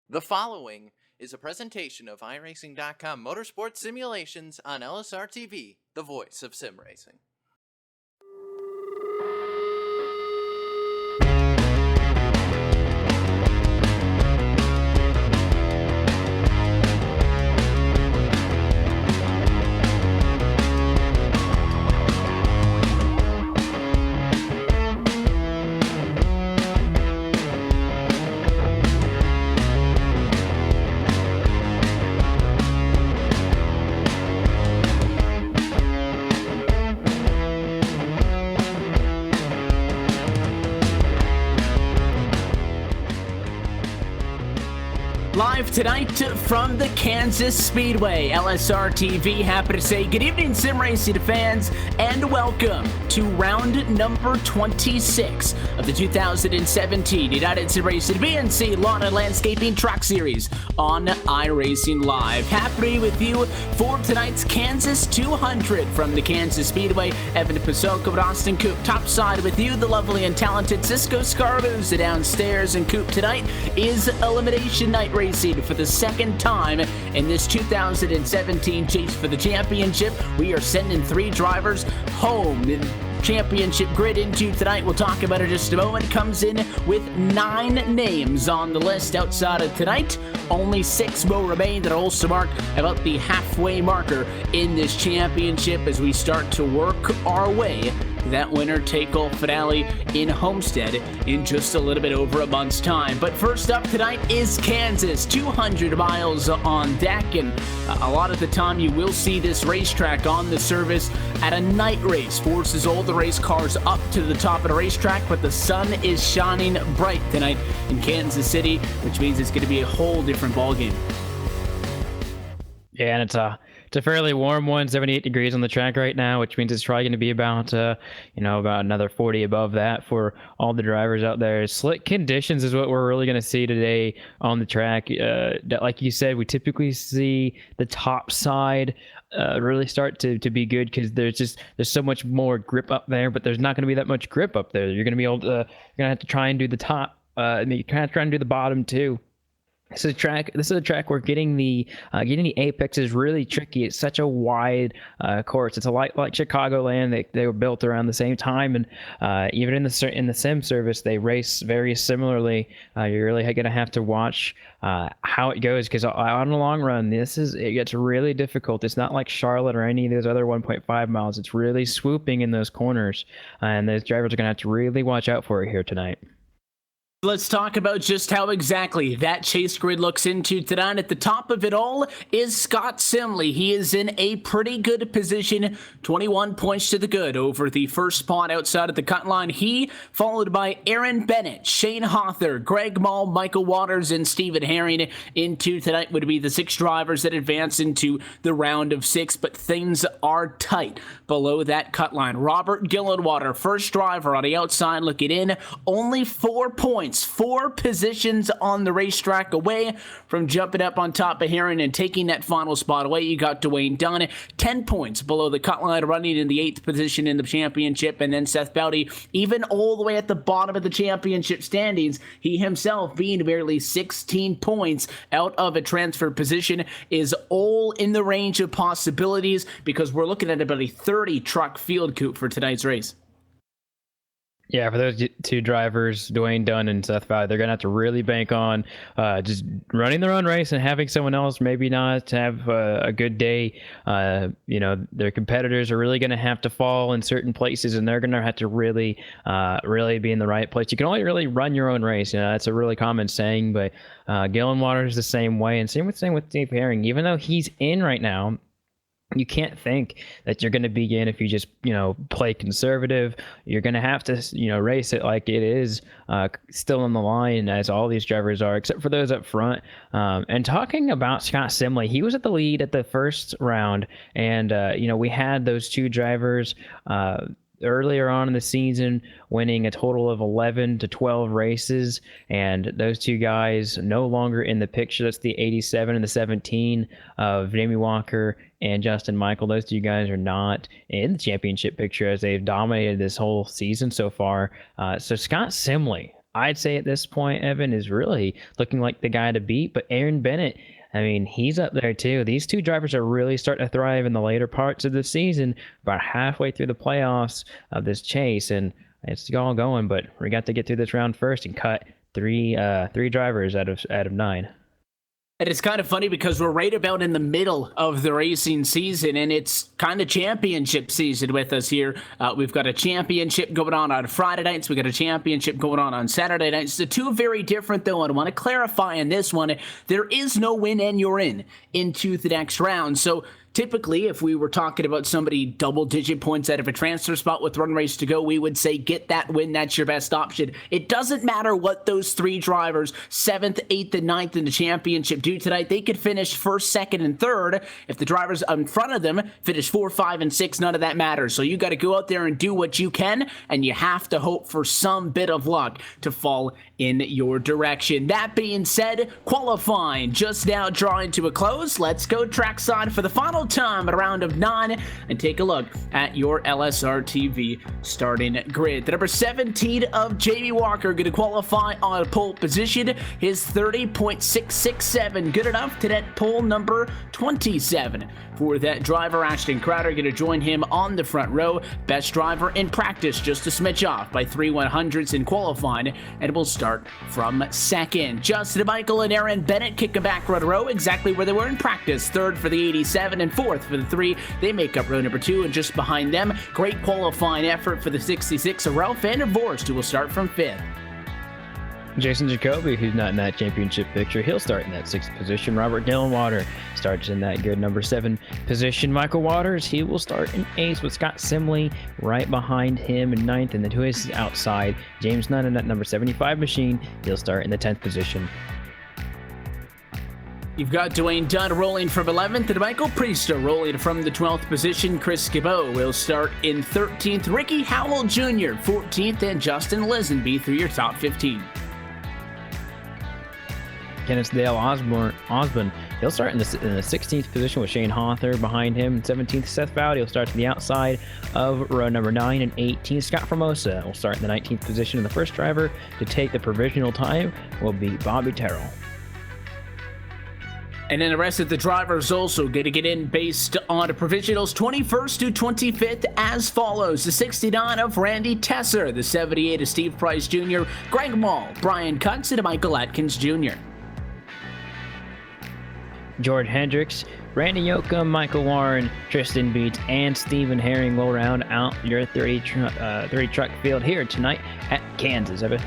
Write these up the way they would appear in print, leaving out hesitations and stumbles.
The following is a presentation of iRacing.com motorsport simulations on LSRTV, the voice of sim racing. Live tonight from the Kansas Speedway, LSRTV happy to say good evening, sim racing fans, and welcome to round number 26 of the 2017 United Sim Racing BNC Lawn and Landscaping Truck Series on iRacing Live. Happy to be with you for tonight's Kansas 200 from the Kansas Speedway. Evan Pasoko and Austin Coop topside with you, the lovely and talented Cisco Scarluzza downstairs, and Coop tonight is Elimination Night Racing for the second time in this 2017 Chase for the Championship. We are sending 3 drivers home. The championship grid into tonight, we'll talk about it in just a moment, comes in with 9 names on the list. Outside of tonight, only 6 will remain. That also mark about the halfway marker in this championship as we start to work our way that winner-take-all finale in Homestead in just a little bit over a month's time. But first up tonight is Kansas, 200 miles on deck, and a lot of the time you will see this racetrack on the service at a night race. Forces all the race cars up to the top of the racetrack, but the sun is shining bright tonight in Kansas City, which means it's going to be a whole different ballgame. Yeah, and it's a fairly warm one, 78 degrees on the track right now, which means it's probably going to be about, about another 40 above that for all the drivers out there. Slick conditions is what we're really going to see today on the track. Like you said, we typically see the top side really start to be good because there's so much more grip up there, but there's not going to be that much grip up there. You're going to be able to, you're going to have to try and do the top, and you kind of try and do the bottom too. This is a track where getting the apex is really tricky. It's such a wide course. It's a lot like Chicagoland. They were built around the same time, and even in the sim service, they race very similarly. You're really going to have to watch how it goes because on the long run, it gets really difficult. It's not like Charlotte or any of those other 1.5 miles. It's really swooping in those corners, and those drivers are going to have to really watch out for it here tonight. Let's talk about just how exactly that chase grid looks into tonight. At the top of it all is Scott Simley. He is in a pretty good position, 21 points to the good over the first spot outside of the cut line. He followed by Aaron Bennett, Shane Hawthor, Greg Mall, Michael Waters, and Stephen Herring. Into tonight would be the 6 drivers that advance into the round of 6, but things are tight below that cut line. Robert Gillenwater, first driver on the outside looking in, only 4 points. 4 positions on the racetrack away from jumping up on top of Herring and taking that final spot away. You got Dwayne Dunn, 10 points below the cut line, running in the 8th position in the championship. And then Seth Bowdy, even all the way at the bottom of the championship standings, he himself being barely 16 points out of a transfer position, is all in the range of possibilities because we're looking at about a 30 truck field coupe for tonight's race. Yeah, for those 2 drivers, Dwayne Dunn and Seth Bowdy, they're going to have to really bank on just running their own race and having someone else maybe not have a good day. Their competitors are really going to have to fall in certain places, and they're going to have to really be in the right place. You can only really run your own race. That's a really common saying, but Gillenwater is the same way, and same with Steve Herring. Even though he's in right now, you can't think that you're going to begin if you just, play conservative. You're going to have to, race it like it is still on the line, as all these drivers are, except for those up front. And talking about Scott Simley, he was at the lead at the first round. And, we had those 2 drivers earlier on in the season winning a total of 11 to 12 races, and those 2 guys no longer in the picture. That's the 87 and the 17 of Jamie Walker and Justin Michael. Those 2 guys are not in the championship picture as they've dominated this whole season so far. So Scott Simley, I'd say at this point, Evan is really looking like the guy to beat. But Aaron Bennett, I mean, he's up there too. These two drivers are really starting to thrive in the later parts of the season, about halfway through the playoffs of this chase, and it's all going. But we got to get through this round first and cut three drivers out of 9. And it's kind of funny because we're right about in the middle of the racing season, and it's kind of championship season with us here. We've got a championship going on Friday nights. We've got a championship going on Saturday nights. The two very different, though, and I want to clarify in this one, there is no win and you're into the next round. So typically, if we were talking about somebody double-digit points out of a transfer spot with one race to go, we would say get that win. That's your best option. It doesn't matter what those three drivers, 7th, 8th, and 9th in the championship do tonight. They could finish 1st, 2nd, and 3rd. If the drivers in front of them finish 4, 5, and 6, none of that matters. So you got to go out there and do what you can, and you have to hope for some bit of luck to fall in your direction. That being said, qualifying just now drawing to a close. Let's go trackside for the final time at a round of 9 and take a look at your LSRTV starting grid. The number 17 of Jamie Walker going to qualify on pole position. His 30.667 good enough to that pole number 27. For that driver, Ashton Crowder going to join him on the front row. Best driver in practice, just a smidge off by 3/100ths in qualifying, and we'll start from 2nd. Justin Michael and Aaron Bennett kick a back row to row, exactly where they were in practice. 3rd for the 87 and 4th for the 3. They make up row number 2, and just behind them, great qualifying effort for the 66 of Ralph van der Vorst, who will start from 5th. Jason Jacoby, who's not in that championship picture, he'll start in that 6th position. Robert Dillenwater starts in that good number 7 position. Michael Waters, he will start in 8th with Scott Simley right behind him in 9th, and then to his outside, James Nunn in that number 75 machine, he'll start in the 10th position. You've got Dwayne Dunn rolling from 11th and Michael Priester rolling from the 12th position. Chris Cabot will start in 13th. Ricky Howell Jr. 14th, and Justin Lisenby through your top 15. Kenneth Dale Osborne, he'll start in the 16th position with Shane Hawthorne behind him. 17th, Seth Bowdy will start to the outside of row number 9, and 18th, Scott Formosa will start in the 19th position. And the first driver to take the provisional time will be Bobby Terrell. And then the rest of the drivers also going to get in based on provisionals 21st to 25th as follows. The 69 of Randy Tesser, the 78 of Steve Price Jr., Greg Mall, Brian Kutz, and Michael Atkins Jr. George Hendricks, Randy Yoakum, Michael Warren, Tristan Beats, and Stephen Herring will round out your 30 truck field here tonight at Kansas. And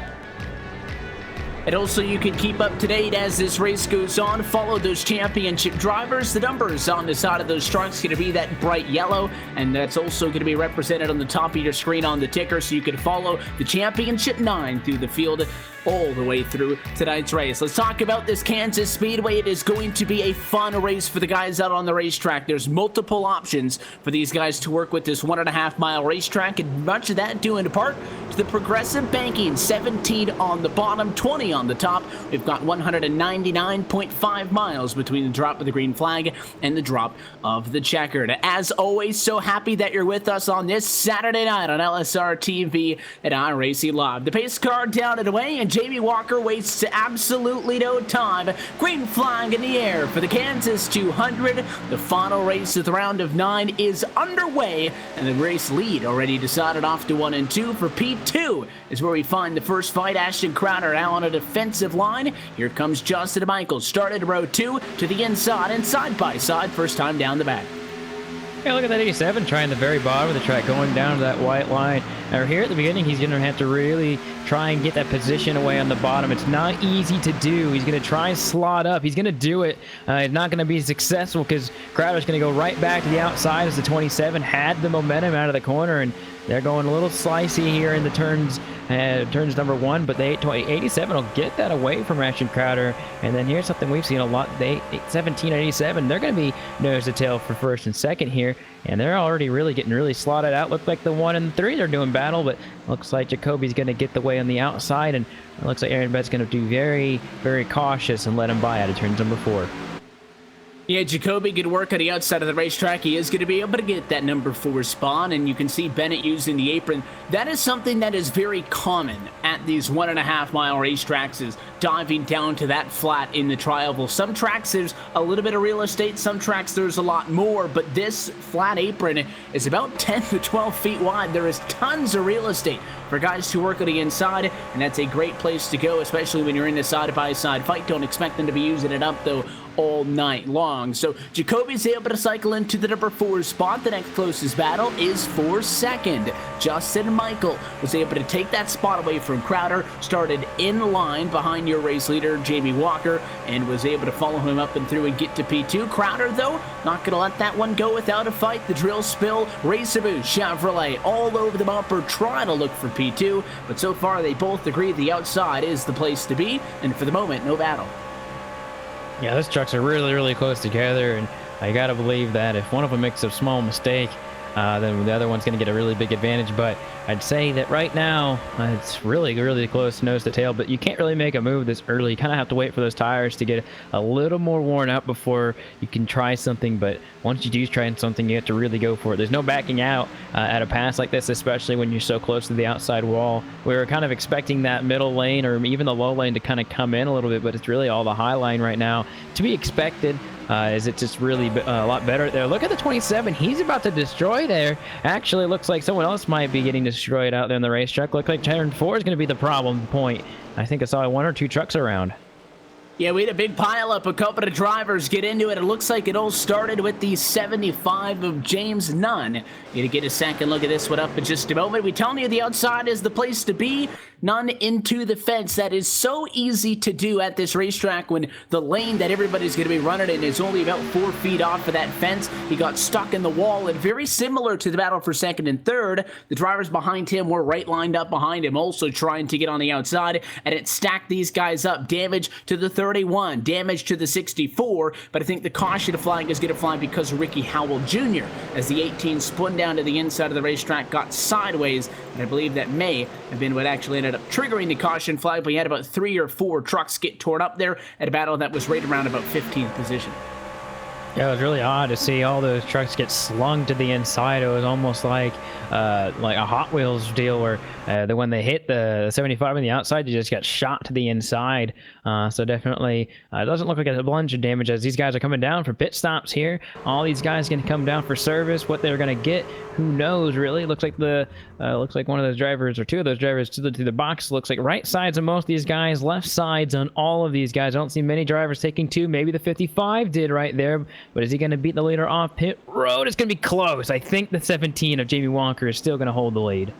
also, you can keep up to date as this race goes on. Follow those championship drivers. The numbers on the side of those trucks going to be that bright yellow, and that's also going to be represented on the top of your screen on the ticker, so you can follow the championship 9 through the field all the way through tonight's race. Let's talk about this Kansas Speedway. It is going to be a fun race for the guys out on the racetrack. There's multiple options for these guys to work with this 1.5-mile racetrack, and much of that due in part to the progressive banking. 17 on the bottom, 20 on the top. We've got 199.5 miles between the drop of the green flag and the drop of the checkered. As always, so happy that you're with us on this Saturday night on LSR TV at iRacing Live. The pace car down and away, and Jamie Walker wastes absolutely no time. Green flag in the air for the Kansas 200. The final race of the round of 9 is underway, and the race lead already decided off to 1 and 2 for P2 is where we find the first fight. Ashton Crowder out on a defensive line. Here comes Justin Michaels. Started row 2 to the inside and side by side. First time down the back. Hey, look at that 87 trying the very bottom of the track, going down to that white line. Now here at the beginning, he's going to have to really try and get that position away on the bottom. It's not easy to do. He's going to try and slot up. He's going to do it. It's not going to be successful because Crowder's going to go right back to the outside as the 27 had the momentum out of the corner, and they're going a little slicey here in the turns number 1, but the 87 will get that away from Ashton Crowder. And then here's something we've seen a lot. The 17 and 87, they're going to be nose to tail for first and second here, and they're already getting slotted out. Look like the 1 and 3 they're doing battle, but looks like Jacoby's going to get the way on the outside, and it looks like Aaron Bett's going to do very, very cautious and let him by out of turns number 4. Yeah, Jacoby, good work on the outside of the racetrack. He is going to be able to get that number 4 spot, and you can see Bennett using the apron. That is something that is very common at these 1.5-mile racetracks, is diving down to that flat in the tri-oval. Some tracks there's a little bit of real estate, some tracks there's a lot more, but this flat apron is about 10 to 12 feet wide. There is tons of real estate for guys to work on the inside, and that's a great place to go, especially when you're in a side-by-side fight. Don't expect them to be using it up, though, all night long. So Jacoby's able to cycle into the number 4 spot. The next closest battle is for second. Justin Michael was able to take that spot away from Crowder, started in line behind your race leader, Jamie Walker, and was able to follow him up and through and get to P2. Crowder, though, not going to let that one go without a fight. The drill spill, Racerboo, Chevrolet, all over the bumper, trying to look for P2, but so far they both agree the outside is the place to be, and for the moment, no battle. Yeah, those trucks are really, really close together, and I gotta believe that if one of them makes a small mistake, then the other one's going to get a really big advantage. But I'd say that right now, it's really, really close nose to tail, but you can't really make a move this early. You kind of have to wait for those tires to get a little more worn out before you can try something. But once you do try something, you have to really go for it. There's no backing out at a pass like this, especially when you're so close to the outside wall. We were kind of expecting that middle lane or even the low lane to kind of come in a little bit, but it's really all the high line right now to be expected. Is it just really a lot better there? Look at the 27. He's about to destroy there. Actually, looks like someone else might be getting destroyed out there in the racetrack. Looks like turn 4 is going to be the problem point. I think I saw 1 or 2 trucks around. Yeah, we had a big pileup. A couple of drivers get into it. It looks like it all started with the 75 of James Nunn. You're going to get a second look at this one up in just a moment. We telling you the outside is the place to be. Nunn into the fence. That is so easy to do at this racetrack when the lane that everybody's going to be running in is only about 4 feet off of that fence. He got stuck in the wall, and very similar to the battle for second and third, the drivers behind him were right lined up behind him, also trying to get on the outside, and it stacked these guys up. Damage to the 31, damage to the 64, but I think the caution flag is going to fly because of Ricky Howell Jr. as the 18 spun down to the inside of the racetrack, got sideways, and I believe that may have been what actually ended up triggering the caution flag. But we had about 3 or 4 trucks get torn up there at a battle that was right around about 15th position. Yeah, it was really odd to see all those trucks get slung to the inside. It was almost like a Hot Wheels deal where when they hit the 75 on the outside, they just got shot to the inside. So definitely it doesn't look like a bunch of damage as these guys are coming down for pit stops here. All these guys going to come down for service. What they're going to get, who knows really. Looks like one of those drivers or 2 of those drivers to the box. Looks like right sides of most of these guys, left sides on all of these guys. I don't see many drivers taking 2. Maybe the 55 did right there. But is he going to beat the leader off pit road? It's going to be close. I think the 17 of Jamie Walker is still going to hold the lead.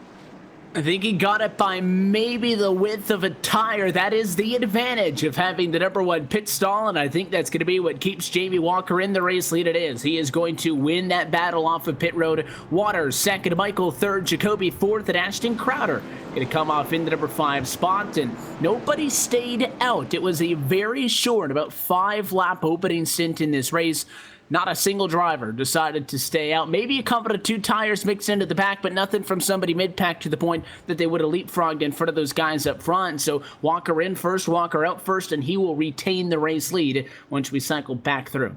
I think he got it by maybe the width of a tire. That is the advantage of having the number 1 pit stall, and I think that's going to be what keeps Jamie Walker in the race lead. It is. He is going to win that battle off of pit road. Waters second, Michael third, Jacoby fourth, and Ashton Crowder going to come off in the number 5 spot, and nobody stayed out. It was a very short, about 5-lap opening stint in this race. Not a single driver decided to stay out. Maybe a couple of 2 tires mixed into the pack, but nothing from somebody mid-pack to the point that they would have leapfrogged in front of those guys up front. So Walker in first, Walker out first, and he will retain the race lead once we cycle back through.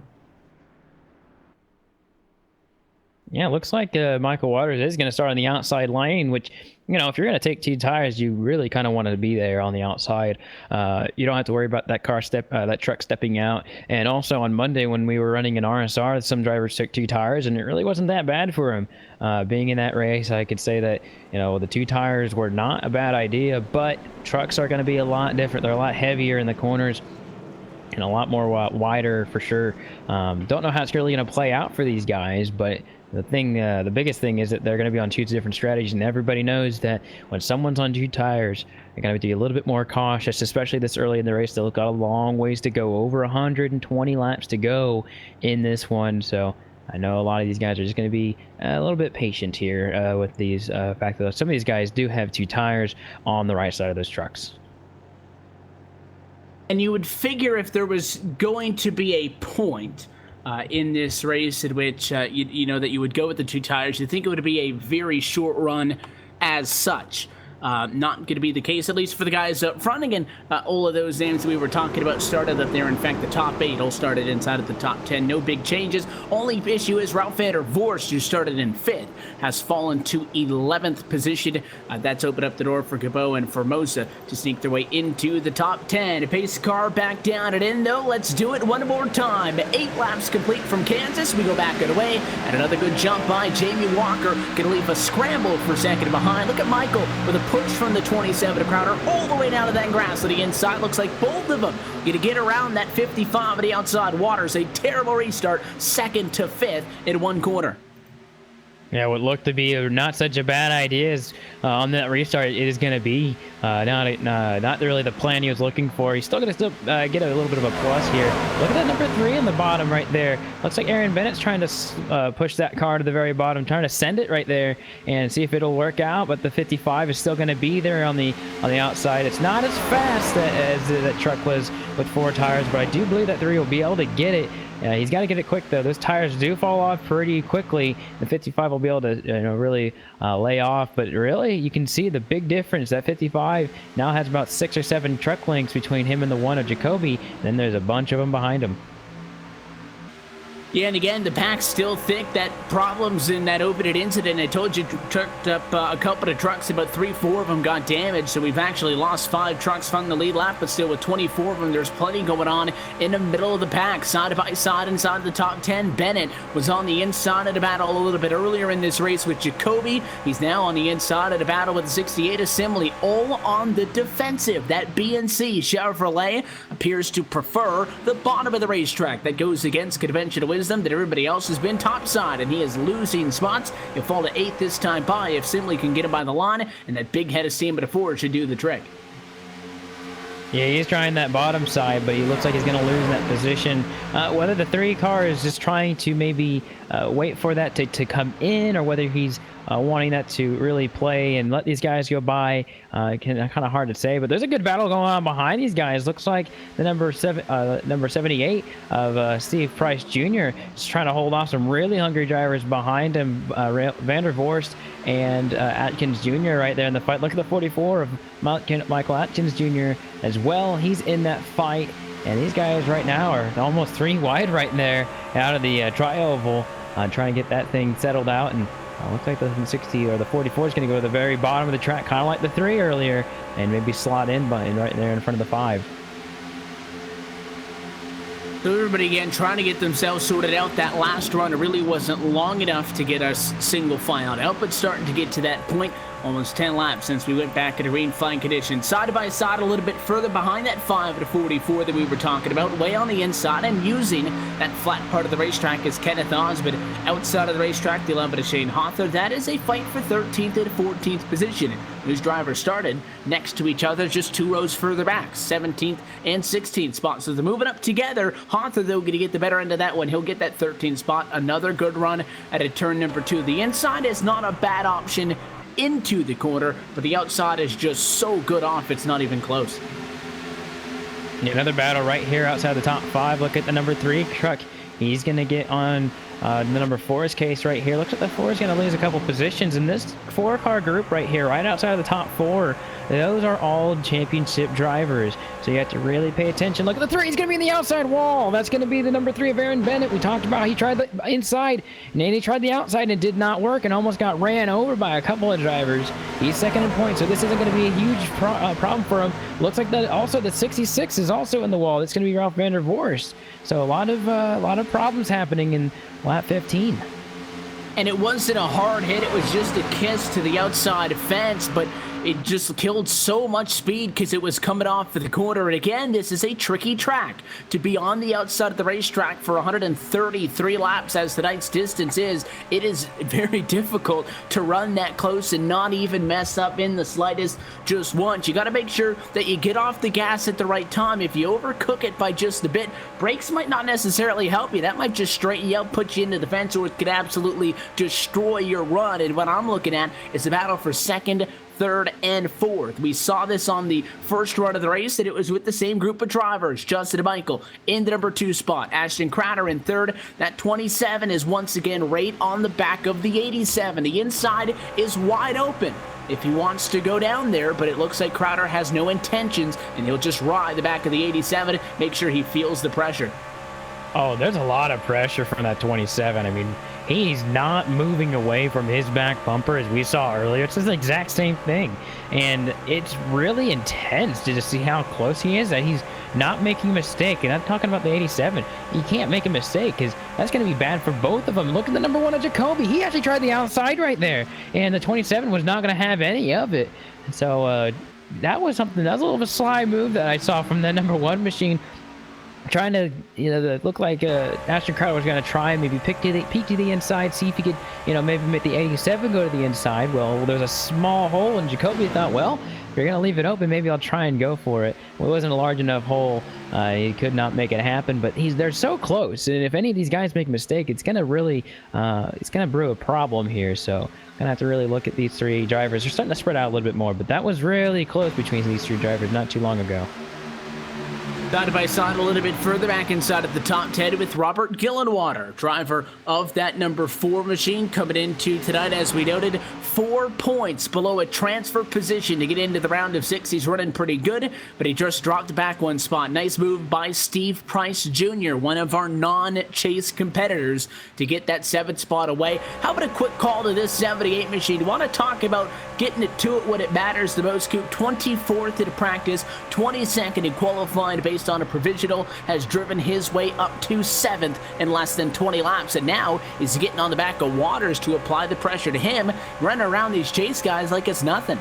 Yeah, it looks like Michael Waters is going to start on the outside lane, which, you know, if you're going to take 2 tires, you really kind of want to be there on the outside. You don't have to worry about that truck stepping out. And also on Monday when we were running an RSR, some drivers took 2 tires, and it really wasn't that bad for him. Being in that race, I could say that, you know, the 2 tires were not a bad idea, but trucks are going to be a lot different. They're a lot heavier in the corners and a lot more wider for sure. Don't know how it's really going to play out for these guys, but the biggest thing is that they're going to be on 2 different strategies, and everybody knows that when someone's on 2 tires, they're going to be a little bit more cautious, especially this early in the race. They've got a long ways to go, over 120 laps to go in this one. So I know a lot of these guys are just going to be a little bit patient here with these fact that some of these guys do have 2 tires on the right side of those trucks. And you would figure if there was going to be a point in this race in which you know that you would go with the 2 tires, you think it would be a very short run as such. not going to be the case, at least for the guys up front. Again, all of those names we were talking about started up there. In fact, the top 8 all started inside of the top 10. No big changes. Only issue is Ralph van der Vorst, who started in 5th, has fallen to 11th position. That's opened up the door for Gabo and Formosa to sneak their way into the top 10. Pace car back down and in, though. Let's do it one more time. 8 laps complete from Kansas. We go back and away, and another good jump by Jamie Walker. Going to leave a scramble for second behind. Look at Michael with a push from the 27 to Crowder all the way down to that grass to the inside. Looks like both of them going to get around that 55 of the outside waters. A terrible restart, 2nd to 5th in one corner. Yeah, what looked to be not such a bad idea is on that restart, it is going to be not really the plan he was looking for. He's still going to get a little bit of a plus here. Look at that number 3 in the bottom right there. Looks like Aaron Bennett's trying to push that car to the very bottom, trying to send it right there and see if it'll work out. But the 55 is still going to be there on the outside. It's not as fast as that truck was with 4 tires, but I do believe that 3 will be able to get it. He's got to get it quick, though. Those tires do fall off pretty quickly. The 55 will be able to really lay off. But really, you can see the big difference. That 55 now has about 6 or 7 truck lengths between him and the one of Jacoby. Then there's a bunch of them behind him. Yeah, and again, the pack's still thick. That problems in that opening incident, I told you, trucked up a couple of trucks. About 3-4 of them got damaged, so we've actually lost 5 trucks from the lead lap, but still with 24 of them, there's plenty going on in the middle of the pack. Side by side inside the top 10. Bennett was on the inside of the battle a little bit earlier in this race with Jacoby. He's now on the inside of the battle with the 68 Assembly, all on the defensive. That BNC Chevrolet appears to prefer the bottom of the racetrack. That goes against conventional wisdom that everybody else has been topside, and he is losing spots. He'll fall to 8th this time by if Simley can get him by the line, and that big head of steam at a 4 should do the trick. Yeah, he's trying that bottom side, but he looks like he's going to lose that position. Whether the 3 car is just trying to maybe wait for that to come in, or whether he's wanting that to really play and let these guys go by, kind of hard to say. But there's a good battle going on behind these guys. Looks like the number 78 of Steve Price Jr. is trying to hold off some really hungry drivers behind him. Van der Vorst and Atkins Jr. right there in the fight. Look at the 44 of Michael Atkins Jr. as well. He's in that fight, and these guys right now are almost 3 wide right there out of the tri-oval, trying to get that thing settled out. And looks like the 60 or the 44 is going to go to the very bottom of the track, kind of like the 3 earlier, and maybe slot in right there in front of the 5. So everybody again trying to get themselves sorted out. That last run really wasn't long enough to get us single file out, but starting to get to that point. Almost 10 laps since we went back into green flying conditions. Side by side a little bit further behind that 5 to 44 that we were talking about. Way on the inside and using that flat part of the racetrack is Kenneth Osmond. Outside of the racetrack, the 11 to Shane Hawthorne. That is a fight for 13th and 14th position. Those drivers started next to each other, just 2 rows further back. 17th and 16th spots. So they're moving up together. Hawthorne, though, going to get the better end of that one. He'll get that 13th spot. Another good run at a turn number 2. The inside is not a bad option into the corner, but the outside is just so good off, it's not even close. Yeah, another battle right here outside the top 5. Look at the number 3 truck. He's going to get on the number 4's case right here. Looks like the 4 is going to lose a couple positions in this 4-car group right here, right outside of the top 4. Those are all championship drivers, so you have to really pay attention. Look at the 3. He's going to be in the outside wall. That's going to be the number 3 of Aaron Bennett. We talked about he tried the inside, and then he tried the outside, and it did not work, and almost got ran over by a couple of drivers. He's second in points, so this isn't going to be a huge problem for him. Looks like that also the 66 is also in the wall. It's going to be Ralph van der Vorst. So a lot of problems happening in lap 15. And it wasn't a hard hit. It was just a kiss to the outside fence, but it just killed so much speed because it was coming off of the corner. And again, this is a tricky track to be on the outside of the racetrack for 133 laps as tonight's distance is. It is very difficult to run that close and not even mess up in the slightest just once. You got to make sure that you get off the gas at the right time. If you overcook it by just a bit, brakes might not necessarily help you. That might just straighten you out, put you into the fence, or it could absolutely destroy your run. And what I'm looking at is the battle for second, third, and fourth. We saw this on the first run of the race, that it was with the same group of drivers. Justin Michael in the number 2 spot. Ashton Crowder in third. That 27 is once again right on the back of the 87. The inside is wide open. if he wants to go down there, but it looks like Crowder has no intentions, and he'll just ride the back of the 87, make sure he feels the pressure. Oh, there's a lot of pressure from that 27. I mean, he's not moving away from his back bumper as we saw earlier. It's the exact same thing. And it's really intense to just see how close he is, that he's not making a mistake. And I'm talking about the 87. He can't make a mistake because that's going to be bad for both of them. Look at the number 1 of Jacoby. He actually tried the outside right there. And the 27 was not going to have any of it. So that was a little of a sly move that I saw from the number 1 machine. Trying to, look like Ashton Crowder was going to try and maybe peek to the inside, see if he could, maybe make the 87 go to the inside. Well, there's a small hole, and Jacoby thought, well, if you're going to leave it open, maybe I'll try and go for it. Well, it wasn't a large enough hole. He could not make it happen, but they're so close. And if any of these guys make a mistake, it's going to really, it's going to brew a problem here. So I'm going to have to really look at these 3 drivers. They're starting to spread out a little bit more, but that was really close between these 3 drivers not too long ago. Side by side a little bit further back inside of the top 10 with Robert Gillenwater, driver of that number 4 machine, coming into tonight, as we noted, 4 points below a transfer position to get into the round of 6. He's running pretty good, but he just dropped back 1 spot. Nice move by Steve Price Jr., one of our non-chase competitors, to get that 7th spot away. How about a quick call to this 78 machine? You want to talk about getting it to it when it matters the most, Coop? 24th in practice, 22nd in qualifying based on a provisional, has driven his way up to 7th in less than 20 laps, and now is getting on the back of Waters to apply the pressure to him, running around these chase guys like it's nothing.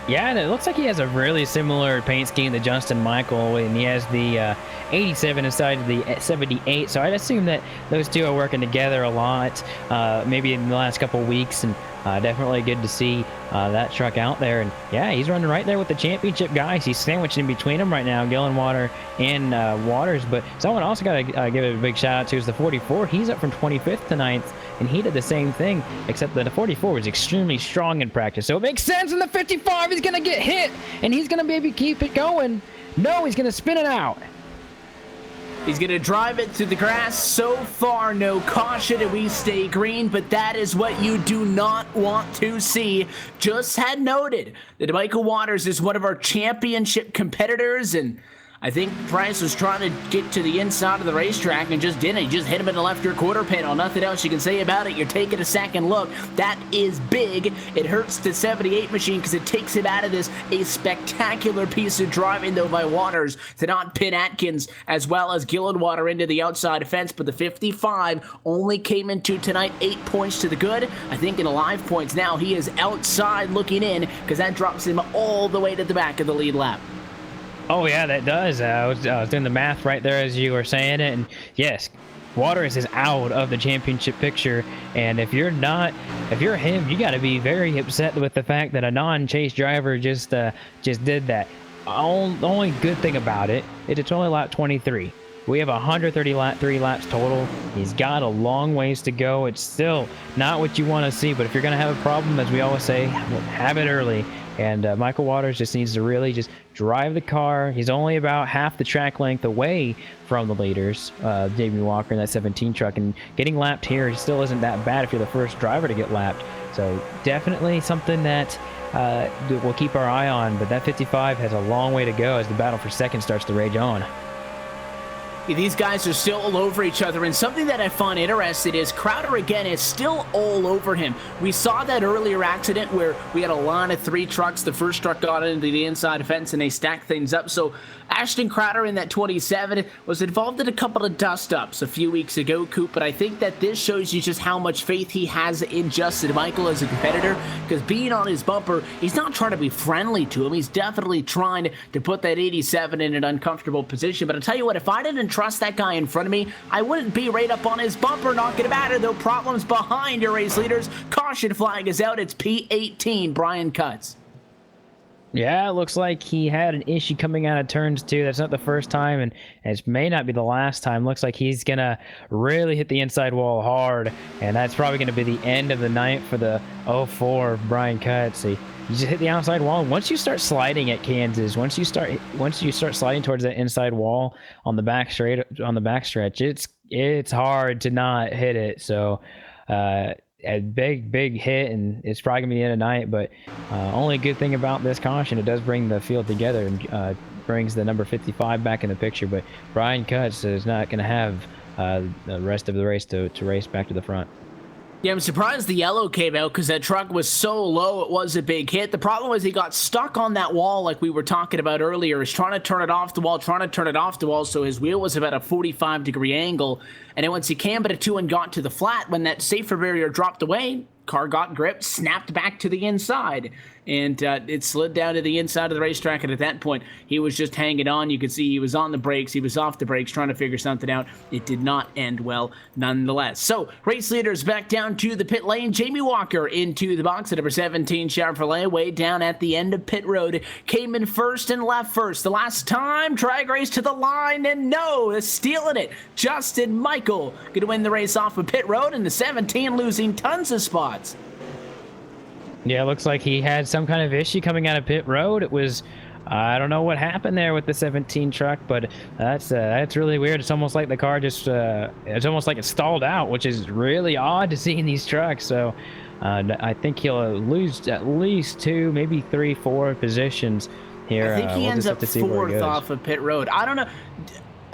Yeah, and it looks like he has a really similar paint scheme to Justin Michael, and he has the 87 inside of the 78, so I'd assume that those two are working together a lot, maybe in the last couple weeks, and definitely good to see that truck out there. And yeah, he's running right there with the championship guys. He's sandwiched in between them right now, Gillenwater and Waters. But someone also got to give it a big shout out to is the 44. He's up from 25th to 9th, and he did the same thing, except that the 44 was extremely strong in practice. So it makes sense in the 55 he's going to get hit, and he's going to maybe keep it going. No, he's going to spin it out. He's going to drive it through the grass. So far, no caution, and we stay green, but that is what you do not want to see. Just had noted that Michael Waters is one of our championship competitors, and I think Price was trying to get to the inside of the racetrack and just didn't. He just hit him in the left rear quarter panel. Nothing else you can say about it. You're taking a second look. That is big. It hurts the 78 machine because it takes him out of this. A spectacular piece of driving, though, by Waters to not pin Atkins as well as Gillenwater into the outside fence. But the 55 only came into tonight 8 points to the good. I think in the live points now he is outside looking in because that drops him all the way to the back of the lead lap. Oh, yeah, that does. I was doing the math right there as you were saying it, and yes, Waters is out of the championship picture, and if you're him, you got to be very upset with the fact that a non-chase driver just did that. The only good thing about it is it's only lap 23. We have 133 laps total. He's got a long ways to go. It's still not what you want to see, but if you're going to have a problem, as we always say, have it early. And Michael Waters just needs to really just drive the car. He's only about half the track length away from the leaders, Jamie Walker in that 17 truck. And getting lapped here still isn't that bad if you're the first driver to get lapped. So definitely something that we'll keep our eye on. But that 55 has a long way to go as the battle for second starts to rage on. These guys are still all over each other, and something that I find interesting is Crowder again is still all over him. We saw that earlier accident where we had a line of 3 trucks. The first truck got into the inside fence and they stacked things up. So Ashton Crowder in that 27 was involved in a couple of dust-ups a few weeks ago, Coop, but I think that this shows you just how much faith he has in Justin Michael as a competitor, because being on his bumper, he's not trying to be friendly to him. He's definitely trying to put that 87 in an uncomfortable position. But I'll tell you what, if I didn't trust that guy in front of me, I wouldn't be right up on his bumper. Not going to matter, though. Problems behind your race leaders. Caution flag is out. It's P18, Brian Cutts. Yeah, it looks like he had an issue coming out of turns 2. That's not the first time, and it may not be the last time. Looks like he's going to really hit the inside wall hard, and that's probably going to be the end of the night for the 04 Brian Cutts. You just hit the outside wall. Once you start sliding at Kansas, once you start sliding towards that inside wall on the backstretch, it's hard to not hit it. So a big hit, and it's probably gonna be the end of night. But only good thing about this caution, it does bring the field together and brings the number 55 back in the picture. But Brian Cutts is not gonna have the rest of the race to race back to the front. Yeah, I'm surprised the yellow came out because that truck was so low, it was a big hit. The problem was he got stuck on that wall like we were talking about earlier. He's trying to turn it off the wall, so his wheel was about a 45-degree angle. And then once he came at a 2 and got to the flat, when that safer barrier dropped away, car got gripped, snapped back to the inside, and it slid down to the inside of the racetrack. And at that point, he was just hanging on. You could see he was on the brakes, he was off the brakes, trying to figure something out. It did not end well, nonetheless. So, race leaders back down to the pit lane. Jamie Walker into the box at number 17 Chevrolet, way down at the end of pit road. Came in first and left first. The last time, drag race to the line, and no, stealing it. Justin Michael going to win the race off of pit road, and the 17 losing tons of spots. Yeah, it looks like he had some kind of issue coming out of pit road. It was, I don't know what happened there with the 17 truck, but that's really weird. It's almost like the car just, it's almost like it stalled out, which is really odd to see in these trucks. So I think he'll lose at least 2, maybe 3, 4 positions here. I think he ends up 4th off of pit road. I don't know.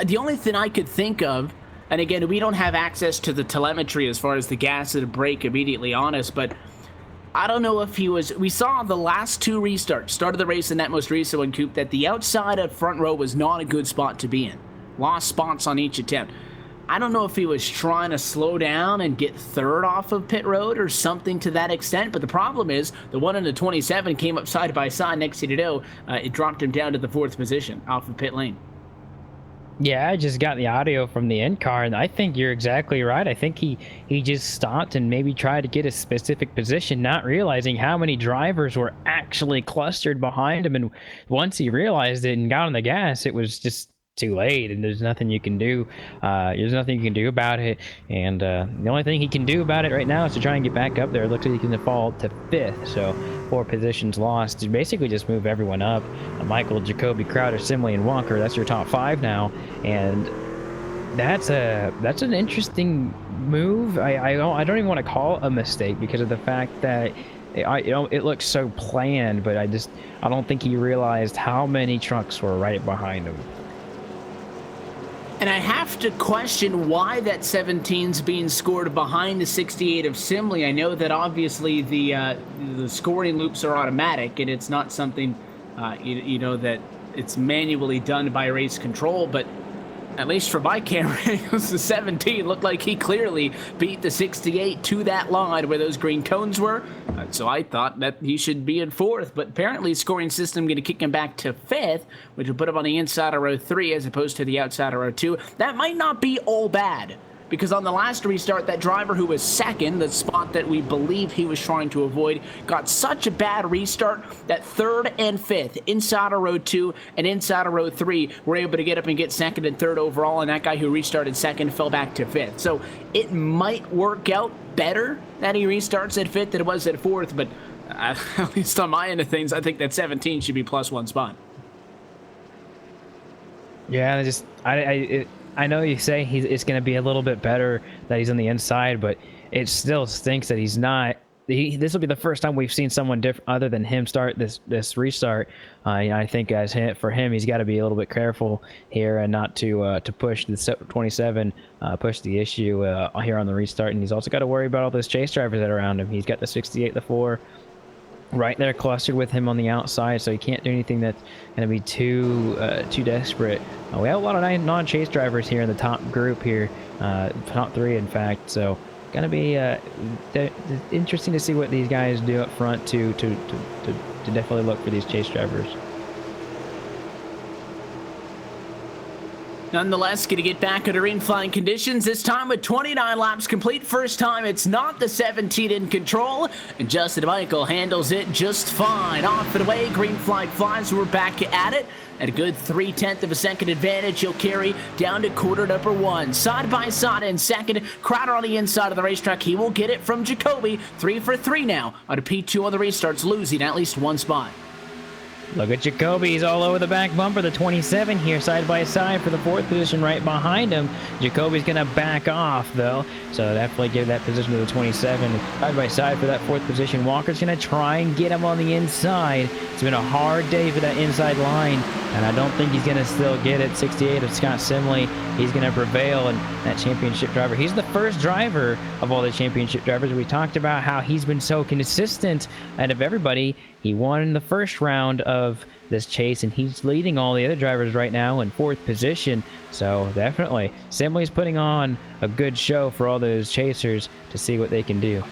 The only thing I could think of, and again, we don't have access to the telemetry as far as the gas and the brake immediately on us, but I don't know if he was... We saw the last 2 restarts, started the race in that most recent one, Coop, that the outside of front row was not a good spot to be in. Lost spots on each attempt. I don't know if he was trying to slow down and get 3rd off of pit road or something to that extent, but the problem is the one in the 27 came up side by side next to Nadeau. It dropped him down to the 4th position off of pit lane. Yeah, I just got the audio from the end car, and I think you're exactly right. I think he just stopped and maybe tried to get a specific position, not realizing how many drivers were actually clustered behind him. And once he realized it and got on the gas, it was just too late, and there's nothing you can do. There's nothing you can do about it, and the only thing he can do about it right now is to try and get back up there. It looks like he can fall to 5th, so 4 positions lost. To basically just move everyone up. Michael, Jacoby, Crowder, Simley, and Walker. That's your top 5 now, and that's an interesting move. I don't even want to call it a mistake because of the fact that it looks so planned, but I don't think he realized how many trucks were right behind him. And I have to question why that 17's being scored behind the 68 of Simley. I know that obviously the scoring loops are automatic, and it's not something, you know, that it's manually done by race control, but at least for my camera angles, the 17 looked like he clearly beat the 68 to that line where those green cones were. So I thought that he should be in 4th, but apparently scoring system going to kick him back to 5th, which will put him on the inside of row 3 as opposed to the outside of row 2. That might not be all bad, because on the last restart, that driver who was 2nd, the spot that we believe he was trying to avoid, got such a bad restart that 3rd and 5th, inside of row 2 and inside of row 3, were able to get up and get 2nd and 3rd overall, and that guy who restarted 2nd fell back to 5th. So it might work out better that he restarts at 5th than it was at 4th, but at least on my end of things, I think that 17 should be +1 spot. Yeah, I know you say it's going to be a little bit better that he's on the inside, but it still stinks that he's not. This will be the first time we've seen someone different other than him start this restart. I think for him, he's got to be a little bit careful here and not to push the 27, push the issue here on the restart. And he's also got to worry about all those chase drivers that are around him. He's got the 68, the 4. Right there clustered with him on the outside, so he can't do anything that's going to be too desperate. We have a lot of non-chase drivers here in the top group here, top 3 in fact, so going to be interesting to see what these guys do up front to definitely look for these chase drivers. Nonetheless, going to get back under in-flying conditions, this time with 29 laps complete. First time it's not the 17 in control, and Justin Michael handles it just fine. Off and away, green flag flies, we're back at it. At a good 3/10 of a second advantage, he'll carry down to quarter number 1. Side by side in 2nd, Crowder on the inside of the racetrack. He will get it from Jacoby. 3 for 3 now on a P2 on the restarts, losing at least 1 spot. Look at Jacoby. He's all over the back bumper. The 27 here side by side for the 4th position right behind him. Jacoby's going to back off, though. So definitely give that position to the 27. Side by side for that 4th position. Walker's going to try and get him on the inside. It's been a hard day for that inside line, and I don't think he's going to still get it. 68 of Scott Simley. He's going to prevail, and that championship driver. He's the first driver of all the championship drivers. We talked about how he's been so consistent out of everybody. He won in the first round of this chase, and he's leading all the other drivers right now in 4th position. So definitely, Simley's putting on a good show for all those chasers to see what they can do.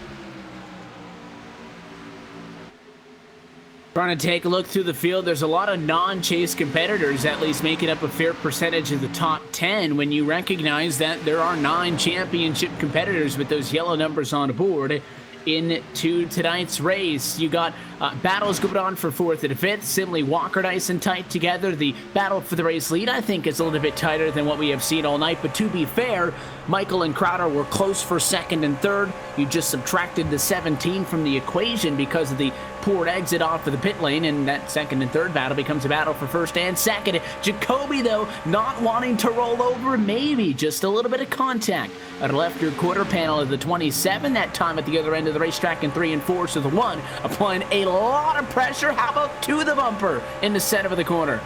Trying to take a look through the field, there's a lot of non-chase competitors, at least making up a fair percentage of the top 10 when you recognize that there are 9 championship competitors with those yellow numbers on board. Into tonight's race, you got battles going on for 4th and 5th. Simley, Walker nice and tight together. The battle for the race lead, I think, is a little bit tighter than what we have seen all night. But to be fair, Michael and Crowder were close for 2nd and 3rd. You just subtracted the 17 from the equation because of the poor exit off of the pit lane, and that 2nd and 3rd battle becomes a battle for 1st and 2nd. Jacoby, though, not wanting to roll over, maybe just a little bit of contact at the left rear quarter panel of the 27. That time at the other end of the racetrack in 3 and 4, so the 1 applying a lot of pressure. How about to the bumper in the center of the corner?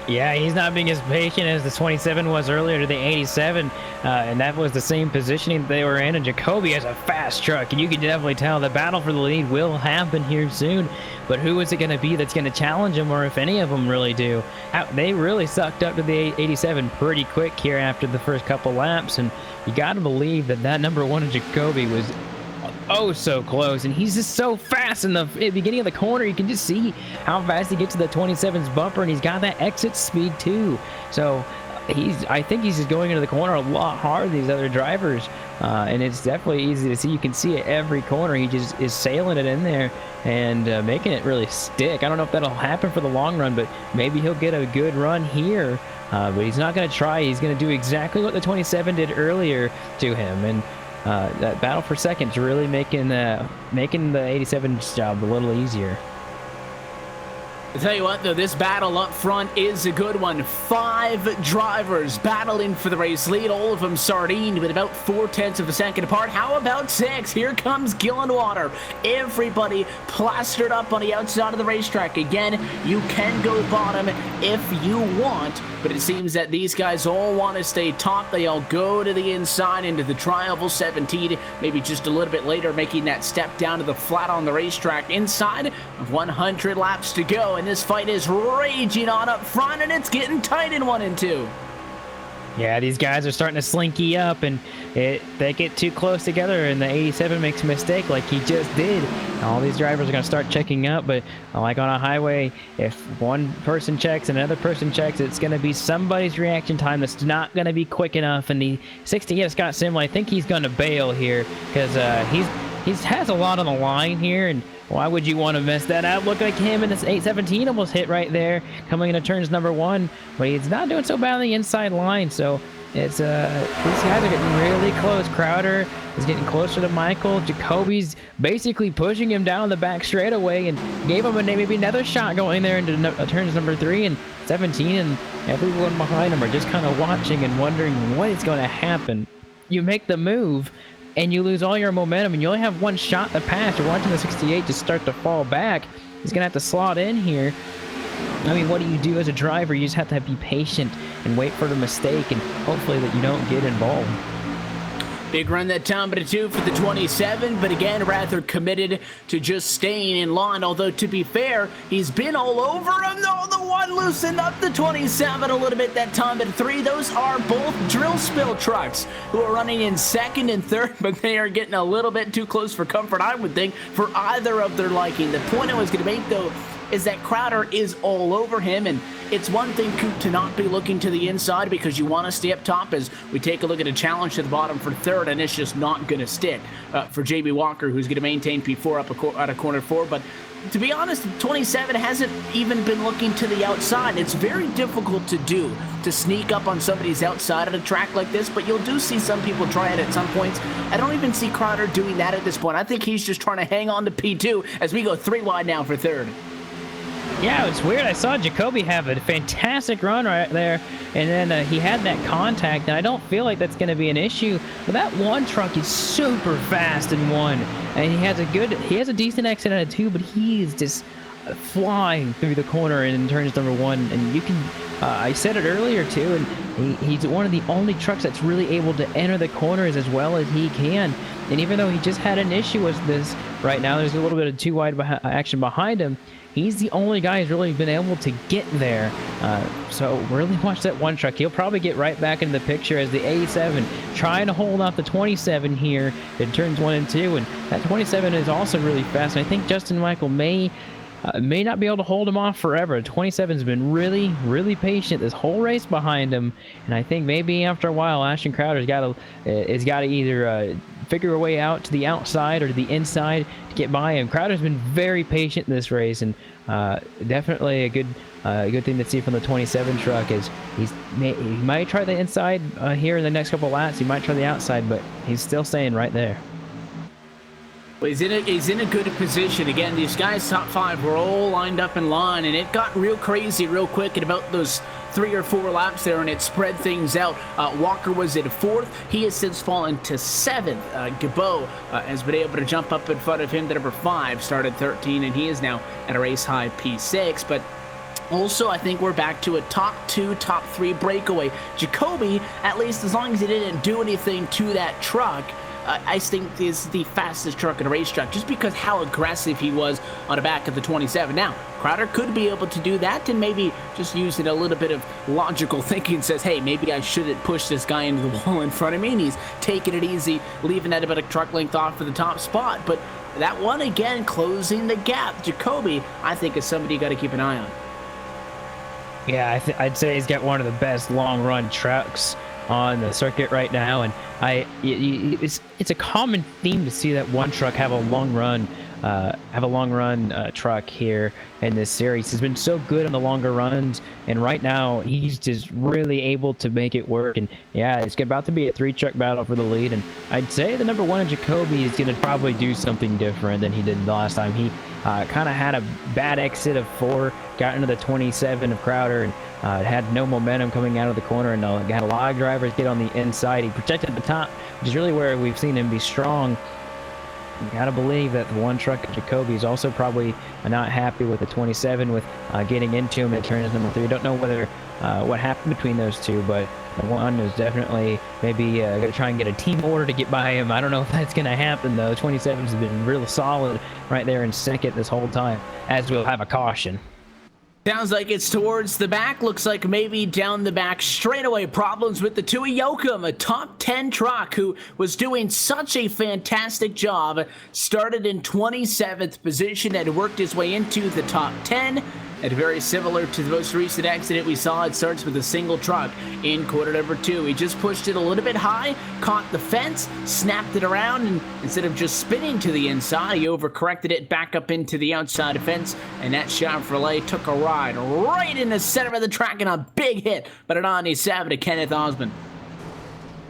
Yeah, he's not being as patient as the 27 was earlier to the 87, and that was the same positioning that they were in, and Jacoby has a fast truck, and you can definitely tell the battle for the lead will happen here soon, but who is it going to be that's going to challenge him, or if any of them really do? They really sucked up to the 87 pretty quick here after the first couple laps, and you got to believe that that number 1 of Jacoby was oh so close, and he's just so fast in the beginning of the corner. You can just see how fast he gets to the 27's bumper, and he's got that exit speed too. So I think he's just going into the corner a lot harder than these other drivers, and it's definitely easy to see. You can see it every corner. He just is sailing it in there and making it really stick. I don't know if that'll happen for the long run, but maybe he'll get a good run here. But he's not going to try. He's going to do exactly what the 27 did earlier to him, and that battle for second is really making the 87's job a little easier. I'll tell you what, though, this battle up front is a good one. 5 drivers battling for the race lead, all of them sardined with about 4/10 of a second apart. How about 6? Here comes Gillenwater. Everybody plastered up on the outside of the racetrack. Again, you can go bottom if you want, but it seems that these guys all want to stay top. They all go to the inside into the Tri-Oval 17, maybe just a little bit later, making that step down to the flat on the racetrack inside of 100 laps to go. And this fight is raging on up front, and it's getting tight in 1 and 2. Yeah, these guys are starting to slinky up, and they get too close together, and the 87 makes a mistake like he just did. All these drivers are going to start checking up, but like on a highway, if one person checks and another person checks, it's going to be somebody's reaction time that's not going to be quick enough. And the 68 Scott Simley, I think he's going to bail here because he has a lot on the line here, and why would you want to mess that up? Look like him and this 817 almost hit right there, coming into turns number 1, but he's not doing so bad on the inside line. So it's these guys are getting really close. Crowder is getting closer to Michael. Jacoby's basically pushing him down the back straightaway and gave him maybe another shot going there into turns number 3 and 17, and everyone behind him are just kind of watching and wondering what is going to happen. You make the move, and you lose all your momentum, and you only have one shot to pass. You're watching the 68 just start to fall back. He's going to have to slot in here. I mean, what do you do as a driver? You just have to be patient and wait for the mistake, and hopefully that you don't get involved. Big run that time, but a 2 for the 27, but again, rather committed to just staying in line, although to be fair, he's been all over him. No, the 1 loosened up the 27 a little bit that time, but 3, those are both drill spill trucks who are running in 2nd and 3rd, but they are getting a little bit too close for comfort, I would think, for either of their liking. The point I was going to make, though, is that Crowder is all over him, and it's one thing, Coop, to not be looking to the inside because you want to stay up top as we take a look at a challenge to the bottom for 3rd, and it's just not going to stick for J.B. Walker, who's going to maintain P4 up out of corner 4, but to be honest, 27 hasn't even been looking to the outside. It's very difficult to do, to sneak up on somebody's outside at a track like this, but you'll do see some people try it at some points. I don't even see Crowder doing that at this point. I think he's just trying to hang on to P2 as we go 3 wide now for 3rd. Yeah, it's weird. I saw Jacoby have a fantastic run right there, and then he had that contact, and I don't feel like that's going to be an issue. But that one truck is super fast in one, and he has a decent exit out of two, but he's just flying through the corner in turns number one. And you can, I said it earlier too, and he's one of the only trucks that's really able to enter the corners as well as he can. And even though he just had an issue with this right now, there's a little bit of too wide action behind him. He's the only guy who's really been able to get there. So really watch that one truck. He'll probably get right back into the picture as the A7 trying to hold off the 27 here in turns 1 and 2. And that 27 is also really fast. And I think Justin Michael may not be able to hold him off forever. 27's been really, really patient this whole race behind him. And I think maybe after a while, Ashton Crowder's got to either figure a way out to the outside or to the inside to get by him. Crowder's been very patient in this race, and definitely a good thing to see from the 27 truck is he might try the inside here in the next couple laps. He might try the outside, but he's still staying right there. Well, he's in a good position. Again, these guys top 5 were all lined up in line, and it got real crazy real quick in about those 3 or 4 laps there, and it spread things out. Walker was in 4th. He has since fallen to 7th. Gabo has been able to jump up in front of him to number 5, started 13, and he is now at a race high P6. But also, I think we're back to a top 2, top 3 breakaway. Jacoby, at least as long as he didn't do anything to that truck, I think is the fastest truck in a racetrack, just because how aggressive he was on the back of the 27. Now, Crowder could be able to do that, and maybe just using a little bit of logical thinking says, hey, maybe I shouldn't push this guy into the wall in front of me, and he's taking it easy, leaving that about a truck length off for the top spot. But that one, again, closing the gap. Jacoby, I think, is somebody you got to keep an eye on. Yeah, I'd say he's got one of the best long-run trucks on the circuit right now, and it's a common theme to see that one truck have a long run truck here in this series. He's been so good on the longer runs, and right now he's just really able to make it work. And yeah, it's about to be a 3-truck battle for the lead, and I'd say the number 1 in Jacoby is going to probably do something different than he did the last time. He kind of had a bad exit of 4, got into the 27 of Crowder, and had no momentum coming out of the corner, and had a lot of drivers get on the inside. He protected the top, which is really where we've seen him be strong. You gotta believe that the one truck Jacoby is also probably not happy with the 27 with getting into him in turns number 3. Don't know whether what happened between those two, but the one is definitely maybe gonna try and get a team order to get by him. I don't know if that's gonna happen though. 27's been real solid right there in second this whole time, as we'll have a caution. Sounds like it's towards the back. Looks like maybe down the back straightaway. Problems with the Tui Yoakum, a top 10 truck who was doing such a fantastic job. Started in 27th position and worked his way into the top 10. And very similar to the most recent accident we saw, it starts with a single truck in quarter number 2. He just pushed it a little bit high, caught the fence, snapped it around, and instead of just spinning to the inside, he overcorrected it back up into the outside fence, and that Chevrolet took a ride right in the center of the track and a big hit, but an 97 to Kenneth Osmond.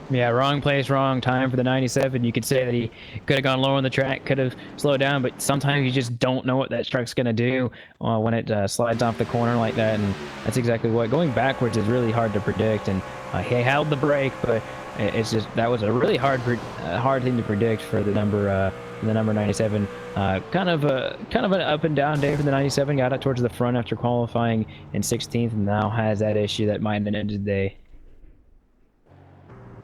Yeah, wrong place, wrong time for the 97. You could say that he could have gone lower on the track, could have slowed down, but sometimes you just don't know what that truck's going to do when it slides off the corner like that, and that's exactly what. Going backwards is really hard to predict, and he held the brake, but it's just that was a really hard thing to predict for the number 97. Kind of an up and down day for the 97. Got it towards the front after qualifying in 16th, and now has that issue that might have ended the day.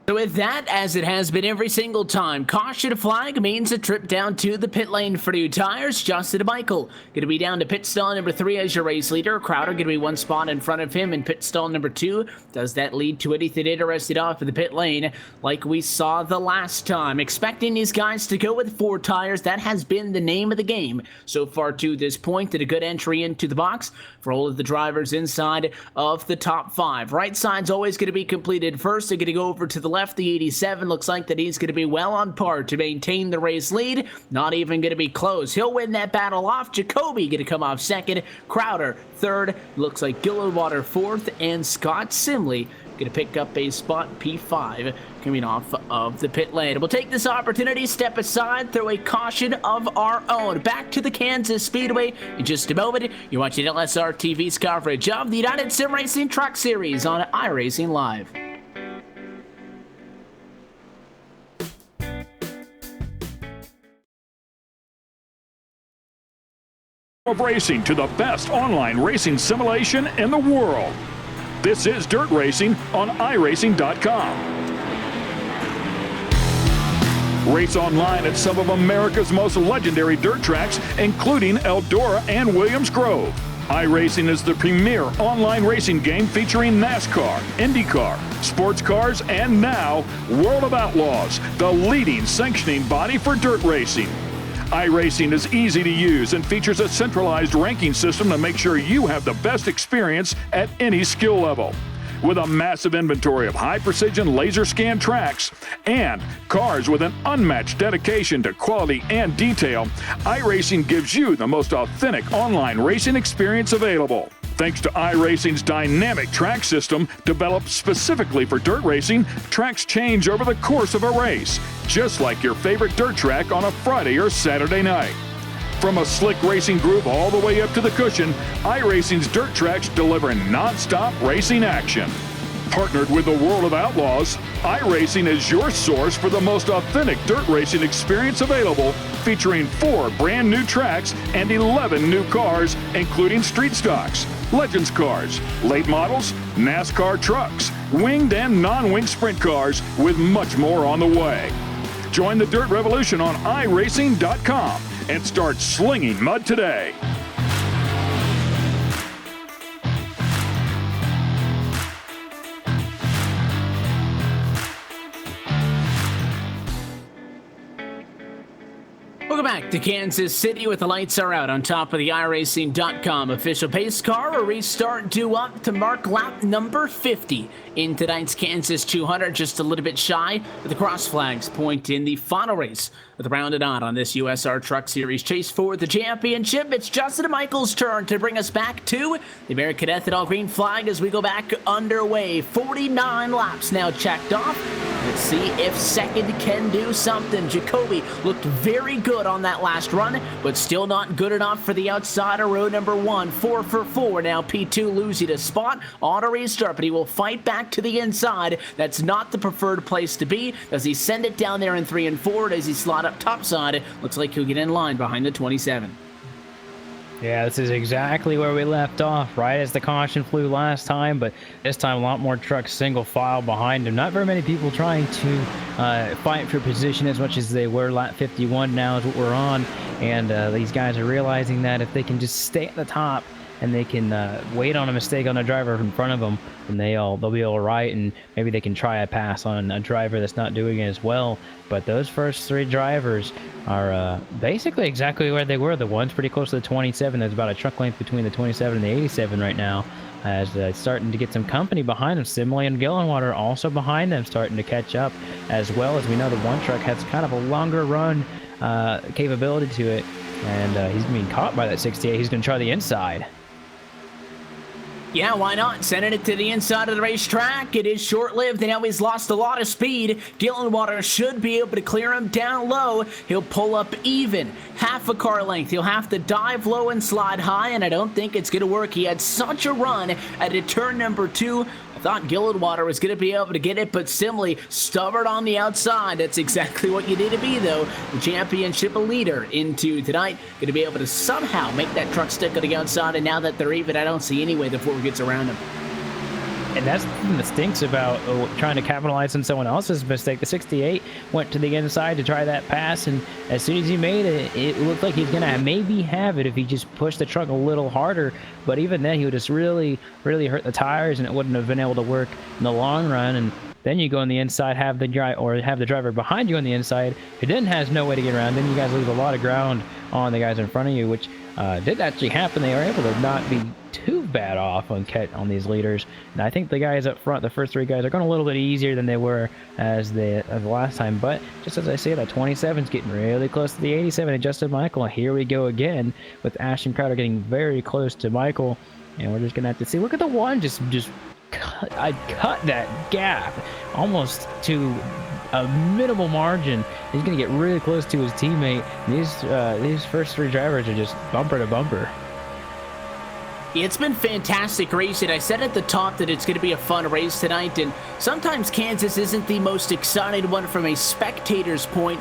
So with that, as it has been every single time, caution flag means a trip down to the pit lane for new tires. Justin Michael going to be down to pit stall number 3 as your race leader. Crowder going to be 1 spot in front of him in pit stall number 2. Does that lead to anything interesting off of the pit lane like we saw the last time? Expecting these guys to go with 4 tires. That has been the name of the game so far to this point. Did a good entry into the box for all of the drivers inside of the top 5. Right side's always going to be completed first. They're going to go over to the left. The 87 looks like that he's going to be well on par to maintain the race lead. Not even going to be close. He'll win that battle off. Jacoby going to come off 2nd. Crowder 3rd. Looks like Gillenwater 4th. And Scott Simley going to pick up a spot P5. coming off of the pit lane. We'll take this opportunity to step aside, throw a caution of our own. Back to the Kansas Speedway in just a moment. You're watching LSRTV's coverage of the United Sim Racing Truck Series on iRacing Live. Of racing to the best online racing simulation in the world. This is Dirt Racing on iRacing.com. Race online at some of America's most legendary dirt tracks, including Eldora and Williams Grove. iRacing is the premier online racing game featuring NASCAR, IndyCar, sports cars, and now World of Outlaws, the leading sanctioning body for dirt racing. iRacing is easy to use and features a centralized ranking system to make sure you have the best experience at any skill level. With a massive inventory of high-precision laser scan tracks and cars with an unmatched dedication to quality and detail, iRacing gives you the most authentic online racing experience available. Thanks to iRacing's dynamic track system, developed specifically for dirt racing, tracks change over the course of a race, just like your favorite dirt track on a Friday or Saturday night. From a slick racing groove all the way up to the cushion, iRacing's dirt tracks deliver non-stop racing action. Partnered with the World of Outlaws, iRacing is your source for the most authentic dirt racing experience available, featuring 4 brand new tracks and 11 new cars, including street stocks, Legends cars, late models, NASCAR trucks, winged and non-winged sprint cars, with much more on the way. Join the Dirt Revolution on iRacing.com and start slinging mud today. Welcome back to Kansas City with the lights are out on top of the iRacing.com official pace car. A restart due up to mark lap number 50 in tonight's Kansas 200, just a little bit shy with the cross flags point in the final race with the rounded on this USR Truck Series chase for the championship. It's Justin Michael's turn to bring us back to the American Ethanol green flag as we go back underway. 49 laps now checked off. Let's see if second can do something. Jacoby looked very good on that last run, but still not good enough for the outsider. Row number 1, 4 for 4. Now P2 losing a spot on a restart, but he will fight back to the inside. That's not the preferred place to be. Does he send it down there in 3 and 4? Does he slot up topside? Looks like he'll get in line behind the 27. Yeah, this is exactly where we left off, right as the caution flew last time, but this time a lot more trucks single file behind him. Not very many people trying to fight for position as much as they were. Lap 51 now is what we're on, and these guys are realizing that if they can just stay at the top and they can wait on a mistake on a driver in front of them, and they'll be all right, and maybe they can try a pass on a driver that's not doing it as well. But those first 3 drivers are basically exactly where they were. The one's pretty close to the 27. There's about a truck length between the 27 and the 87 right now, as starting to get some company behind them. Simley and Gillenwater also behind them, starting to catch up, as well as we know the one truck has kind of a longer run capability to it, and he's being caught by that 68. He's going to try the inside. Yeah, why not? Sending it to the inside of the racetrack. It is short-lived, and now he's lost a lot of speed. Gillenwater should be able to clear him down low. He'll pull up even half a car length. He'll have to dive low and slide high, and I don't think it's going to work. He had such a run at turn number 2. I thought Gillenwater was going to be able to get it, but Simley stubborn on the outside. That's exactly what you need to be, though. The championship leader into tonight. Going to be able to somehow make that truck stick on the outside, and now that they're even, I don't see any way the Ford gets around him. And that's the thing that stinks about trying to capitalize on someone else's mistake. The 68 went to the inside to try that pass, and as soon as he made it, it looked like he's going to maybe have it if he just pushed the truck a little harder. But even then, he would just really hurt the tires, and it wouldn't have been able to work in the long run. And then you go on the inside, have the driver behind you on the inside, who then has no way to get around. Then you guys leave a lot of ground on the guys in front of you, which did actually happen. They were able to not be too bad off on these leaders, and I think the guys up front, the first 3 guys, are going a little bit easier than they were as the last time. But just as I say, that 27's getting really close to the 87, and Justin Michael. Here we go again with Ashton Crowder getting very close to Michael, and we're just gonna have to see. Look at the one just cut that gap almost to a minimal margin. He's going to get really close to his teammate. These first three drivers are just bumper to bumper. It's been fantastic racing. I said at the top that it's going to be a fun race tonight, and sometimes Kansas isn't the most exciting one from a spectator's point,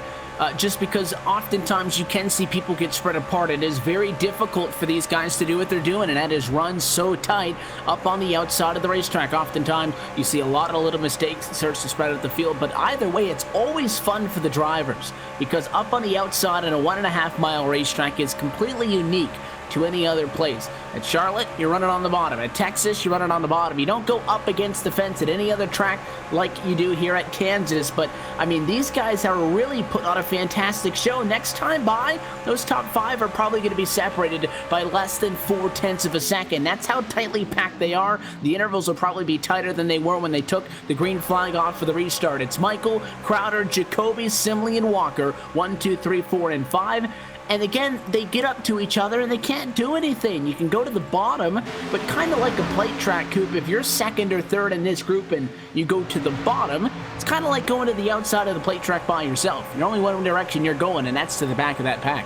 just because oftentimes you can see people get spread apart. It is very difficult for these guys to do what they're doing, and that is run so tight up on the outside of the racetrack. Oftentimes, you see a lot of little mistakes that starts to spread out the field, but either way, it's always fun for the drivers, because up on the outside in a 1.5 mile racetrack is completely unique to any other place. At Charlotte, you're running on the bottom. At Texas, you're running on the bottom. You don't go up against the fence at any other track like you do here at Kansas. But, I mean, these guys are really putting on a fantastic show. Next time by, those top 5 are probably going to be separated by less than 0.4 of a second. That's how tightly packed they are. The intervals will probably be tighter than they were when they took the green flag off for the restart. It's Michael, Crowder, Jacoby, Simley, and Walker. 1, 2, 3, 4, and 5. And again, they get up to each other and they can't do anything. You can go to the bottom, but kind of like a plate track, Coop, if you're second or third in this group and you go to the bottom, it's kind of like going to the outside of the plate track by yourself. You're only one direction you're going, and that's to the back of that pack.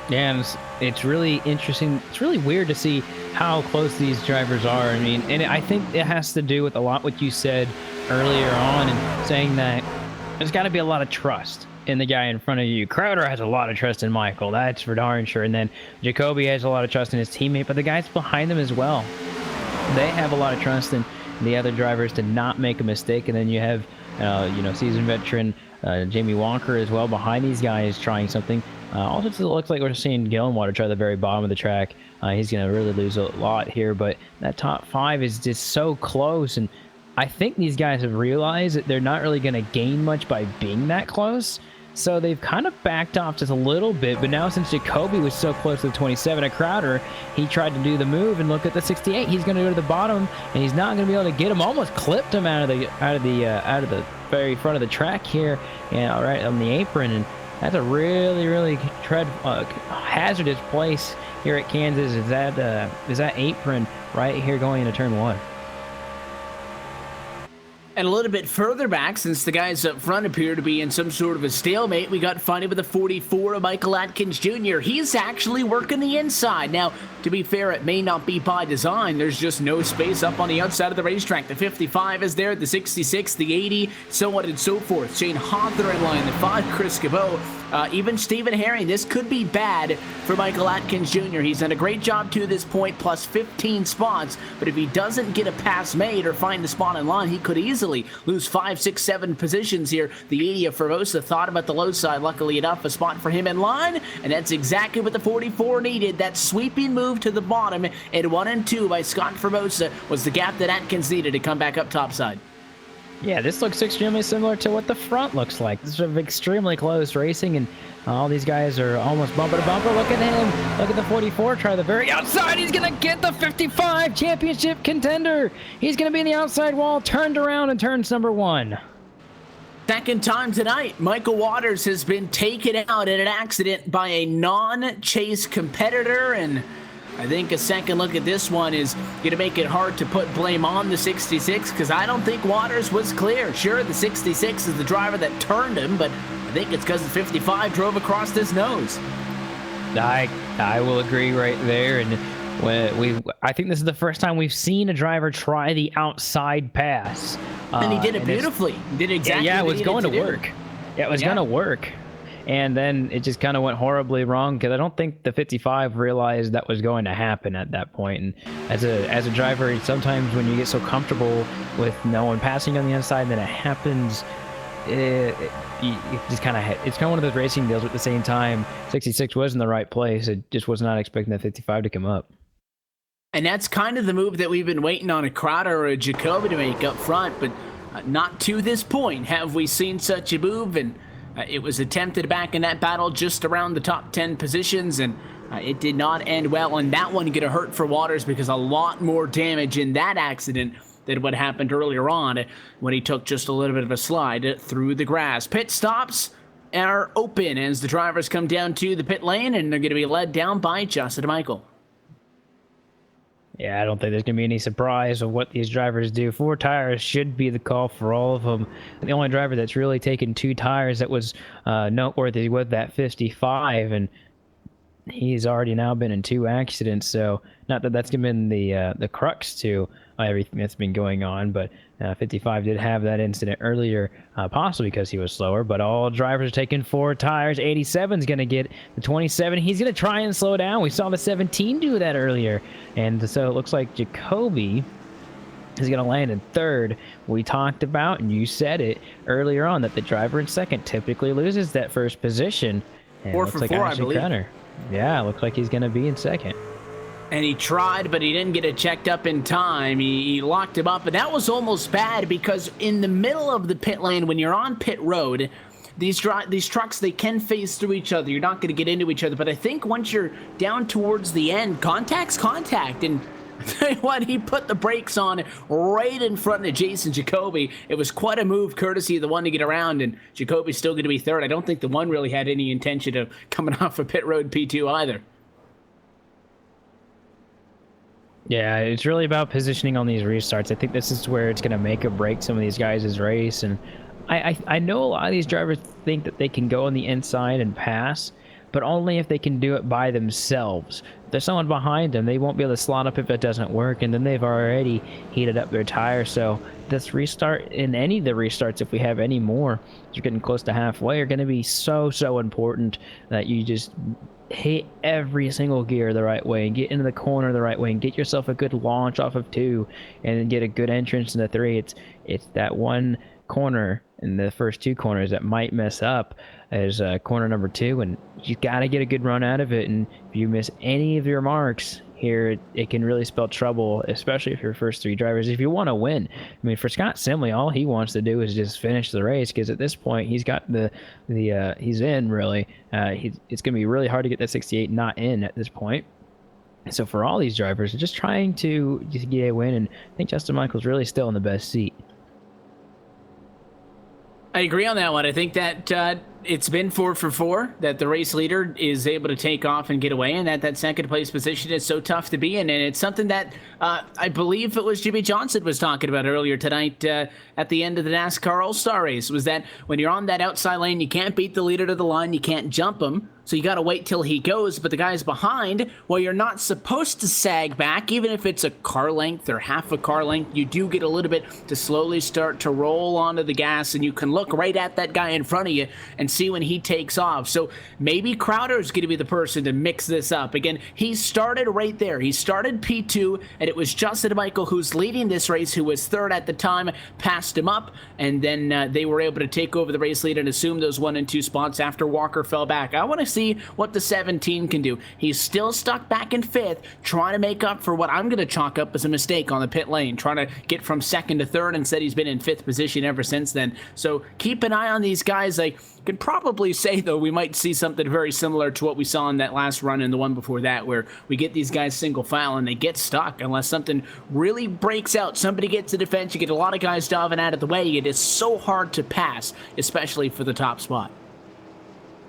Yeah, and it's really interesting. It's really weird to see how close these drivers are. I mean, and I think it has to do with a lot what you said earlier on, and saying that there's got to be a lot of trust in the guy in front of you. Crowder has a lot of trust in Michael, that's for darn sure. And then Jacoby has a lot of trust in his teammate, but the guys behind them as well, they have a lot of trust in the other drivers to not make a mistake. And then you have, seasoned veteran Jamie Walker as well behind these guys trying something. Also, it looks like we're seeing Gillenwater try the very bottom of the track. He's going to really lose a lot here, but that top 5 is just so close. And I think these guys have realized that they're not really going to gain much by being that close. So they've kind of backed off just a little bit, but now since Jacoby was so close to the 27 at Crowder, he tried to do the move and look at the 68. He's going to go to the bottom, and he's not going to be able to get him. Almost clipped him out of the very front of the track here, and right on the apron. And that's a really, really hazardous place here at Kansas. Is that apron right here going into turn 1? And a little bit further back, since the guys up front appear to be in some sort of a stalemate, we got funny with the 44 of Michael Atkins Jr. He's actually working the inside. Now, to be fair, it may not be by design. There's just no space up on the outside of the racetrack. The 55 is there, the 66, the 80, so on and so forth. Shane Hawthorne in line, the 5, Chris Cabot, even Stephen Herring. This could be bad for Michael Atkins Jr. He's done a great job to this point, plus 15 spots, but if he doesn't get a pass made or find the spot in line, he could easily lose 5, 6, 7 positions here. The 80 of Formosa thought about the low side. Luckily enough, a spot for him in line, and that's exactly what the 44 needed. That sweeping move to the bottom at 1 and 2 by Scott Formosa was the gap that Atkins needed to come back up topside. Yeah, this looks extremely similar to what the front looks like. This is extremely close racing, and all these guys are almost bumper to bumper. Look at him. Look at the 44. Try the very outside. He's going to get the 55 championship contender. He's going to be in the outside wall, turned around in turns number 1. Second time tonight, Michael Waters has been taken out in an accident by a non-chase competitor, and I think a second look at this one is going to make it hard to put blame on the 66, because I don't think Waters was clear. Sure, the 66 is the driver that turned him, but I think it's because the 55 drove across his nose. I will agree right there. And I think this is the first time we've seen a driver try the outside pass. And he did it beautifully. He did exactly it what was he going to do. work. Yeah, it was going to work. And then it just kind of went horribly wrong, because I don't think the 55 realized that was going to happen at that point. And as a driver, sometimes when you get so comfortable with no one passing on the inside, then it happens. It just kind of, it's kind of one of those racing deals. At the same time, 66 was in the right place. It just was not expecting the 55 to come up. And that's kind of the move that we've been waiting on a Crowder or a Jacoby to make up front, but not to this point have we seen such a move. And it was attempted back in that battle just around the top 10 positions, and it did not end well. And that one get a hurt for Waters, because a lot more damage in that accident than what happened earlier on when he took just a little bit of a slide through the grass. Pit stops are open as the drivers come down to the pit lane, and they're going to be led down by Justin Michael. Yeah, I don't think there's going to be any surprise of what these drivers do. 4 tires should be the call for all of them. The only driver that's really taken 2 tires that was noteworthy was that 55, and he's already now been in 2 accidents. So not that that's been the crux to everything that's been going on, but 55 did have that incident earlier, possibly because he was slower. But all drivers are taking 4 tires. 87 is going to get the 27. He's going to try and slow down. We saw the 17 do that earlier, and so it looks like Jacoby is going to land in 3rd. We talked about, and you said it earlier on, that the driver in 2nd typically loses that 1st position. And 4 for 4, I believe. Crowner, yeah, looks like he's going to be in 2nd. And he tried, but he didn't get it checked up in time. He locked him up, and that was almost bad because in the middle of the pit lane, when you're on pit road, these trucks, they can phase through each other. You're not going to get into each other. But I think once you're down towards the end, contact's contact. And I tell you what, he put the brakes on right in front of Jason Jacoby. It was quite a move, courtesy of the one to get around, and Jacoby's still going to be 3rd. I don't think the one really had any intention of coming off of pit road P2 either. Yeah, it's really about positioning on these restarts. I think this is where it's going to make or break some of these guys' race. And I know a lot of these drivers think that they can go on the inside and pass, but only if they can do it by themselves. If there's someone behind them, they won't be able to slot up if it doesn't work, and then they've already heated up their tire. So this restart, in any of the restarts, if we have any more, you're getting close to halfway, are going to be so important that you just hit every single gear the right way and get into the corner the right way and get yourself a good launch off of 2 and then get a good entrance into 3. It's that one corner in the first 2 corners that might mess up as corner number 2, and you got to get a good run out of it. And if you miss any of your marks here, it can really spell trouble, especially if your first 3 drivers, if you want to win. I mean, for Scott Simley, all he wants to do is just finish the race, because at this point he's got he's in, really. It's going to be really hard to get that 68 not in at this point. So for all these drivers, just trying to just get a win, and I think Justin Michael's really still in the best seat. I agree on that one. I think that it's been 4 for 4, that the race leader is able to take off and get away, and that 2nd place position is so tough to be in. And it's something that I believe it was Jimmy Johnson was talking about earlier tonight at the end of the NASCAR All-Star race, was that when you're on that outside lane, you can't beat the leader to the line, you can't jump him. So you got to wait till he goes, but the guys behind, well, you're not supposed to sag back, even if it's a car length or half a car length. You do get a little bit to slowly start to roll onto the gas, and you can look right at that guy in front of you and see when he takes off. So maybe Crowder's going to be the person to mix this up. Again, he started right there. He started P2, and it was Justin Michael, who's leading this race, who was 3rd at the time, passed him up, and then they were able to take over the race lead and assume those 1 and 2 spots after Walker fell back. I want to see what the 17 can do. He's still stuck back in 5th, trying to make up for what I'm going to chalk up as a mistake on the pit lane, trying to get from 2nd to 3rd. Instead, he's been in 5th position ever since then. So keep an eye on these guys. I could probably say, though, we might see something very similar to what we saw in that last run and the one before that, where we get these guys single file and they get stuck unless something really breaks out. Somebody gets the defense, you get a lot of guys diving out of the way. It is so hard to pass, especially for the top spot.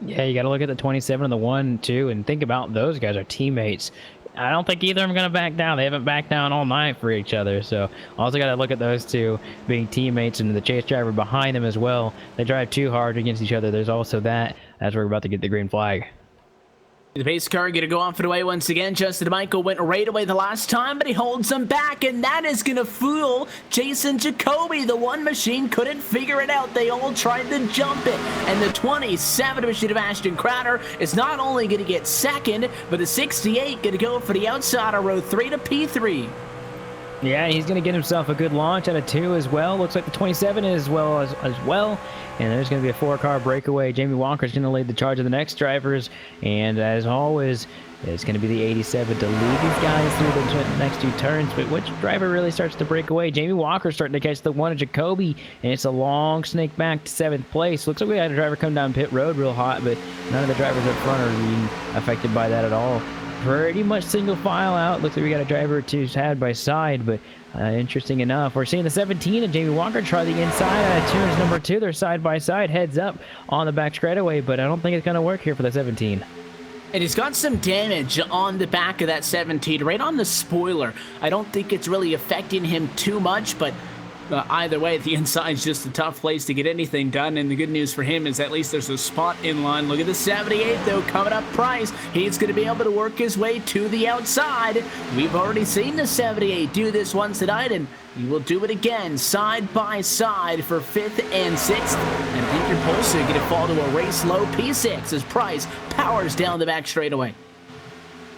Yeah, you got to look at the 27 and the 1, 2, and think about those guys are teammates. I don't think either of them going to back down. They haven't backed down all night for each other. So also got to look at those 2 being teammates, and the chase driver behind them as well. They drive too hard against each other. There's also that as we're about to get the green flag. The pace car going to go off and away once again. Justin Michael went right away the last time, but he holds him back, and that is going to fool Jason Jacoby. The one machine couldn't figure it out. They all tried to jump it, and the 27 machine of Ashton Crowder is not only going to get 2nd, but the 68 going to go for the outside of row 3 to P3. Yeah, he's going to get himself a good launch out of 2 as well. Looks like the 27 as well. And there's going to be a 4-car breakaway. Jamie Walker's going to lead the charge of the next drivers. And as always, it's going to be the 87 to lead these guys through the next 2 turns. But which driver really starts to break away? Jamie Walker's starting to catch the 1 of Jacoby. And it's a long snake back to 7th place. Looks like we had a driver come down pit road real hot, but none of the drivers up front are being affected by that at all. Pretty much single file out. Looks like we got a driver or 2 side by side, but interesting enough, we're seeing the 17 and Jamie Walker try the inside out of turns number 2. They're side by side, heads up on the back straightaway, but I don't think it's going to work here for the 17. And he's got some damage on the back of that 17, right on the spoiler. I don't think it's really affecting him too much, but either way, the inside's just a tough place to get anything done, and the good news for him is at least there's a spot in line. Look at the 78, though, coming up Price. He's going to be able to work his way to the outside. We've already seen the 78 do this once tonight, and he will do it again, side by side for 5th and 6th. And I think your Pulse is going to fall to a race low P6 as Price powers down the back straightaway.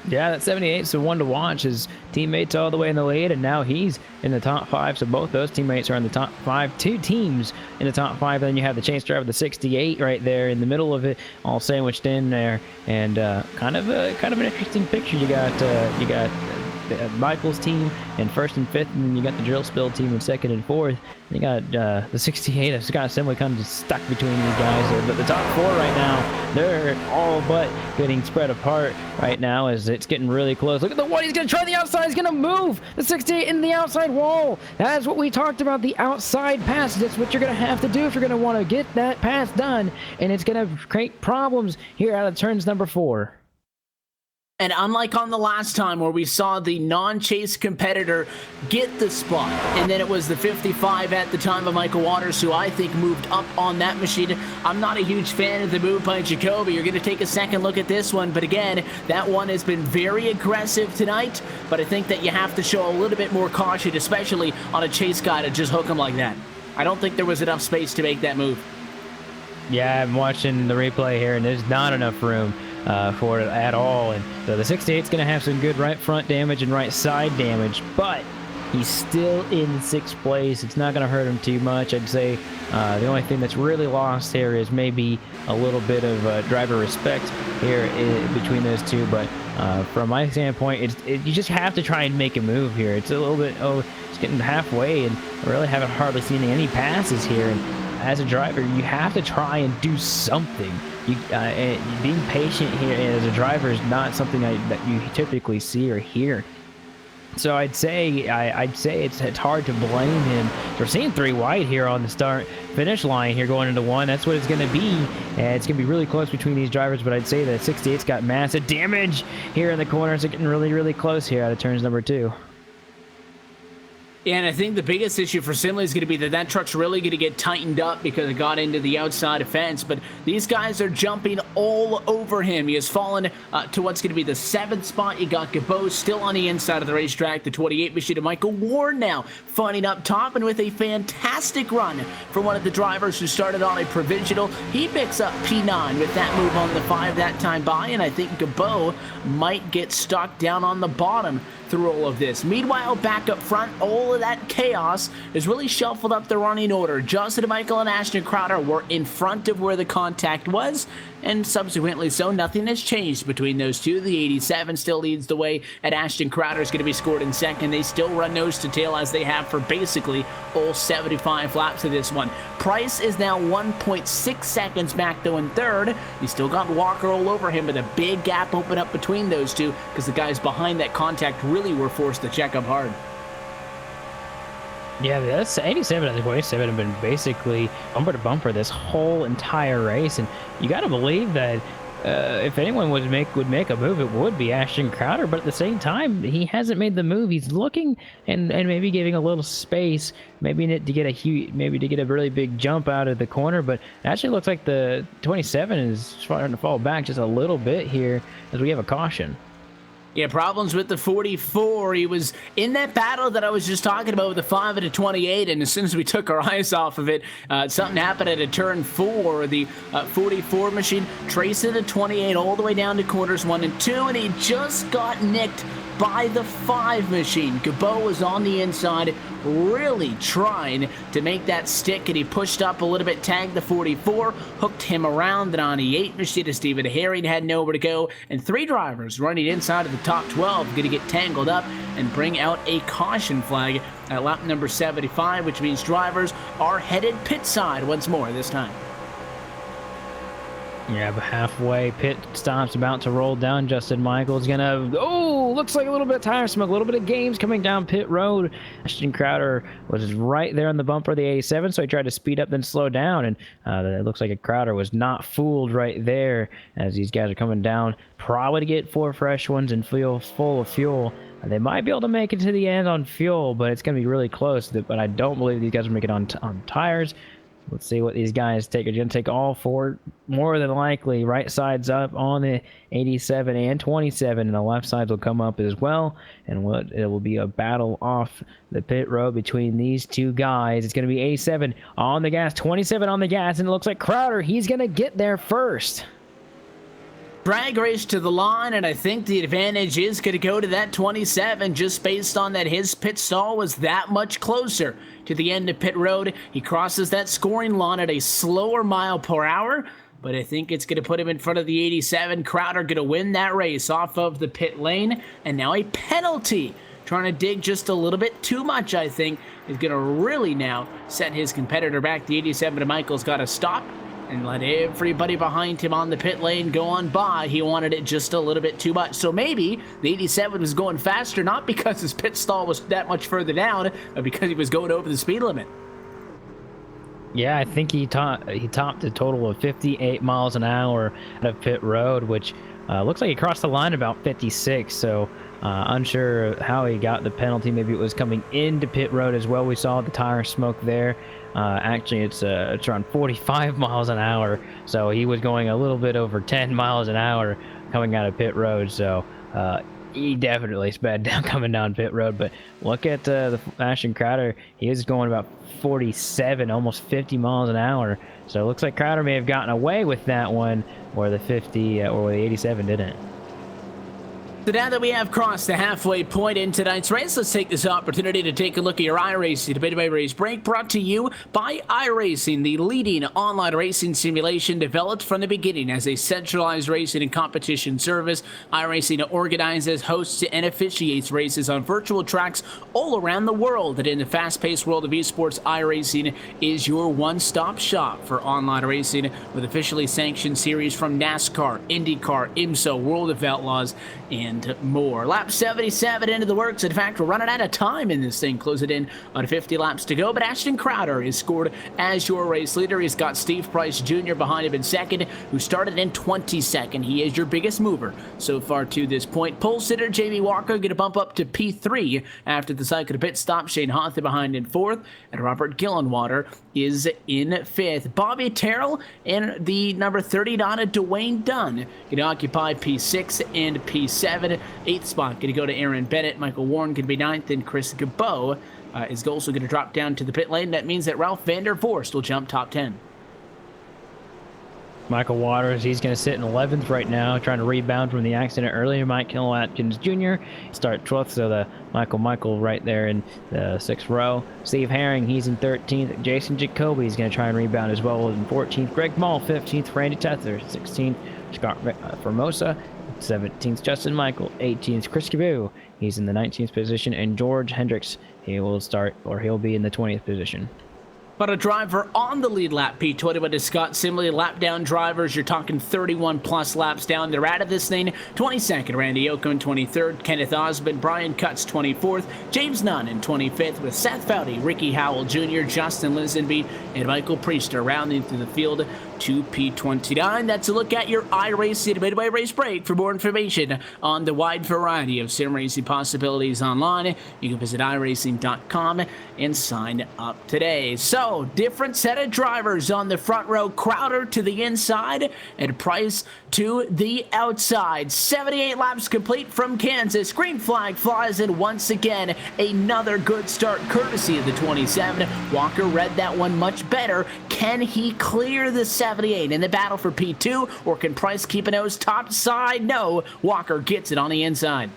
Yeah, that 78 is the one to watch. His teammates all the way in the lead, and now he's in the top 5. So both those teammates are in the top 5. 2 teams in the top 5. Then you have the chase driver, the 68, right there in the middle of it, all sandwiched in there. And kind of an interesting picture. You got Michael's team in 1st and 5th, and then you got the drill spill team in 2nd and 4th. You got the 68 of Scott Assembly kind of just stuck between these guys there. But the top 4 right now, they're all but getting spread apart right now as it's getting really close. Look at the one. He's going to try the outside. He's going to move the 68 in the outside wall. That's what we talked about, the outside pass. That's what you're going to have to do if you're going to want to get that pass done. And it's going to create problems here out of turns number 4. And unlike on the last time where we saw the non-chase competitor get the spot, and then it was the 55 at the time of Michael Waters, who I think moved up on that machine. I'm not a huge fan of the move by Jacoby. You're going to take a second look at this one, but again, that one has been very aggressive tonight, but I think that you have to show a little bit more caution, especially on a chase guy, to just hook him like that. I don't think there was enough space to make that move. Yeah, I'm watching the replay here, and there's not enough room for it at all. And so the 68's going to have some good right front damage and right side damage, but he's still in 6th place. It's not going to hurt him too much. I'd say the only thing that's really lost here is maybe a little bit of driver respect here between those two. But from my standpoint, you just have to try and make a move here. It's a little bit, it's getting halfway, and I really haven't hardly seen any passes here. And as a driver, you have to try and do something. Being patient here as a driver is not something that you typically see or hear. So I'd say it's hard to blame him. We're seeing 3 wide here on the start-finish line here going into 1. That's what it's going to be. And it's going to be really close between these drivers, but I'd say that 68's got massive damage here in the corners. They're getting really, really close here out of turns number 2. And I think the biggest issue for Simley is going to be that truck's really going to get tightened up because it got into the outside fence. But these guys are jumping all over him. He has fallen to what's going to be the 7th spot. You got Gabo still on the inside of the racetrack. The 28 machine of Michael Ward now finding up top, and with a fantastic run for one of the drivers who started on a provisional. He picks up P9 with that move on the 5 that time by, and I think Gabo might get stuck down on the bottom through all of this. Meanwhile, back up front, all of that chaos has really shuffled up the running order. Justin Michael and Ashton Crowder were in front of where the contact was, and subsequently so nothing has changed between those two. The 87 still leads the way, and Ashton Crowder is going to be scored in 2nd. They still run nose to tail as they have for basically all 75 laps of this one. Price is now 1.6 seconds back though in 3rd. You still got Walker all over him, but a big gap opened up between those two because the guys behind that contact really were forced to check up hard. Yeah, that's 87 and 27 have been basically bumper to bumper this whole entire race, and you got to believe that if anyone would make a move, it would be Ashton Crowder. But at the same time, he hasn't made the move. He's looking and maybe giving a little space, maybe to get a really big jump out of the corner. But it actually looks like the 27 is starting to fall back just a little bit here as we have a caution. Yeah, problems with the 44. He was in that battle that I was just talking about with the 5 and a 28, and as soon as we took our eyes off of it, something happened at a turn 4. The 44 machine tracing the 28 all the way down to corners 1 and 2, and he just got nicked by the 5 machine. Gabo was on the inside, really trying to make that stick, and he pushed up a little bit, tagged the 44, hooked him around. The 98 machine of Stephen Herring had nowhere to go, and 3 drivers running inside of the top 12 going to get tangled up and bring out a caution flag at lap number 75, which means drivers are headed pit side once more this time. Yeah, but halfway, pit stop's about to roll down. Justin Michael's gonna, looks like a little bit of tire smoke, a little bit of games coming down pit road. Ashton Crowder was right there on the bumper of the 87, so he tried to speed up then slow down, and it looks like Crowder was not fooled right there as these guys are coming down, probably to get 4 fresh ones and feel full of fuel. They might be able to make it to the end on fuel, but it's going to be really close. But I don't believe these guys will make it on tires. Let's see what these guys take. They're going to take all 4, more than likely, right sides up on the 87 and 27, and the left sides will come up as well. And it will be a battle off the pit road between these two guys. It's going to be 87 on the gas, 27 on the gas, and it looks like Crowder, he's going to get there first. Drag race to the line, and I think the advantage is going to go to that 27 just based on that his pit stall was that much closer to the end of pit road. He crosses that scoring line at a slower mile per hour, but I think it's going to put him in front of the 87. Crowder going to win that race off of the pit lane, and now a penalty. Trying to dig just a little bit too much, I think, is going to really now set his competitor back. The 87 of Michael's got to stop and let everybody behind him on the pit lane go on by. He wanted it just a little bit too much. So maybe the 87 was going faster, not because his pit stall was that much further down, but because he was going over the speed limit. Yeah, I think he topped a total of 58 miles an hour out of pit road, which looks like he crossed the line about 56. So unsure how he got the penalty. Maybe it was coming into pit road as well. We saw the tire smoke there. Actually, it's around 45 miles an hour, so he was going a little bit over 10 miles an hour coming out of pit road. So he definitely sped down coming down pit road. But look at the Ashton Crowder. He is going about 47, almost 50 miles an hour. So it looks like Crowder may have gotten away with that one, where the 50 or the 87 didn't. So now that we have crossed the halfway point in tonight's race, let's take this opportunity to take a look at your iRacing Debate by Race Break, brought to you by iRacing, the leading online racing simulation developed from the beginning as a centralized racing and competition service. iRacing organizes, hosts, and officiates races on virtual tracks all around the world. And in the fast-paced world of esports, iRacing is your one-stop shop for online racing with officially sanctioned series from NASCAR, IndyCar, IMSA, World of Outlaws, and more. Lap 77 into the works. In fact, we're running out of time in this thing. Close it in on 50 laps to go. But Ashton Crowder is scored as your race leader. He's got Steve Price Jr. behind him in second, who started in 22nd. He is your biggest mover so far to this point. Pole sitter Jamie Walker going to bump up to P3 after the cycle to pit stop. Shane Hawthorne behind in fourth, and Robert Gillenwater is in fifth. Bobby Terrell and the number 30 Donna Dwayne Dunn going to occupy P6 and P7. 8th spot going to go to Aaron Bennett. Michael Warren going to be 9th, and Chris Gabot is also going to drop down to the pit lane. That means that Ralph Vander Voorst will jump top 10. Michael Waters, he's going to sit in 11th right now, trying to rebound from the accident earlier. Michael Atkins Jr. start 12th, so the Michael right there in the 6th row. Steve Herring, he's in 13th. Jason Jacoby is going to try and rebound as well in 14th. Greg Mall, 15th. Randy Tether, 16th. Scott Formosa, 17th. Justin Michael, 18th. Chris Cabu, he's in the 19th position. And George Hendricks, he'll be in the 20th position. But a driver on the lead lap, P21 to Scott Simley. Lap down drivers, you're talking 31 plus laps down. They're out of this thing. 22nd, Randy Ocon, 23rd. Kenneth Osmond, Brian Cutts, 24th. James Nunn in 25th, with Seth Foudy, Ricky Howell Jr., Justin Lisenby, and Michael Priester rounding through the field to P29. That's a look at your iRacing Midway Race Break. For more information on the wide variety of sim racing possibilities online, you can visit iRacing.com and sign up today. So, different set of drivers on the front row. Crowder to the inside and Price to the outside. 78 laps complete from Kansas. Green flag flies in once again. Another good start courtesy of the 27. Walker read that one much better. Can he clear the 78 in the battle for P2, or can Price keep a nose top side? No, Walker gets it on the inside.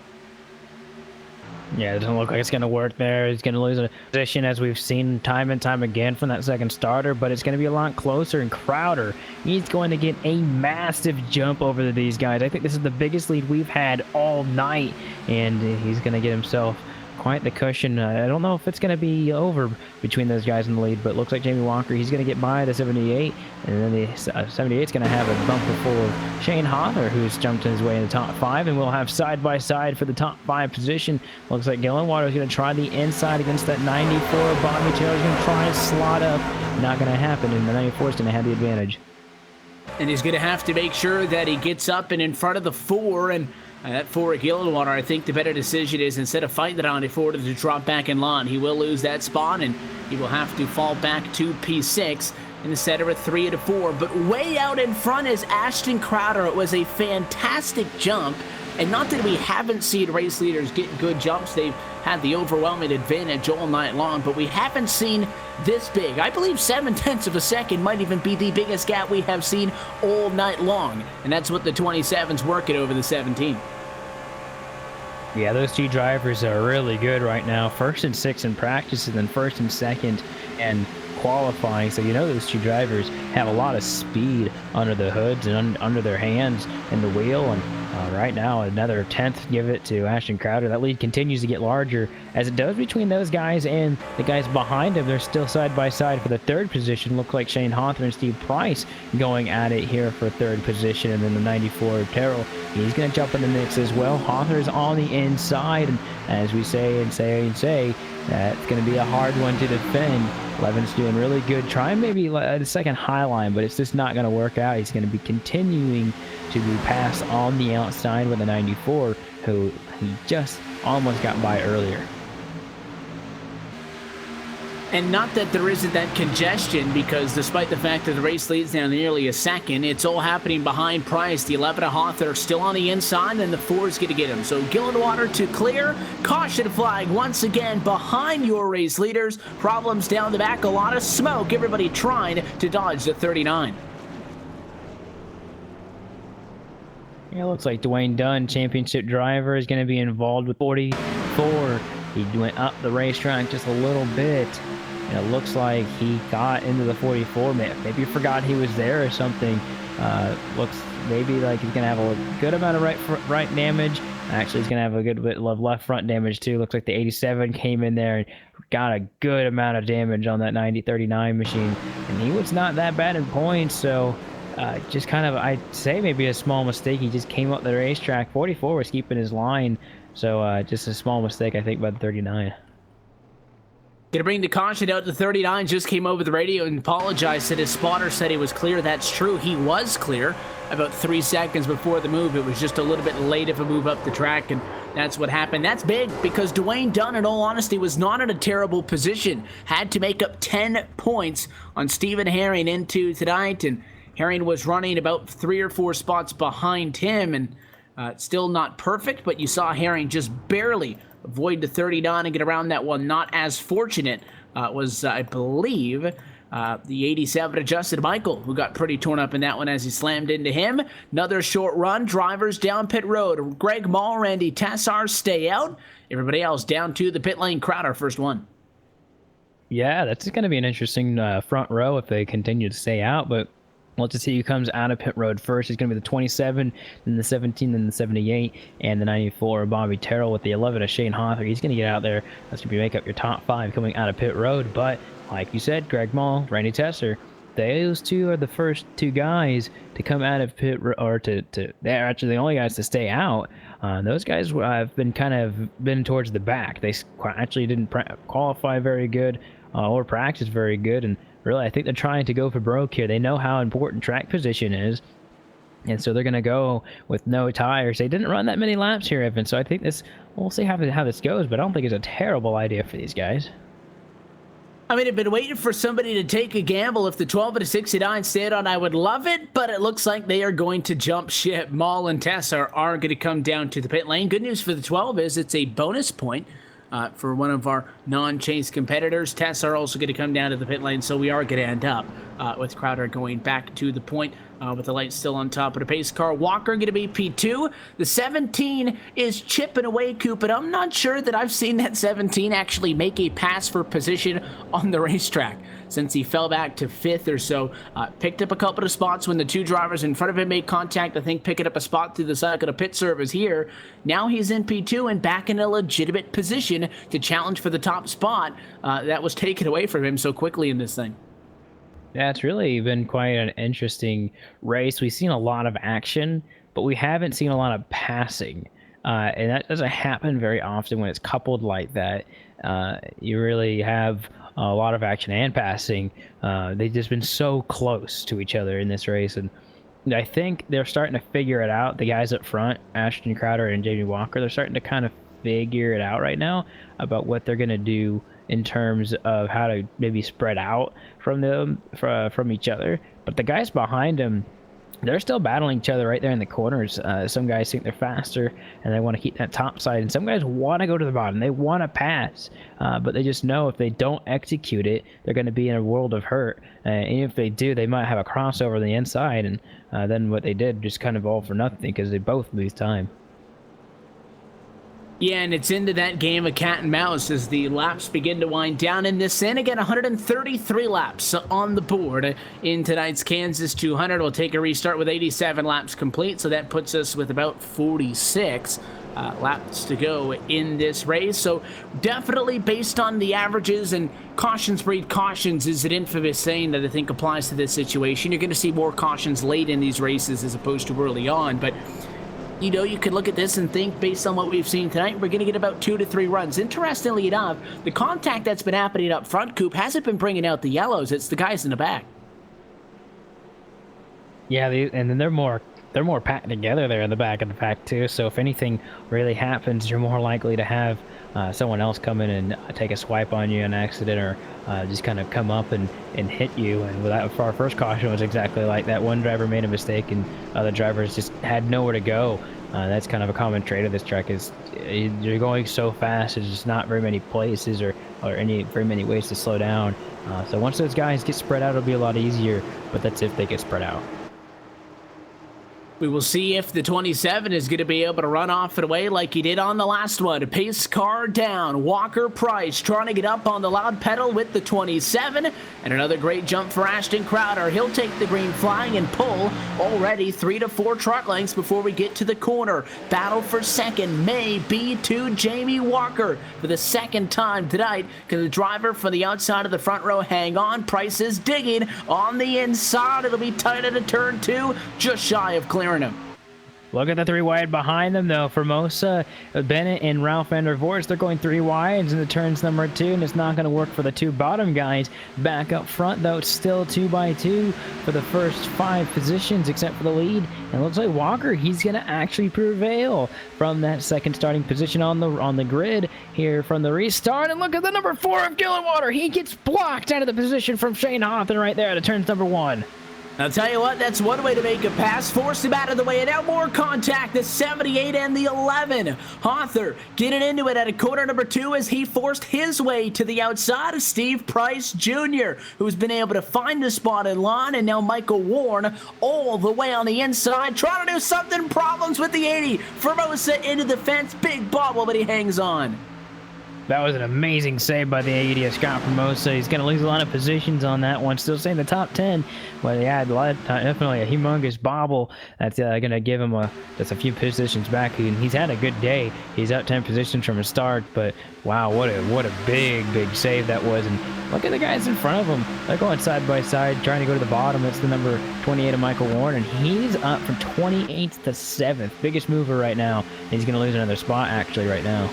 Yeah, it doesn't look like it's going to work there. He's going to lose a position, as we've seen time and time again from that second starter, but it's going to be a lot closer. And Crowder, he's going to get a massive jump over these guys. I think this is the biggest lead we've had all night, and he's going to get himself quite the cushion. I don't know if it's going to be over between those guys in the lead, but it looks like Jamie Walker, he's going to get by the 78, and then the 78 is going to have a bumper full of Shane Hother, who's jumped his way in the top 5, and we'll have side-by-side for the top 5 position. Looks like Gillenwater is going to try the inside against that 94. Bobby Taylor is going to try and slot up. Not going to happen, and the 94 is going to have the advantage. And he's going to have to make sure that he gets up and in front of the 4, and that 4 at Gillenwater, I think the better decision is, instead of fighting the 94, to drop back in line. He will lose that spot, and he will have to fall back to P6 instead of a 3 and a 4. But way out in front is Ashton Crowder. It was a fantastic jump, and not that we haven't seen race leaders get good jumps. They've had the overwhelming advantage all night long, but we haven't seen this big. I believe 0.7 of a second might even be the biggest gap we have seen all night long, and that's what the 27's working over the 17. Yeah, those two drivers are really good right now. 1st and 6th in practice, and then 1st and 2nd in qualifying. So you know those two drivers have a lot of speed under the hoods and under their hands and the wheel. And right now, another 10th give it to Ashton Crowder. That lead continues to get larger as it does between those guys and the guys behind him. They're still side by side for the 3rd position. Look like Shane Hawthorne and Steve Price going at it here for 3rd position. And then the 94 Terrell, he's going to jump in the mix as well. Hawthorne's on the inside, and as we say, that's going to be a hard one to defend. Levin's doing really good, trying maybe the second high line, but it's just not going to work out. He's going to be continuing to be passed on the outside with the 94, who he just almost got by earlier. And not that there isn't that congestion, because despite the fact that the race leads down nearly a second, it's all happening behind Price. The 11 of Hawthorne are still on the inside, and the 4 is going to get him. So Gillenwater to clear. Caution flag once again behind your race leaders. Problems down the back. A lot of smoke. Everybody trying to dodge the 39. Yeah, looks like Dwayne Dunn, championship driver, is going to be involved with 44. He went up the racetrack just a little bit. And it looks like he got into the 44. Maybe he forgot he was there or something. Looks maybe like he's going to have a good amount of right damage. Actually, he's going to have a good bit of left front damage too. Looks like the 87 came in there and got a good amount of damage on that 90-39 machine. And he was not that bad in points, so just kind of, I'd say maybe a small mistake. He just came up the racetrack. 44 was keeping his line, so just a small mistake, I think, by the 39. Gonna bring the caution out. The 39 just came over the radio and apologized. Said his spotter said he was clear. That's true. He was clear about 3 seconds before the move. It was just a little bit late of a move up the track, and that's what happened. That's big, because Dwayne Dunn, in all honesty, was not in a terrible position. Had to make up 10 points on Stephen Herring into tonight, and Herring was running about 3 or 4 spots behind him, and still not perfect, but you saw Herring just barely avoid the 39 and get around that one. Not as fortunate was, I believe, the 87 of Justin Michael, who got pretty torn up in that one as he slammed into him. Another short run. Drivers down pit road. Greg Mall, Randy Tassar stay out. Everybody else down to the pit lane. Crowder, first one. Yeah, that's going to be an interesting front row if they continue to stay out, but let's just see who comes out of pit road first. It's going to be the 27, then the 17, then the 78, and the 94, Bobby Terrell, with the 11 of Shane Hawthorne. He's going to get out there. That's going to make up your top 5 coming out of pit road. But like you said, Greg Mall, Randy Tesser, those two are the first 2 guys to come out of pit, or they're actually the only guys to stay out. Those guys have been towards the back. They actually didn't qualify very good or practice very good, and really, I think they're trying to go for broke here. They know how important track position is, and so they're going to go with no tires. They didn't run that many laps here, Evan, so I think we'll see how this goes, but I don't think it's a terrible idea for these guys. I mean, I've been waiting for somebody to take a gamble. If the 12 and 69 stayed on, I would love it, but it looks like they are going to jump ship. Maul and Tessa are going to come down to the pit lane. Good news for the 12 is it's a bonus point for one of our non-chase competitors. Tessa are also going to come down to the pit lane, so we are going to end up with Crowder going back to the point with the light still on top of the pace car. Walker going to be P2. The 17 is chipping away, Coop, but I'm not sure that I've seen that 17 actually make a pass for position on the racetrack since he fell back to 5th or so. Picked up a couple of spots when the two drivers in front of him made contact. I think picking up a spot through the side of the pit service here. Now he's in P2 and back in a legitimate position to challenge for the top spot that was taken away from him so quickly in this thing. Yeah, it's really been quite an interesting race. We've seen a lot of action, but we haven't seen a lot of passing. And that doesn't happen very often when it's coupled like that. You really have a lot of action and passing. They've just been so close to each other in this race. And I think they're starting to figure it out. The guys up front, Ashton Crowder and Jamie Walker, they're starting to kind of figure it out right now about what they're going to do in terms of how to maybe spread out from each other. But the guys behind them, they're still battling each other right there in the corners. Some guys think they're faster and they want to keep that top side, and some guys want to go to the bottom. They want to pass, but they just know if they don't execute it, they're going to be in a world of hurt. And if they do, they might have a crossover on the inside, and then what they did just kind of all for nothing because they both lose time. Yeah, and it's into that game of cat and mouse as the laps begin to wind down in this. And again, 133 laps on the board in tonight's Kansas 200. We'll take a restart with 87 laps complete, so that puts us with about 46 laps to go in this race. So definitely based on the averages, and cautions breed cautions is an infamous saying that I think applies to this situation. You're going to see more cautions late in these races as opposed to early on, but you know, you could look at this and think, based on what we've seen tonight, we're going to get about 2 to 3 runs. Interestingly enough, the contact that's been happening up front, Coop, hasn't been bringing out the yellows. It's the guys in the back. Yeah, and then they're more packed together there in the back of the pack too. So if anything really happens, you're more likely to have someone else come in and take a swipe on you on accident, or just kind of come up and hit you. And our first caution was exactly like that. One driver made a mistake and other drivers just had nowhere to go. That's kind of a common trait of this track, is you're going so fast, there's just not very many places or very many ways to slow down. So once those guys get spread out, it'll be a lot easier, but that's if they get spread out. We will see if the 27 is going to be able to run off and away like he did on the last one. Pace car down. Walker Price trying to get up on the loud pedal with the 27. And another great jump for Ashton Crowder. He'll take the green flying and pull already 3 to 4 truck lengths before we get to the corner. Battle for second may be to Jamie Walker for the second time tonight. Can the driver from the outside of the front row hang on? Price is digging on the inside. It'll be tight at a turn 2, just shy of clearing him. Look at the 3 wide behind them, though. Formosa, Bennett, and Ralph van der Voort, they're going 3 wides in the turns number 2, and it's not going to work for the 2 bottom guys. Back up front, though, it's still 2x2 for the first 5 positions, except for the lead. And it looks like Walker, he's going to actually prevail from that second starting position on the grid here from the restart. And look at the number 4 of Gillenwater. He gets blocked out of the position from Shane Hawthorne right there at turns number 1. I'll tell you what, that's one way to make a pass. Force him out of the way, and now more contact. The 78 and the 11. Hawthorne getting into it at a corner number 2 as he forced his way to the outside of Steve Price Jr., who's been able to find a spot in line, and now Michael Warren all the way on the inside, trying to do something. Problems with the 80. Formosa into the fence. Big bobble, but he hangs on. That was an amazing save by the 80 of Scott Formosa. He's going to lose a lot of positions on that one. Still staying in the top 10. Well, yeah, definitely a humongous bobble. That's going to give him just a few positions back. He's had a good day. He's up 10 positions from the start. But wow, what a big save that was. And look at the guys in front of him. They're going side by side, trying to go to the bottom. It's the number 28 of Michael Warren, and he's up from 28th to 7th. Biggest mover right now. He's going to lose another spot actually right now.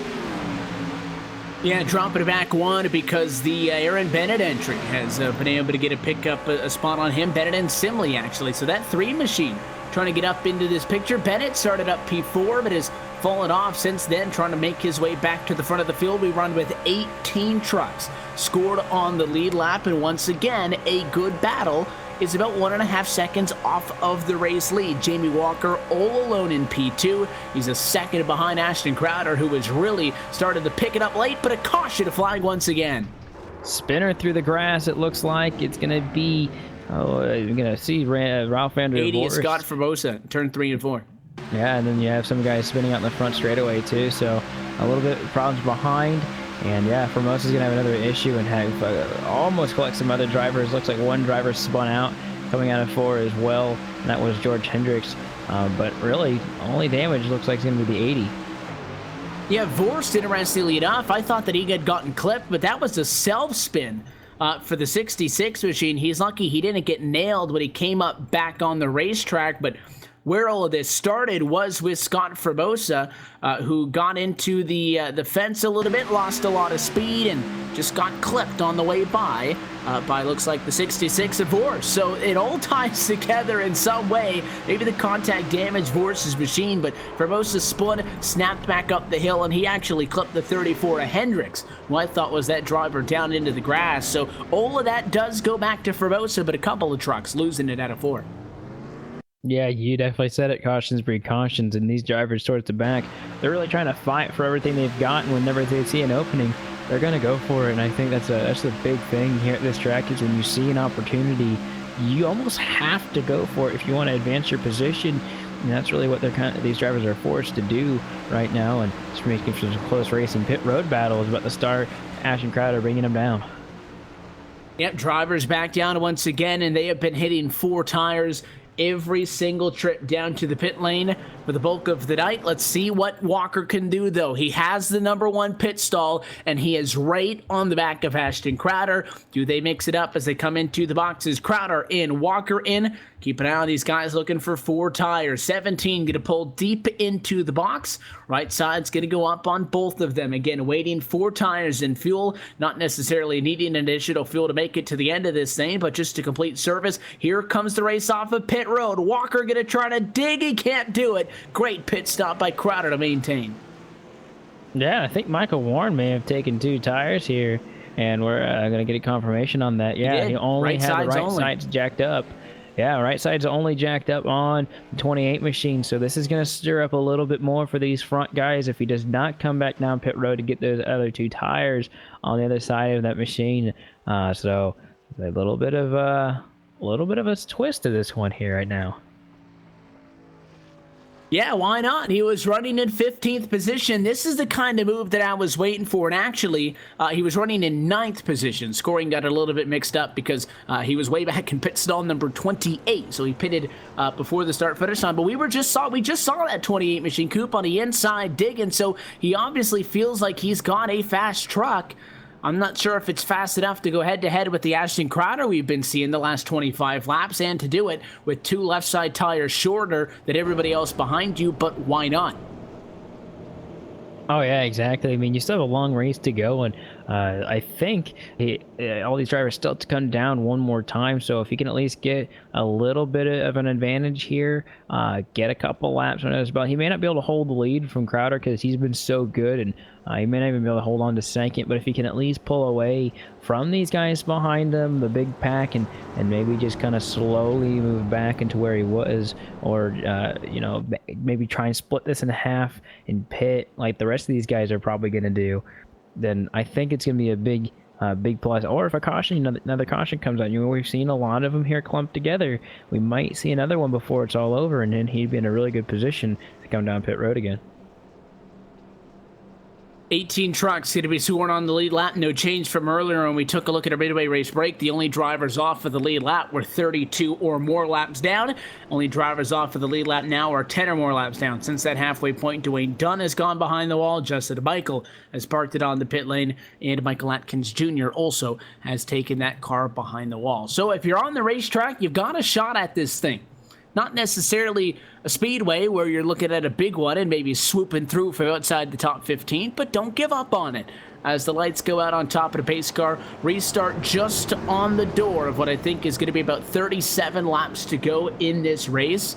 Yeah, dropping it back 1 because the Aaron Bennett entry has been able to get a spot on him. Bennett and Simley, actually. So that 3 machine trying to get up into this picture. Bennett started up P4, but has fallen off since then, trying to make his way back to the front of the field. We run with 18 trucks scored on the lead lap, and once again, a good battle is about 1.5 seconds off of the race lead. Jamie Walker all alone in P2. He's a second behind Ashton Crowder, who has really started to pick it up late, but a caution flag once again. Spinner through the grass, it looks like. It's going to be Oh, you're going to see Ralph Van Der 80 is Vorst. Scott Formosa, turn 3 and 4. Yeah, and then you have some guys spinning out in the front straightaway too, so a little bit of problems behind. And yeah, Formosa's going to have another issue and have almost collect some other drivers. Looks like one driver spun out coming out of 4 as well, and that was George Hendricks. But really, only damage looks like it's going to be the 80. Yeah, Vorst, interestingly enough, I thought that he had gotten clipped, but that was a self-spin for the 66 machine. He's lucky he didn't get nailed when he came up back on the racetrack, but where all of this started was with Scott Formosa, who got into the fence a little bit, lost a lot of speed, and just got clipped on the way by looks like the 66 of Vorst. So it all ties together in some way. Maybe the contact damaged Vorst's machine, but Formosa spun, snapped back up the hill, and he actually clipped the 34 of Hendricks, who I thought was that driver down into the grass. So all of that does go back to Formosa, but a couple of trucks losing it out of 4. Yeah, you definitely said it. Cautions breed cautions, and these drivers towards the back, they're really trying to fight for everything they've got, and whenever they see an opening, they're going to go for it. And I think that's the big thing here at this track is when you see an opportunity, you almost have to go for it if you want to advance your position. And that's really what these drivers are forced to do right now. And just making some close racing. Pit road battle is about to start. Ashton Crowder bringing them down. Yep, drivers back down once again, and they have been hitting 4 tires every single trip down to the pit lane for the bulk of the night. Let's see what Walker can do, though. He has the #1 pit stall, and he is right on the back of Ashton Crowder. Do they mix it up as they come into the boxes? Crowder in, Walker in. Keep an eye on these guys looking for 4 tires. 17 going to pull deep into the box. Right side's going to go up on both of them. Again, waiting 4 tires and fuel. Not necessarily needing additional fuel to make it to the end of this thing, but just to complete service. Here comes the race off of pit road. Walker going to try to dig. He can't do it. Great pit stop by Crowder to maintain. Yeah, I think Michael Warren may have taken 2 tires here, and we're going to get a confirmation on that. Yeah, he only had the right sides jacked up. Yeah, right side's only jacked up on the 28 machine, so this is going to stir up a little bit more for these front guys if he does not come back down pit road to get those other 2 tires on the other side of that machine. So a little bit of a twist to this one here right now. Yeah, why not? He was running in 15th position. This is the kind of move that I was waiting for. And actually, he was running in 9th position. Scoring got a little bit mixed up because he was way back in pit stall number 28. So he pitted before the start finish line. But we just saw that 28 machine coupe on the inside digging. So he obviously feels like he's got a fast truck. I'm not sure if it's fast enough to go head-to-head with the Ashton Crowder we've been seeing the last 25 laps, and to do it with 2 left side tires shorter than everybody else behind you, but why not? Oh, yeah, exactly. I mean, you still have a long race to go, and I think all these drivers still have to come down one more time, so if he can at least get a little bit of an advantage here, get a couple laps on his belt. He may not be able to hold the lead from Crowder because he's been so good, and he may not even be able to hold on to second, but if he can at least pull away from these guys behind him, the big pack, and maybe just kind of slowly move back into where he was, or, maybe try and split this in half and pit like the rest of these guys are probably going to do, then I think it's going to be a big plus. Or if another caution comes out, we've seen a lot of them here clumped together. We might see another one before it's all over, and then he'd be in a really good position to come down pit road again. 18 trucks going to be sworn on the lead lap. No change from earlier when we took a look at a midway race break. The only drivers off of the lead lap were 32 or more laps down. Only drivers off of the lead lap now are 10 or more laps down. Since that halfway point, Dwayne Dunn has gone behind the wall. Justin Michael has parked it on the pit lane. And Michael Atkins Jr. also has taken that car behind the wall. So if you're on the racetrack, you've got a shot at this thing. Not necessarily a speedway where you're looking at a big one and maybe swooping through from outside the top 15, but don't give up on it. As the lights go out on top of the pace car, restart just on the door of what I think is going to be about 37 laps to go in this race.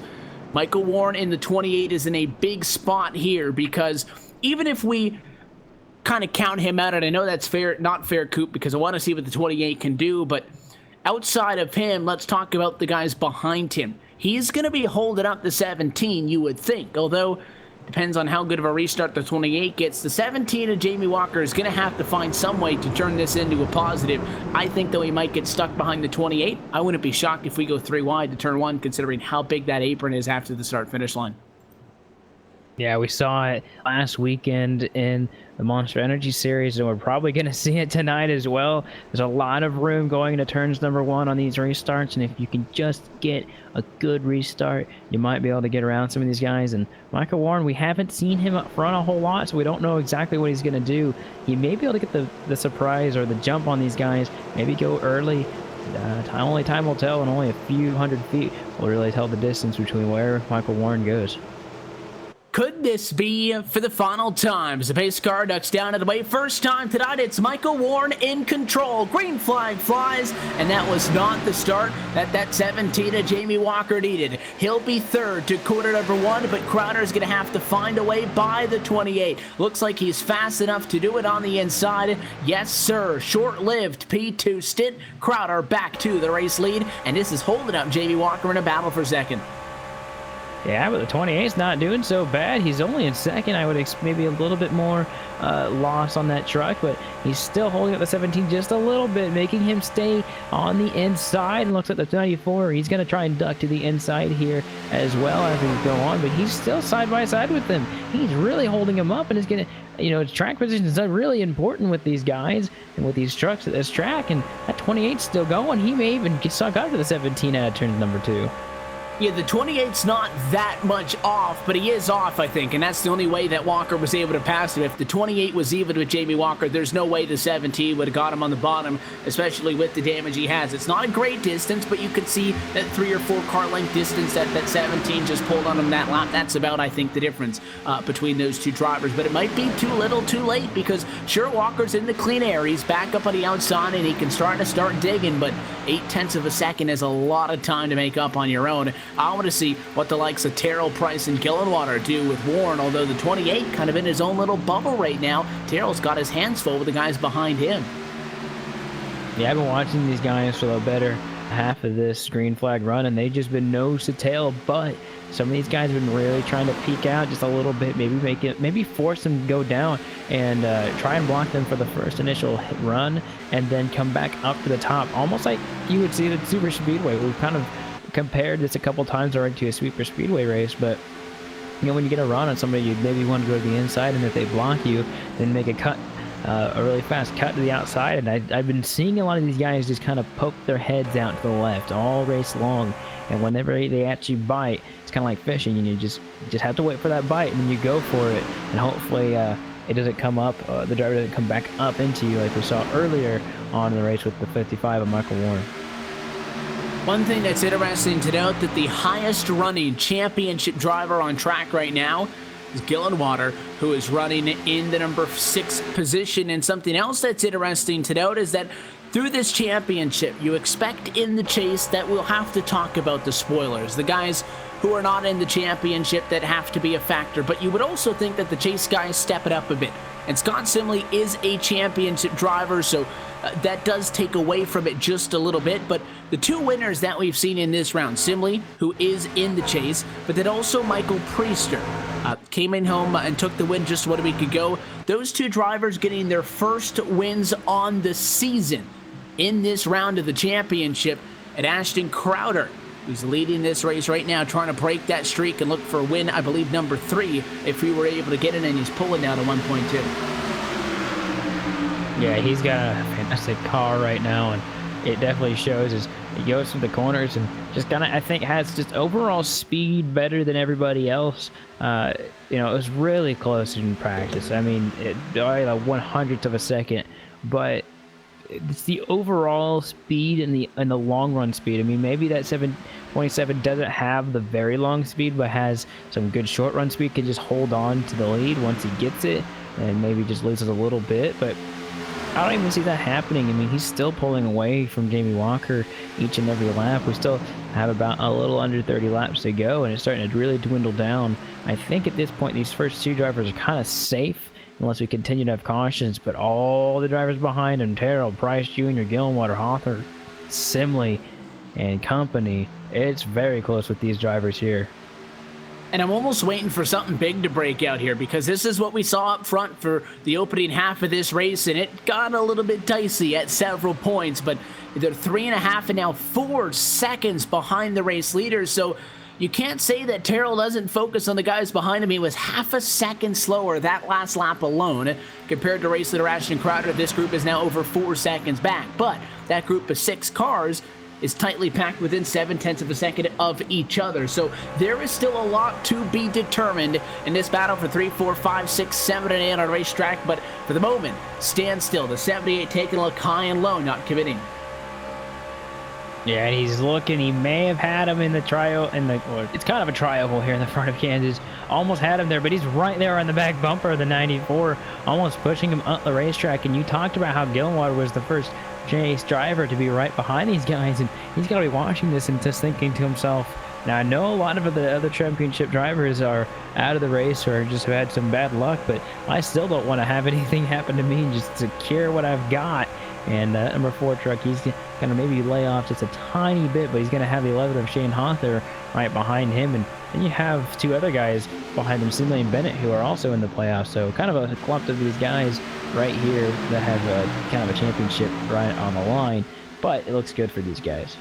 Michael Warren in the 28 is in a big spot here because even if we kind of count him out, and I know that's fair, not fair, Coop, because I want to see what the 28 can do, but outside of him, let's talk about the guys behind him. He's going to be holding up the 17, you would think, although depends on how good of a restart the 28 gets. The 17 of Jamie Walker is going to have to find some way to turn this into a positive. I think, though, he might get stuck behind the 28. I wouldn't be shocked if we go 3 wide to turn 1, considering how big that apron is after the start-finish line. Yeah, we saw it last weekend in the Monster Energy Series, and we're probably going to see it tonight as well. There's a lot of room going into turns number 1 on these restarts, and if you can just get a good restart, you might be able to get around some of these guys. And Michael Warren, we haven't seen him up front a whole lot, so we don't know exactly what he's going to do. He may be able to get the surprise or the jump on these guys, maybe go early. Only time will tell, and only a few hundred feet will really tell the distance between where Michael Warren goes. Could this be for the final time? As the pace car ducks down to the way. First time tonight, it's Michael Warren in control. Green flag flies, and that was not the start that 17 of Jamie Walker needed. He'll be third to quarter number 1, but Crowder's going to have to find a way by the 28. Looks like he's fast enough to do it on the inside. Yes, sir. Short-lived P2 stint. Crowder back to the race lead, and this is holding up Jamie Walker in a battle for second. Yeah, but the 28's not doing so bad. He's only in second. I would maybe a little bit more loss on that truck, but he's still holding up the 17 just a little bit, making him stay on the inside. And looks at the 94. He's going to try and duck to the inside here as well as we go on, but he's still side by side with them. He's really holding him up, and is going to, track position is really important with these guys and with these trucks at this track. And that 28's still going. He may even get stuck up to the 17 out of turn number 2. Yeah, the 28's not that much off, but he is off, I think, and that's the only way that Walker was able to pass him. If the 28 was even with Jamie Walker, there's no way the 17 would have got him on the bottom, especially with the damage he has. It's not a great distance, but you could see that 3 or 4 car length distance that 17 just pulled on him that lap. That's about, I think, the difference between those two drivers, but it might be too little too late, because sure, Walker's in the clean air. He's back up on the outside, and he can start digging, but 0.8 of a second is a lot of time to make up on your own. I want to see what the likes of Terrell, Price, and Gillenwater do with Warren, although the 28 kind of in his own little bubble right now. Terrell's got his hands full with the guys behind him. Yeah, I've been watching these guys for the better half of this green flag run, and they've just been nose to tail, but some of these guys have been really trying to peek out just a little bit, maybe force them to go down and try and block them for the first initial run, and then come back up to the top, almost like you would see the Super Speedway. We've kind of compared this a couple times already to a Super Speedway race, but when you get a run on somebody, you maybe want to go to the inside, and if they block you, then make a cut, a really fast cut to the outside. And I've been seeing a lot of these guys just kind of poke their heads out to the left all race long, and whenever they actually bite, it's kind of like fishing, and you just have to wait for that bite, and then you go for it, and hopefully it doesn't come up, the driver doesn't come back up into you like we saw earlier on in the race with the 55 of Michael Warren. One thing that's interesting to note, that the highest running championship driver on track right now is Gillenwater, who is running in the number 6 position. And something else that's interesting to note is that through this championship, you expect in the chase that we'll have to talk about the spoilers, the guys who are not in the championship that have to be a factor. But you would also think that the chase guys step it up a bit. And Scott Simley is a championship driver, so that does take away from it just a little bit. But the 2 winners that we've seen in this round, Simley, who is in the chase, but then also Michael Priester, came in home and took the win just 1 week ago. Those 2 drivers getting their first wins on the season in this round of the championship. And Ashton Crowder, who's leading this race right now, trying to break that streak and look for a win, I believe, number 3, if we were able to get it, and he's pulling down to 1.2. Yeah, he's got a fantastic car right now, and it definitely shows as he goes through the corners and just kind of, I think, has just overall speed better than everybody else. It was really close in practice. I mean, only like 1/100th of a second, but it's the overall speed and the long run speed. I mean, maybe that 727 doesn't have the very long speed, but has some good short run speed, can just hold on to the lead once he gets it, and maybe just loses a little bit. But I don't even see that happening. I mean, he's still pulling away from Jamie Walker each and every lap. We still have about a little under 30 laps to go, and it's starting to really dwindle down. I think at this point, these first 2 drivers are kind of safe, unless we continue to have cautions, but all the drivers behind him, Terrell, Price Jr., Gillenwater, Hawthorne, Simley, and company, it's very close with these drivers here. And I'm almost waiting for something big to break out here, because this is what we saw up front for the opening half of this race, and it got a little bit dicey at several points, but they're 3.5 and now 4 seconds behind the race leader. So you can't say that Terrell doesn't focus on the guys behind him. He was half a second slower that last lap alone compared to race leader Ashton Crowder. This group is now over 4 seconds back, but that group of 6 cars is tightly packed within 0.7 of a second of each other. So there is still a lot to be determined in this battle for 3, 4, 5, 6, 7, and 8 on a racetrack. But for the moment, stand still. The 78 taking a look high and low, not committing. Yeah, and he's looking. He may have had him in the trial, it's kind of a tri-oval here in the front of Kansas. Almost had him there, but he's right there on the back bumper of the 94, almost pushing him up the racetrack. And you talked about how Gillenwater was the first Chase driver to be right behind these guys, and he's got to be watching this and just thinking to himself, now I know a lot of the other championship drivers are out of the race or just have had some bad luck, but I still don't want to have anything happen to me and just secure what I've got. And that number 4 truck, he's going to maybe lay off just a tiny bit, but he's going to have the 11 of Shane Hawther right behind him. And then you have 2 other guys behind him, Sinley and Bennett, who are also in the playoffs. So kind of a clump of these guys right here that have kind of a championship right on the line. But it looks good for these guys.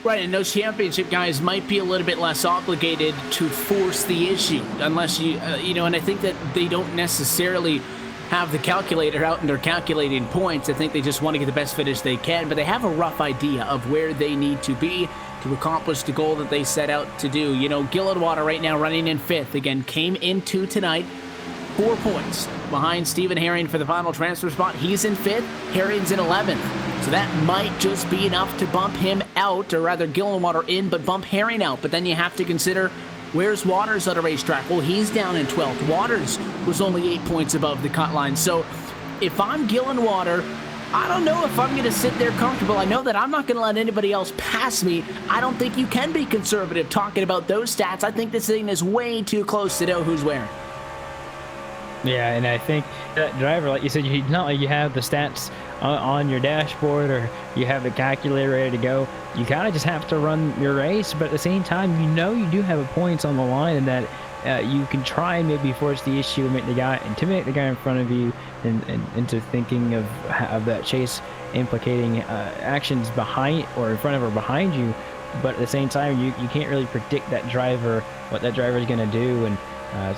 Right, and those championship guys might be a little bit less obligated to force the issue, unless and I think that they don't necessarily have the calculator out and they're calculating points. I think they just want to get the best finish they can, but they have a rough idea of where they need to be to accomplish the goal that they set out to do. Gillenwater right now running in 5th. Again, came into tonight 4 points behind Stephen Herring for the final transfer spot. He's in 5th, Herring's in 11th. So that might just be enough to bump him out, or rather Gillenwater in, but bump Herring out. But then you have to consider, where's Waters on a racetrack? Well, he's down in 12th. Waters was only 8 points above the cut line. So if I'm Gillenwater, I don't know if I'm going to sit there comfortable. I know that I'm not going to let anybody else pass me. I don't think you can be conservative talking about those stats. I think this thing is way too close to know who's where. Yeah, and I think that driver, like you said, it's not like you have the stats on your dashboard or you have the calculator ready to go. You kind of just have to run your race, but at the same time, you do have points on the line, and that you can try and maybe force the issue and intimidate the guy in front of you and into thinking of that chase implicating actions behind or in front of or behind you. But at the same time, you can't really predict what that driver is going to do. And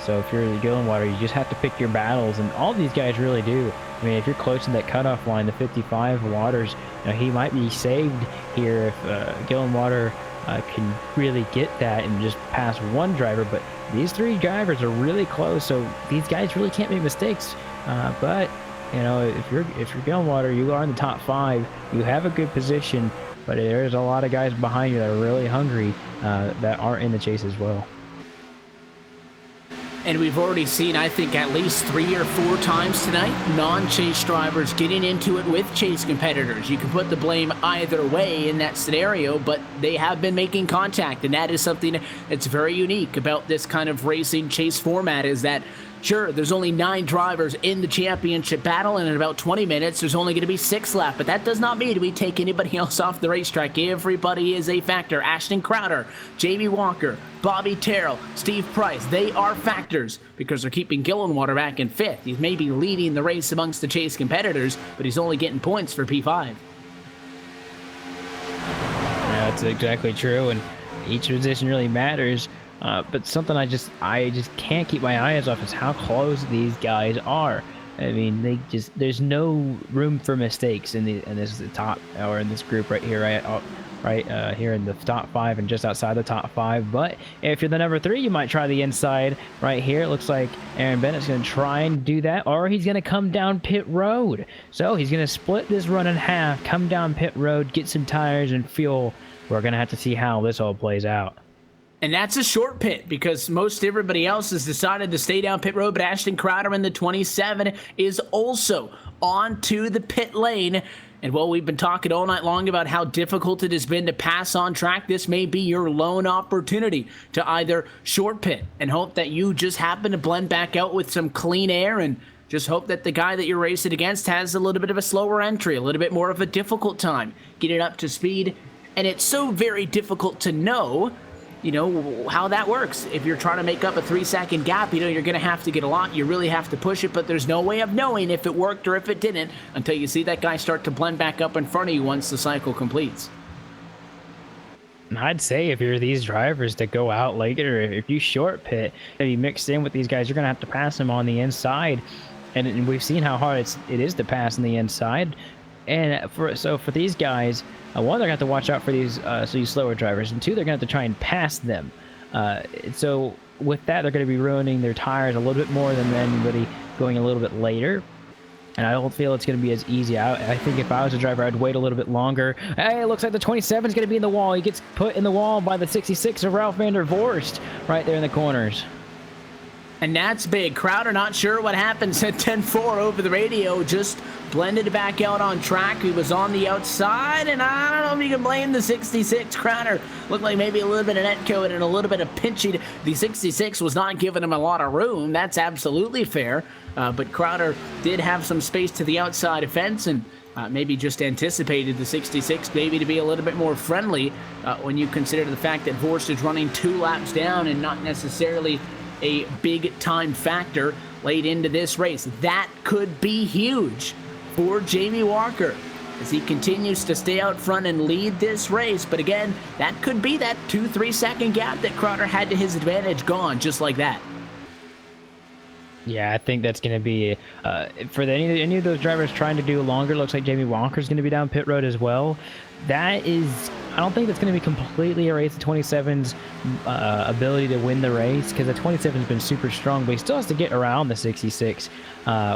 so if you're Gillenwater, you just have to pick your battles, and all these guys really do. I mean, if you're close to that cutoff line, the 55 Waters, he might be saved here if Gillenwater can really get that and just pass one driver. But these 3 drivers are really close, so these guys really can't make mistakes. But if you're Gillenwater, you are in the top 5. You have a good position, but there's a lot of guys behind you that are really hungry that aren't in the chase as well. And we've already seen, I think, at least 3 or 4 times tonight, non-chase drivers getting into it with chase competitors. You can put the blame either way in that scenario, but they have been making contact, and that is something that's very unique about this kind of racing chase format, is that, sure, there's only 9 drivers in the championship battle, and in about 20 minutes, there's only going to be 6 left. But that does not mean we take anybody else off the racetrack. Everybody is a factor. Ashton Crowder, Jamie Walker, Bobby Terrell, Steve Price, they are factors because they're keeping Gillenwater back in 5th. He's maybe leading the race amongst the chase competitors, but he's only getting points for P5. Yeah, that's exactly true, and each position really matters. But something I just can't keep my eyes off is how close these guys are. I mean, there's no room for mistakes in this top, or in this group right here, right here in the top 5 and just outside the top 5. But if you're the number 3, you might try the inside right here. It looks like Aaron Bennett's going to try and do that, or he's going to come down pit road. So he's going to split this run in half, come down pit road, get some tires and fuel. We're going to have to see how this all plays out. And that's a short pit because most everybody else has decided to stay down pit road, but Ashton Crowder in the 27 is also onto the pit lane. And while we've been talking all night long about how difficult it has been to pass on track, this may be your lone opportunity to either short pit and hope that you just happen to blend back out with some clean air, and just hope that the guy that you're racing against has a little bit of a slower entry, a little bit more of a difficult time getting up to speed. And it's so very difficult to know how that works. If you're trying to make up a 3-second gap, you're going to have to get a lot. You really have to push it, but there's no way of knowing if it worked or if it didn't until you see that guy start to blend back up in front of you once the cycle completes. I'd say if you're these drivers that go out later, if you short pit and you mix in with these guys, you're going to have to pass them on the inside. And we've seen how hard it is to pass on the inside. And for these guys, one, they're going to have to watch out for these slower drivers. And two, they're going to have to try and pass them. So with that, they're going to be ruining their tires a little bit more than anybody going a little bit later. And I don't feel it's going to be as easy. I think if I was a driver, I'd wait a little bit longer. Hey, it looks like the 27 is going to be in the wall. He gets put in the wall by the 66 of Ralph van der Vorst right there in the corners. And that's big. Crowder not sure what happened. Said 10-4 over the radio. Just blended back out on track. He was on the outside, and I don't know if you can blame the 66. Crowder looked like maybe a little bit of net code and a little bit of pinching. The 66 was not giving him a lot of room. That's absolutely fair. But Crowder did have some space to the outside fence, and maybe just anticipated the 66 maybe to be a little bit more friendly when you consider the fact that Vorst is running 2 laps down and not necessarily a big time factor late into this race. That could be huge for Jamie Walker as he continues to stay out front and lead this race. But again, that could be that 2-3 second gap that Crowder had to his advantage gone just like that. Yeah, I think that's going to be for any of those drivers trying to do longer. Looks like Jamie Walker's going to be down pit road as well. I don't think that's going to be completely erase the 27's ability to win the race, because the 27's been super strong, but he still has to get around the 66,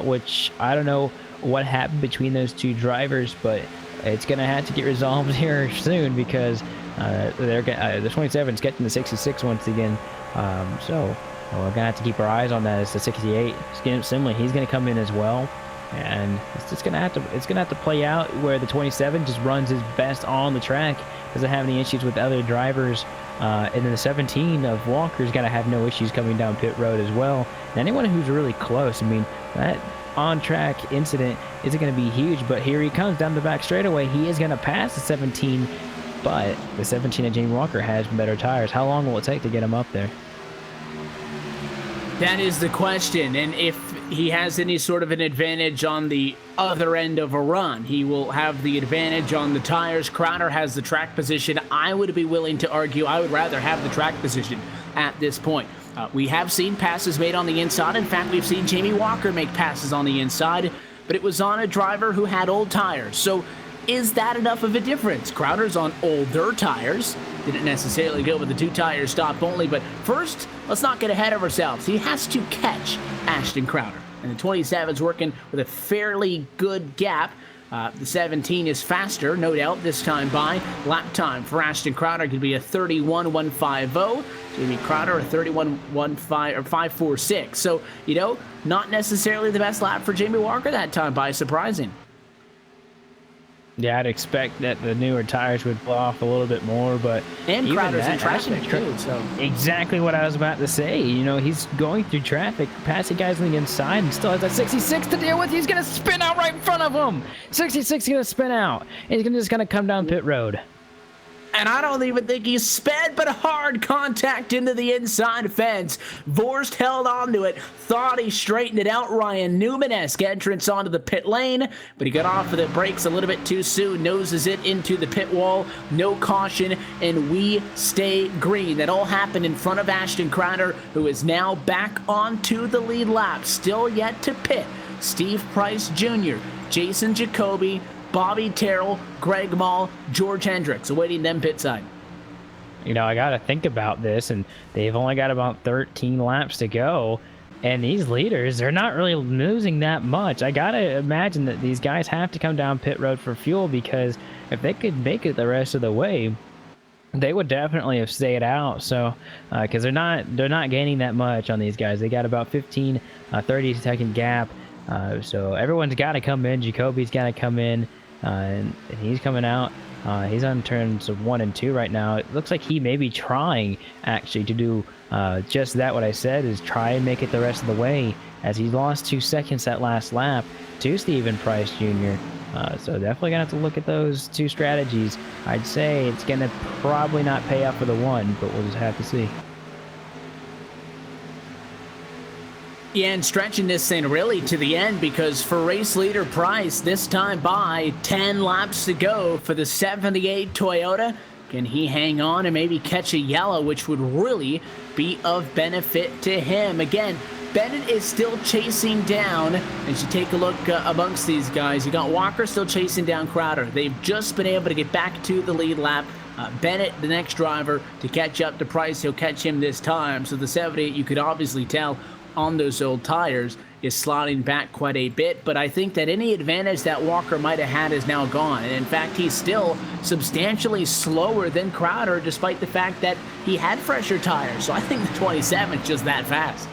which I don't know what happened between those two drivers, but it's going to have to get resolved here soon, because the 27's getting the 66 once again. So we're going to have to keep our eyes on that as the 68. Similarly, he's going to come in as well. And it's going to have to play out where the 27 just runs his best on the track, doesn't have any issues with other drivers, and then the 17 of Walker's got to have no issues coming down pit road as well. And anyone who's really close, I mean, that on-track incident isn't going to be huge, but here he comes down the back straightaway. He is going to pass the 17, but the 17 of Jamie Walker has better tires. How long will it take to get him up there? That is the question, and if he has any sort of an advantage on the other end of a run, he will have the advantage on the tires. Crowder has the track position. I would be willing to argue I would rather have the track position at this point. We have seen passes made on the inside. In fact, we've seen Jamie Walker make passes on the inside, but it was on a driver who had old tires. So is that enough of a difference? Crowder's on older tires. Didn't necessarily go with the 2-tire stop only, but first, let's not get ahead of ourselves. He has to catch Ashton Crowder, and the 27's working with a fairly good gap. The 17 is faster, no doubt, this time by. Lap time for Ashton Crowder could be a 31.150. Jamie Crowder a 31.15 or 5.46. So, not necessarily the best lap for Jamie Walker that time by, surprising. Yeah, I'd expect that the newer tires would blow off a little bit more, but and Crowder's in traffic too, so exactly what I was about to say. He's going through traffic, passing guys on the inside, and still has that 66 to deal with. He's gonna spin out right in front of him. 66 is gonna spin out. He's just gonna come down pit road. And I don't even think he sped, but hard contact into the inside fence. Vorst held onto it, thought he straightened it out. Ryan Newman-esque entrance onto the pit lane, but he got off of the brakes a little bit too soon, noses it into the pit wall. No caution, and we stay green. That all happened in front of Ashton Crowder, who is now back onto the lead lap. Still yet to pit. Steve Price Jr., Jason Jacoby, Bobby Terrell, Greg Mall, George Hendricks awaiting them pit side. I got to think about this, and they've only got about 13 laps to go. And these leaders, they're not really losing that much. I got to imagine that these guys have to come down pit road for fuel, because if they could make it the rest of the way, they would definitely have stayed out. So, because they're not gaining that much on these guys. They got about 30 second gap. So everyone's got to come in. Jacoby's got to come in. and he's coming out. He's on turns of 1 and 2 right now. It looks like he may be trying actually to do just that. What I said is try and make it the rest of the way, as he lost 2 seconds that last lap to Stephen Price Jr. So definitely gonna have to look at those two strategies. I'd say it's gonna probably not pay off for the one, but we'll just have to see. Yeah, and stretching this thing really to the end, because for race leader Price, this time by 10 laps to go for the 78 Toyota. Can he hang on and maybe catch a yellow, which would really be of benefit to him? Again, Bennett is still chasing down. As you take a look amongst these guys, you got Walker still chasing down Crowder. They've just been able to get back to the lead lap. Bennett, the next driver, to catch up to Price. He'll catch him this time. So the 78, you could obviously tell on those old tires, is sliding back quite a bit, but I think that any advantage that Walker might have had is now gone. And in fact, he's still substantially slower than Crowder, despite the fact that he had fresher tires. So I think the 27 is just that fast.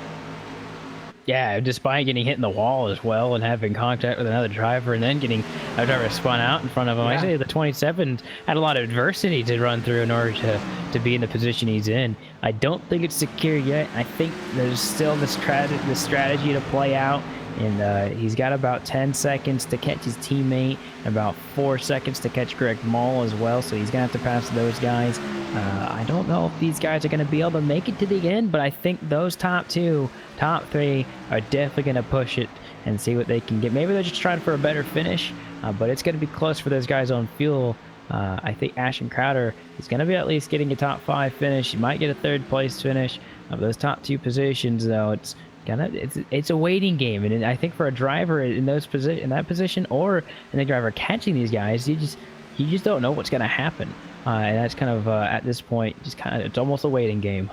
Yeah, despite getting hit in the wall as well and having contact with another driver and then getting a driver spun out in front of him. Yeah. I say the 27 had a lot of adversity to run through in order to be in the position he's in. I don't think it's secure yet. I think there's still this strategy to play out. And he's got about 10 seconds to catch his teammate, and about 4 seconds to catch Greg Mall as well, so he's going to have to pass those guys. I don't know if these guys are going to be able to make it to the end, but I think those top 3 are definitely going to push it and see what they can get. Maybe they're just trying for a better finish, but it's going to be close for those guys on fuel. I think Ashton Crowder is going to be at least getting a top 5 finish. He might get a 3rd place finish. Of those top 2 positions, though, it's a waiting game, and I think for a driver in that position, or in the driver catching these guys, you just don't know what's going to happen, and that's kind of at this point it's almost a waiting game.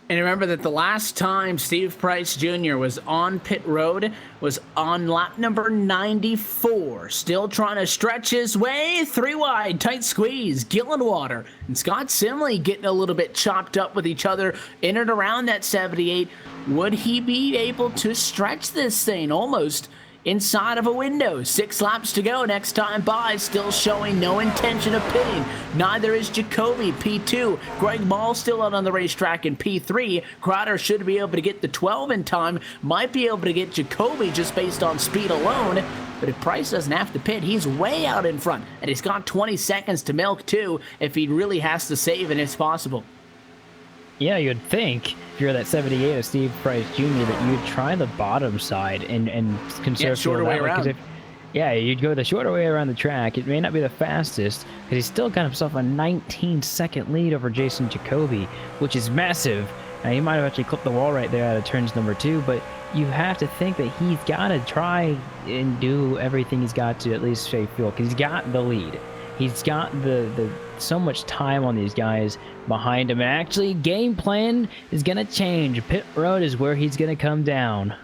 And remember that the last time Steve Price Jr. was on pit road was on lap number 94. Still trying to stretch his way. 3 wide, tight squeeze. Gillenwater and Scott Simley getting a little bit chopped up with each other in and around that 78. Would he be able to stretch this thing almost inside of a window? 6 laps to go. Next time by, still showing no intention of pitting. Neither is Jacoby, P2. Greg Mall still out on the racetrack in P3. Crowder should be able to get the 12 in time. Might be able to get Jacoby just based on speed alone. But if Price doesn't have to pit, he's way out in front. And he's got 20 seconds to milk too if he really has to save and it's possible. Yeah, you'd think if you're that 78 of Steve Price Jr. that you'd try the bottom side and conserve shorter way around. You'd go the shorter way around the track. It may not be the fastest because he's still got himself a 19-second lead over Jason Jacoby, which is massive. Now, he might have actually clipped the wall right there out of turns number 2, but you have to think that he's got to try and do everything he's got to at least save fuel, because he's got the lead. He's got the so much time on these guys behind him, and actually game plan is going to change. Pit road is where he's going to come down.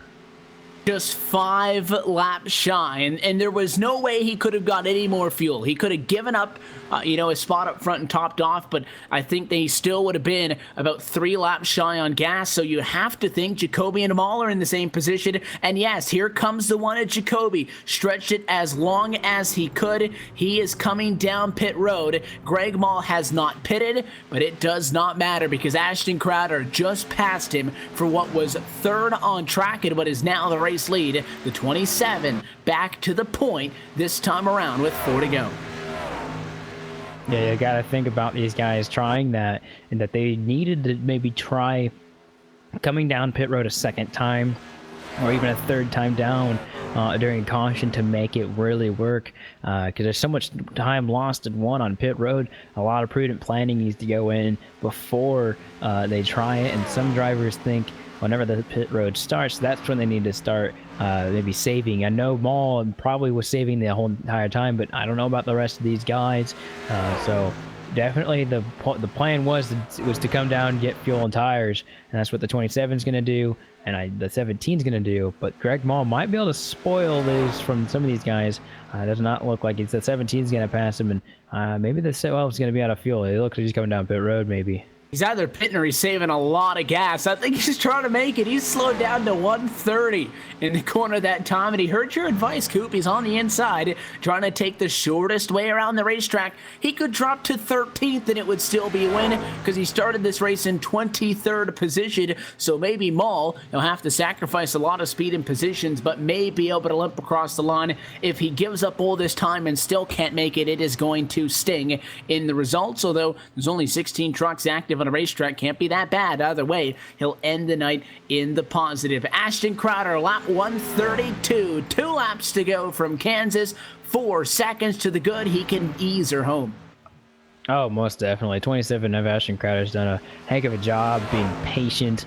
Just 5 laps shy, and there was no way he could have got any more fuel. He could have given up, a spot up front and topped off, but I think they still would have been about 3 laps shy on gas, so you have to think Jacoby and Mall are in the same position, and yes, here comes the one at Jacoby. Stretched it as long as he could. He is coming down pit road. Greg Mall has not pitted, but it does not matter because Ashton Crowder just passed him for what was 3rd on track and what is now the race lead. The 27 back to the point this time around with 4 to go. Yeah, you got to think about these guys trying that, and that they needed to maybe try coming down pit road a 2nd time or even a 3rd time down during caution to make it really work, because there's so much time lost and won on pit road. A lot of prudent planning needs to go in before they try it, and some drivers think whenever the pit road starts, that's when they need to start maybe saving. I know Mall probably was saving the whole entire time, but I don't know about the rest of these guys. So definitely the plan was to come down and get fuel and tires, and that's what the 27 is going to do, and the 17 is going to do. But Greg Mall might be able to spoil these from some of these guys. Does not look like it's the 17 is going to pass him, and maybe the 12 is going to be out of fuel. It looks like he's coming down pit road maybe. He's either pitting or he's saving a lot of gas. I think he's trying to make it. He's slowed down to 130 in the corner that time. And he heard your advice, Coop. He's on the inside trying to take the shortest way around the racetrack. He could drop to 13th and it would still be a win because he started this race in 23rd position. So maybe Maul will have to sacrifice a lot of speed and positions, but may be able to limp across the line. If he gives up all this time and still can't make it, it is going to sting in the results. Although there's only 16 trucks active on a racetrack, can't be that bad. Either way, he'll end the night in the positive. Ashton Crowder, lap 132. 2 laps to go from Kansas. 4 seconds to the good. He can ease her home. Oh, most definitely. 27 of Ashton Crowder's done a heck of a job being patient,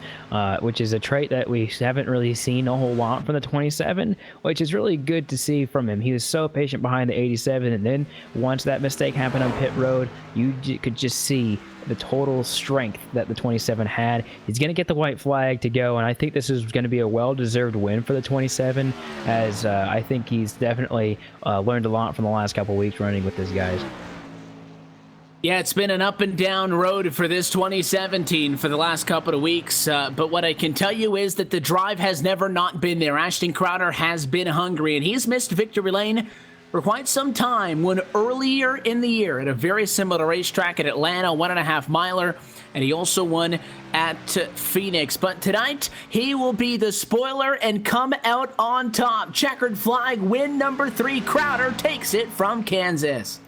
which is a trait that we haven't really seen a whole lot from the 27, which is really good to see from him. He was so patient behind the 87, and then once that mistake happened on pit road, you could just see the total strength that the 27 had. He's going to get the white flag to go, and I think this is going to be a well-deserved win for the 27, as I think he's definitely learned a lot from the last couple weeks running with these guys. Yeah, it's been an up and down road for this 2017 for the last couple of weeks, but what I can tell you is that the drive has never not been there. Ashton Crowder has been hungry, and he's missed victory lane for quite some time. When earlier in the year at a very similar racetrack at Atlanta, 1.5 miler, and he also won at Phoenix. But tonight, he will be the spoiler and come out on top. Checkered flag, win number 3. Crowder takes it from Kansas.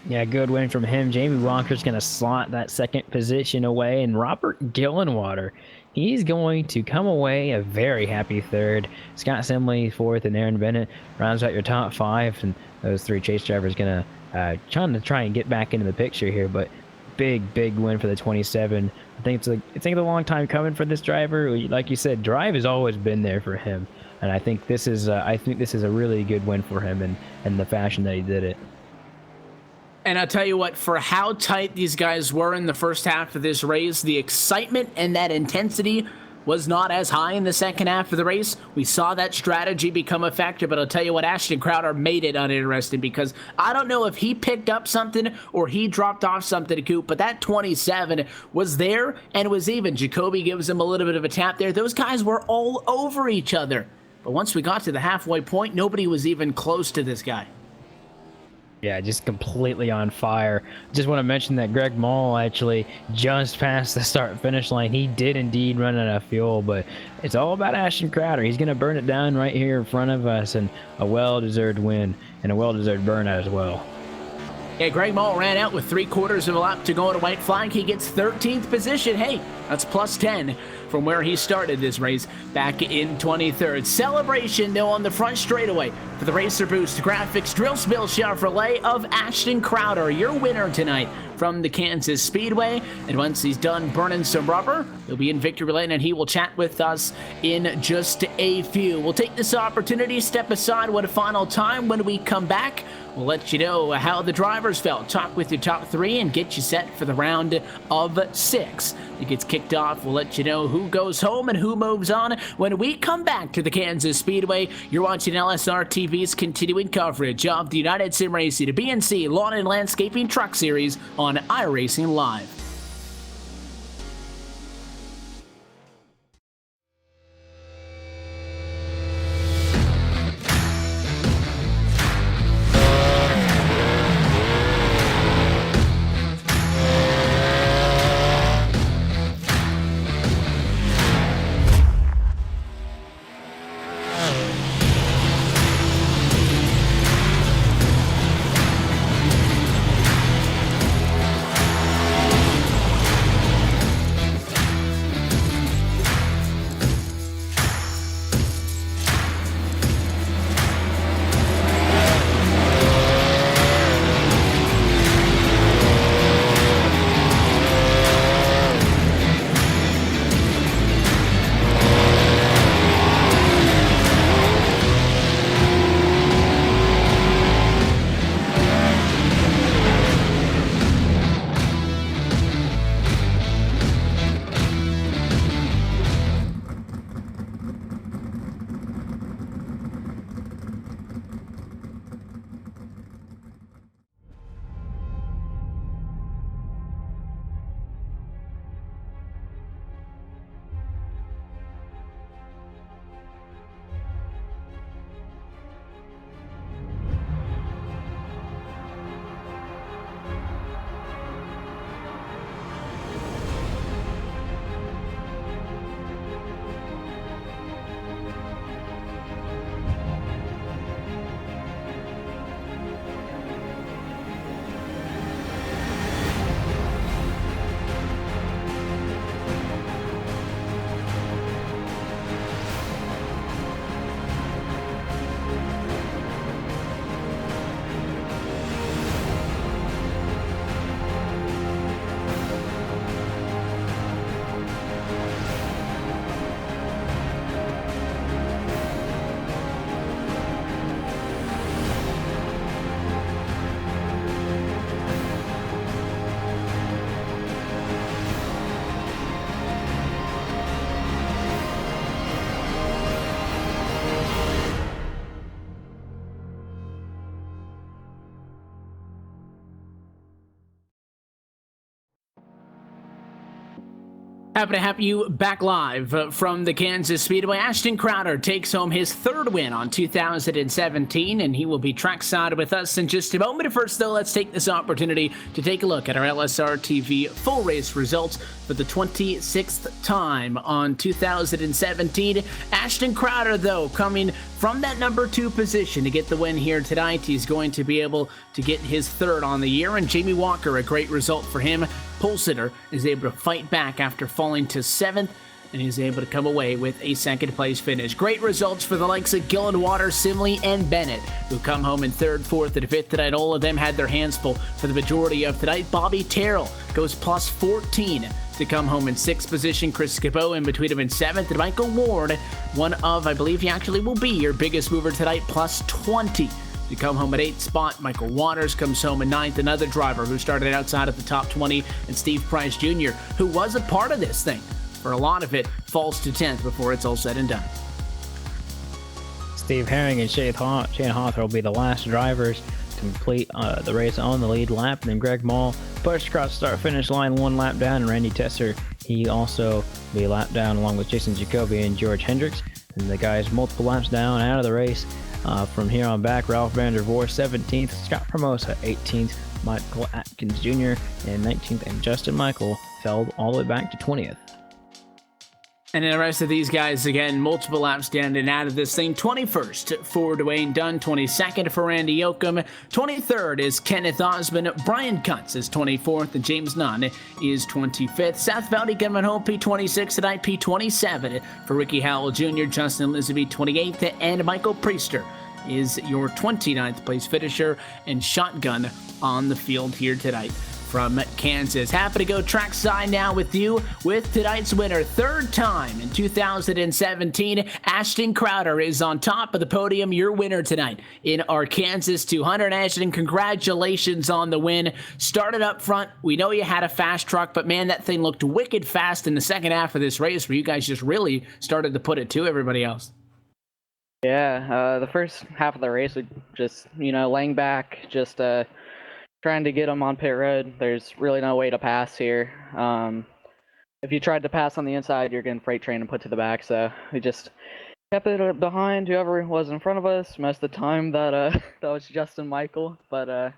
Yeah, good win from him. Jamie Walker's going to slot that second position away, and Robert Gillenwater, he's going to come away a very happy third. Scott Simley fourth, and Aaron Bennett rounds out your top 5, and those 3 chase drivers going to try and get back into the picture here. But big win for the 27. I think it's a long time coming for this driver. Like you said, drive has always been there for him, and I think this is a really good win for him and the fashion that he did it. And I'll tell you what, for how tight these guys were in the first half of this race, the excitement and that intensity was not as high in the second half of the race. We saw that strategy become effective, but I'll tell you what, Ashton Crowder made it uninteresting because I don't know if he picked up something or he dropped off something to Coop, but that 27 was there and was even. Jacoby gives him a little bit of a tap there. Those guys were all over each other. But once we got to the halfway point, nobody was even close to this guy. Yeah, just completely on fire. Just want to mention that Greg Mall actually just passed the start-finish line. He did indeed run out of fuel, but it's all about Ashton Crowder. He's going to burn it down right here in front of us, and a well-deserved win and a well-deserved burnout as well. Yeah, Greg Mall ran out with 3/4 of a lap to go at a white flag. He gets 13th position. Hey, that's plus 10 from where he started this race back in 23rd. Celebration, though, on the front straightaway for the Racer Boost Graphics Drill Spill Chevrolet of Ashton Crowder, your winner tonight from the Kansas Speedway. And once he's done burning some rubber, he'll be in victory lane and he will chat with us in just a few. We'll take this opportunity, step aside one final time. When we come back, we'll let you know how the drivers felt, talk with your top 3, and get you set for the round of 6. It gets kicked off. We'll let you know who goes home and who moves on when we come back to the Kansas Speedway. You're watching LSRTV's continuing coverage of the United Sim Racing, the BNC Lawn and Landscaping Truck Series on iRacing Live. Happy to have you back live from the Kansas Speedway. Ashton Crowder takes home his third win on 2017, and he will be trackside with us in just a moment. First, though, let's take this opportunity to take a look at our LSRTV full race results for the 26th time on 2017. Ashton Crowder, though, coming from that number 2 position to get the win here tonight. He's going to be able to get his third on the year, and Jamie Walker, a great result for him. Pole sitter is able to fight back after falling to 7th, and he's able to come away with a second place finish. Great results for the likes of Gillen, Waters, Simley, and Bennett, who come home in 3rd, 4th, and 5th tonight. All of them had their hands full for the majority of tonight. Bobby Terrell goes plus 14 to come home in 6th position. Chris Cabot in between him in 7th, and Michael Ward, one of, I believe he actually will be your biggest mover tonight, plus 20. To come home at 8th spot. Michael Waters comes home in 9th. Another driver who started outside of the top 20, and Steve Price Jr., who was a part of this thing for a lot of it, falls to 10th before it's all said and done. Steve Herring and Shane Hawthorne will be the last drivers to complete the race on the lead lap. And then Greg Mall pushed across the start-finish line 1 lap down, and Randy Tesser, he also be lapped down along with Jason Jacoby and George Hendricks. And the guys multiple laps down out of the race. From here on back, Ralph Vandervoort 17th, Scott Promosa 18th, Michael Atkins Jr. in 19th, and Justin Michael fell all the way back to 20th. And then the rest of these guys, again, multiple laps down and out of this thing. 21st for Dwayne Dunn, 22nd for Randy Yoakum, 23rd is Kenneth Osmond, Brian Kuntz is 24th, and James Nunn is 25th. South Valley Gunman Hole P26 tonight, P27 for Ricky Howell Jr., Justin Elizabeth 28th, and Michael Priester is your 29th place finisher and shotgun on the field here tonight from Kansas. Happy to go trackside now with you with tonight's winner. 3rd time in 2017, Ashton Crowder is on top of the podium. Your winner tonight in our Kansas 200. Ashton, congratulations on the win. Started up front. We know you had a fast truck, but man, that thing looked wicked fast in the second half of this race where you guys just really started to put it to everybody else. Yeah, the first half of the race was just, laying back, just trying to get them on pit road. There's really no way to pass here. If you tried to pass on the inside, you're getting freight train and put to the back. So we just kept it behind whoever was in front of us. Most of the time that was Justin Michael. But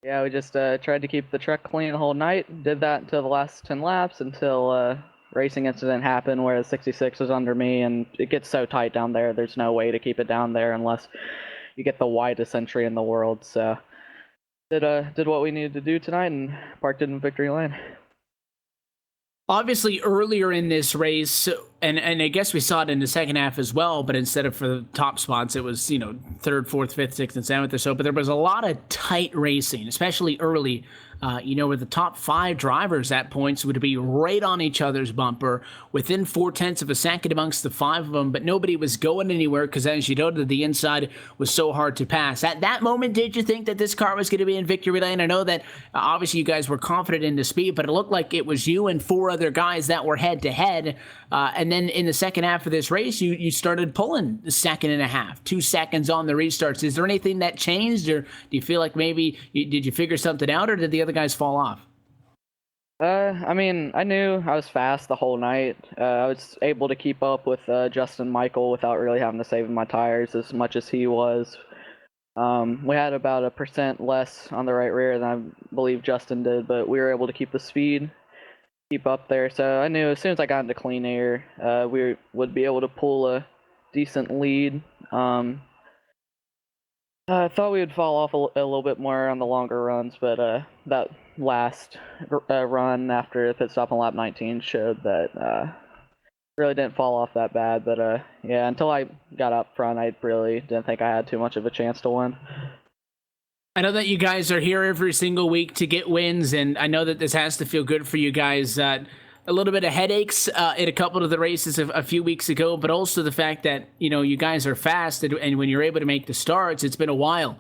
yeah, we just tried to keep the truck clean the whole night. Did that until the last 10 laps until racing incident happened where the 66 was under me, and it gets so tight down there. There's no way to keep it down there unless you get the widest entry in the world. So did what we needed to do tonight and parked it in victory lane. Obviously, earlier in this race, and I guess we saw it in the second half as well, but instead of for the top spots, it was, 3rd, 4th, 5th, 6th, and 7th or so. But there was a lot of tight racing, especially early, where the top 5 drivers at points would be right on each other's bumper, within 0.4 of a second amongst the 5 of them, but nobody was going anywhere because, as you noted, the inside was so hard to pass. At that moment, did you think that this car was going to be in victory lane? I know that obviously you guys were confident in the speed, but it looked like it was you and 4 other guys that were head-to-head, and then in the second half of this race, you started pulling the 2.5, 2 seconds on the restarts. Is there anything that changed, or do you feel like maybe did you figure something out, or did the other guys fall off? I knew I was fast the whole night. I was able to keep up with Justin Michael without really having to save my tires as much as he was. We had about 1% less on the right rear than I believe Justin did, but we were able to keep the speed, keep up there. So I knew as soon as I got into clean air, we would be able to pull a decent lead. I thought we would fall off a little bit more on the longer runs, but that last run after the pit stop on lap 19 showed that really didn't fall off that bad. But yeah, until I got up front, I really didn't think I had too much of a chance to win. I know that you guys are here every single week to get wins, and I know that this has to feel good for you guys. A little bit of headaches in a couple of the races a few weeks ago, but also the fact that, you guys are fast, and when you're able to make the starts, it's been a while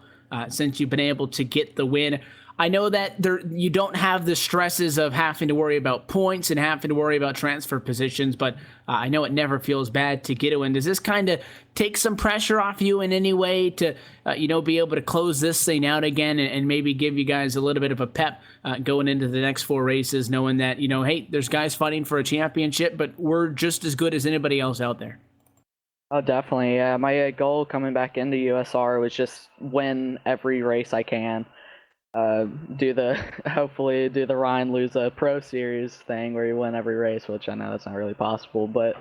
since you've been able to get the win. I know that you don't have the stresses of having to worry about points and having to worry about transfer positions, but I know it never feels bad to get a win. Does this kind of take some pressure off you in any way to, be able to close this thing out again and maybe give you guys a little bit of a pep going into the next 4 races, knowing that, hey, there's guys fighting for a championship, but we're just as good as anybody else out there? Oh, definitely. Yeah, my goal coming back into USR was just win every race I can. Hopefully do the Ryan Luza Pro Series thing where you win every race, which I know that's not really possible, but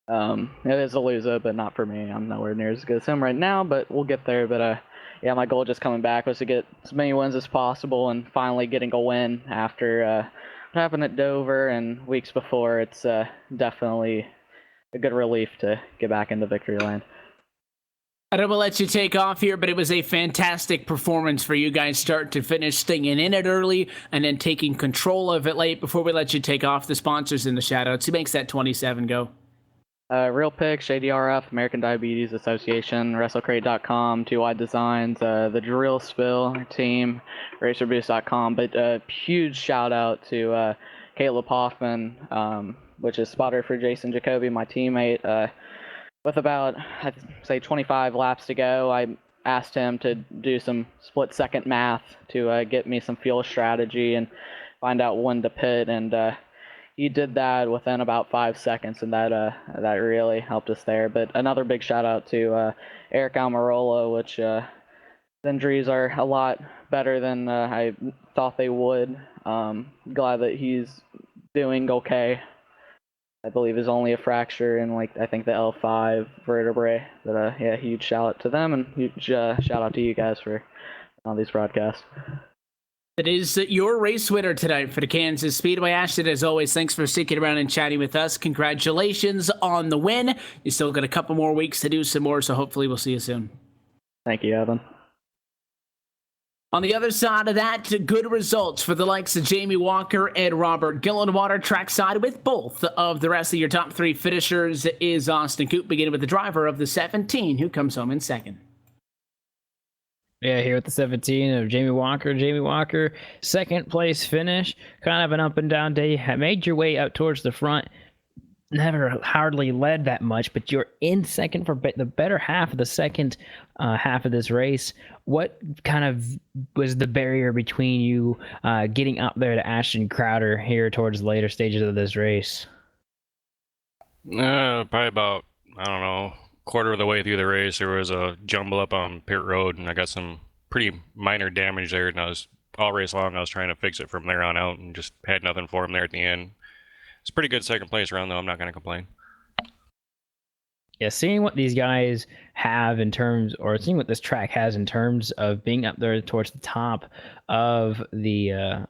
it is a Luza, but not for me. I'm nowhere near as good as him right now, but we'll get there. But yeah, my goal just coming back was to get as many wins as possible, and finally getting a win after what happened at Dover and weeks before. It's definitely a good relief to get back into victory lane. I don't want to let you take off here, but it was a fantastic performance for you guys, start to finish, staying in it early and then taking control of it late. Before we let you take off, the sponsors in the shout-outs. Who makes that 27 go? Real Picks, JDRF, American Diabetes Association, WrestleCrate.com, Two Wide Designs, the Drill Spill team, RacerBoost.com. But a huge shout-out to Caleb Hoffman, which is spotter for Jason Jacoby, my teammate. With about, I'd say, 25 laps to go, I asked him to do some split-second math to get me some fuel strategy and find out when to pit, and he did that within about 5 seconds, and that really helped us there. But another big shout-out to Eric Almirola, which his injuries are a lot better than I thought they would. Glad that he's doing okay. I believe is only a fracture in, I think the L5 vertebrae. But yeah, huge shout out to them, and huge shout out to you guys for all these broadcasts. It is your race winner tonight for the Kansas Speedway. Ashton, as always, thanks for sticking around and chatting with us. Congratulations on the win. You still got a couple more weeks to do some more, so hopefully we'll see you soon. Thank you, Evan. On the other side of that, good results for the likes of Jamie Walker and Robert Gillenwater. Trackside with both of the rest of your top 3 finishers is Austin Coop, beginning with the driver of the 17, who comes home in second. Yeah, here with the 17 of Jamie Walker. Jamie Walker, second place finish. Kind of an up and down day. Made your way out towards the front. Never hardly led that much, but you're in second for the better half of the second half of this race. What kind of was the barrier between you getting up there to Ashton Crowder here towards the later stages of this race? Probably about, I don't know, quarter of the way through the race, there was a jumble up on pit road, and I got some pretty minor damage there, and all race long I was trying to fix it from there on out, and just had nothing for him there at the end. It's a pretty good second place round, though. I'm not going to complain. Yeah, seeing what these guys have in terms, or seeing what this track has in terms of being up there towards the top of the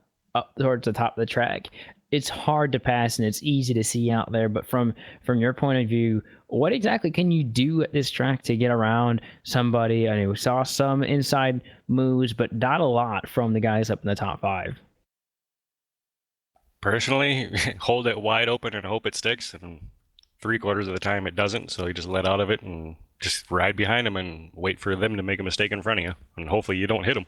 track, it's hard to pass and it's easy to see out there. But from your point of view, what exactly can you do at this track to get around somebody? I mean, we saw some inside moves, but not a lot from the guys up in the top 5. Personally, hold it wide open and hope it sticks, and 3/4 of the time it doesn't, so you just let out of it and just ride behind them and wait for them to make a mistake in front of you, and hopefully you don't hit them.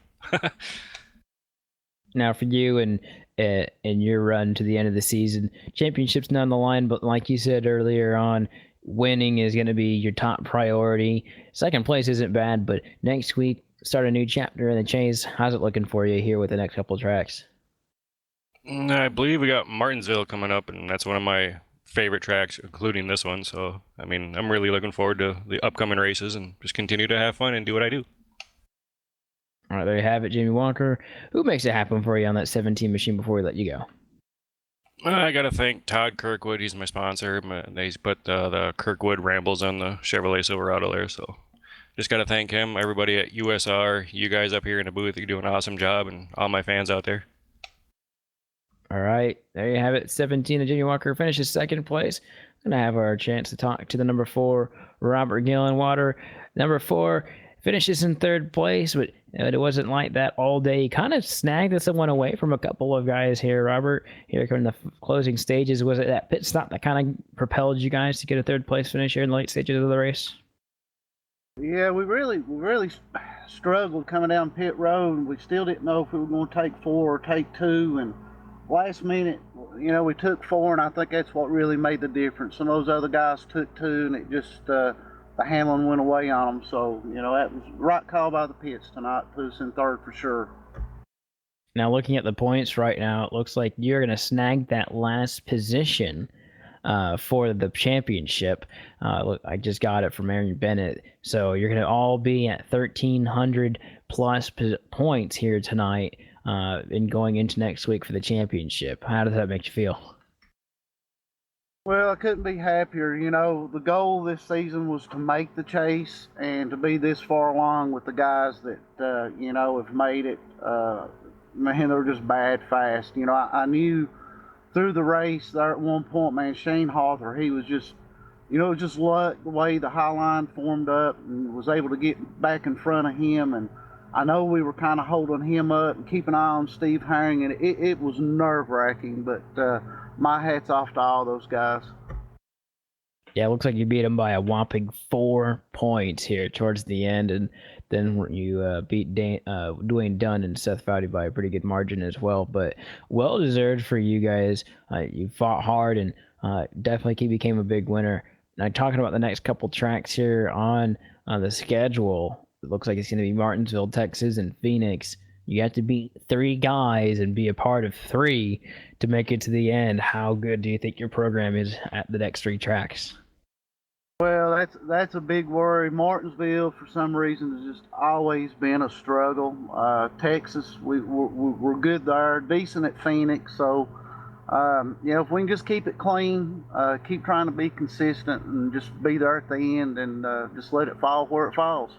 Now for you and in your run to the end of the season, championship's not on the line, but like you said earlier on, winning is going to be your top priority. Second place isn't bad, but next week, start a new chapter in the chase. How's it looking for you here with the next couple tracks? I believe we got Martinsville coming up, and that's one of my favorite tracks, including this one. So, I mean, I'm really looking forward to the upcoming races and just continue to have fun and do what I do. All right, there you have it, Jamie Walker. Who makes it happen for you on that 17 machine before we let you go? I got to thank Todd Kirkwood. He's my sponsor. He's put the Kirkwood Rambles on the Chevrolet Silverado there. So just got to thank him, everybody at USR, you guys up here in the booth. You do an awesome job, and all my fans out there. All right, there you have it. 17 of Jamie Walker finishes second place. Going to have our chance to talk to the number 4, Robert Gillenwater. Number 4 finishes in third place, but it wasn't like that all day. He kind of snagged someone away from a couple of guys here, Robert. Here in the closing stages, was it that pit stop that kind of propelled you guys to get a third place finish here in the late stages of the race? Yeah, we really struggled coming down pit road, and we still didn't know if we were going to take 4 or take 2. And last minute, we took 4, and I think that's what really made the difference. Some of those other guys took 2, and it just the handling went away on them. So that was the right call by the pits tonight. Put us in 3rd for sure. Now, looking at the points right now, it looks like you're going to snag that last position for the championship. Look, I just got it from Aaron Bennett. So you're going to all be at 1,300 plus points here tonight and going into next week for the championship. How does that make you feel? Well, I couldn't be happier. The goal this season was to make the chase and to be this far along with the guys that, have made it. Man, they're just bad fast. I knew through the race there at one point, man, Shane Hawthor, he was just, just luck the way the high line formed up and was able to get back in front of him. And I know we were kind of holding him up and keeping an eye on Steve Herring, and it was nerve-wracking, but my hat's off to all those guys. Yeah, it looks like you beat him by a whopping 4 points here towards the end, and then you beat Dwayne Dunn and Seth Foudy by a pretty good margin as well. But well-deserved for you guys. You fought hard and definitely became a big winner. Now, talking about the next couple tracks here on the schedule, it looks like it's going to be Martinsville, Texas, and Phoenix. You have to beat 3 guys and be a part of 3 to make it to the end. How good do you think your program is at the next 3 tracks? Well, that's a big worry. Martinsville, for some reason, has just always been a struggle. Texas, we're good there, decent at Phoenix. So, if we can just keep it clean, keep trying to be consistent, and just be there at the end, and just let it fall where it falls.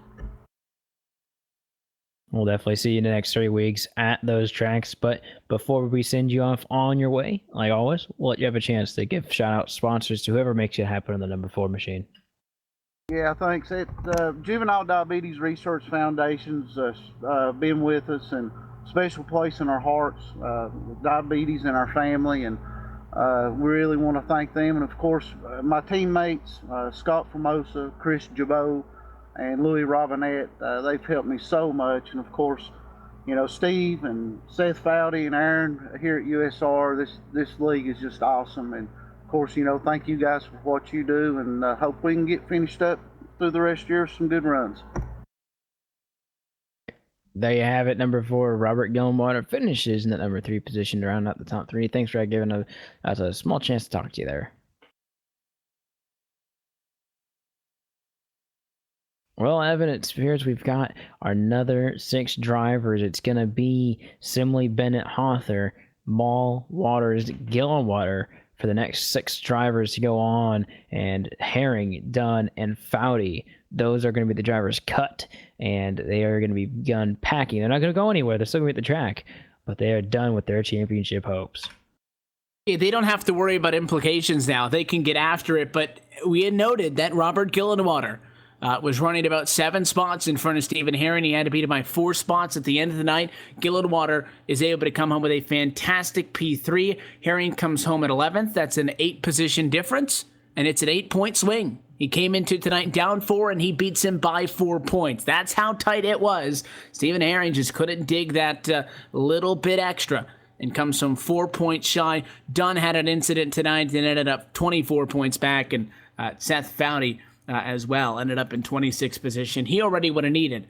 We'll definitely see you in the next 3 weeks at those tracks. But before we send you off on your way, like always, we'll let you have a chance to give shout-out sponsors to whoever makes it happen on the number 4 machine. Yeah, thanks. Juvenile Diabetes Research Foundation's been with us, and special place in our hearts, with diabetes in our family, and we really want to thank them. And of course, my teammates, Scott Formosa, Chris Jabot, and Louis Robinette, they've helped me so much. And of course, Steve and Seth Foudy and Aaron here at USR, this league is just awesome. And of course, thank you guys for what you do, and hope we can get finished up through the rest of the year with some good runs. There you have it. Number 4, Robert Gillenwater finishes in that number 3 position to round out the top 3. Thanks for giving us a small chance to talk to you there. Well, Evan, it appears we've got another 6 drivers. It's going to be Simley, Bennett, Hawthor, Ball, Waters, Gillenwater for the next 6 drivers to go on, and Herring, Dunn, and Foudy. Those are going to be the drivers cut, and they are going to be done packing. They're not going to go anywhere. They're still going to be at the track, but they are done with their championship hopes. Yeah, they don't have to worry about implications now. They can get after it, but we had noted that Robert Gillenwater was running about 7 spots in front of Stephen Herring. He had to beat him by 4 spots at the end of the night. Gillenwater is able to come home with a fantastic P3. Herring comes home at 11th. That's an 8-position difference, and it's an 8-point swing. He came into tonight down 4, and he beats him by 4 points. That's how tight it was. Stephen Herring just couldn't dig that little bit extra and comes from 4 points shy. Dunn had an incident tonight and ended up 24 points back, and Seth Foudy as well ended up in 26th position. He already would have needed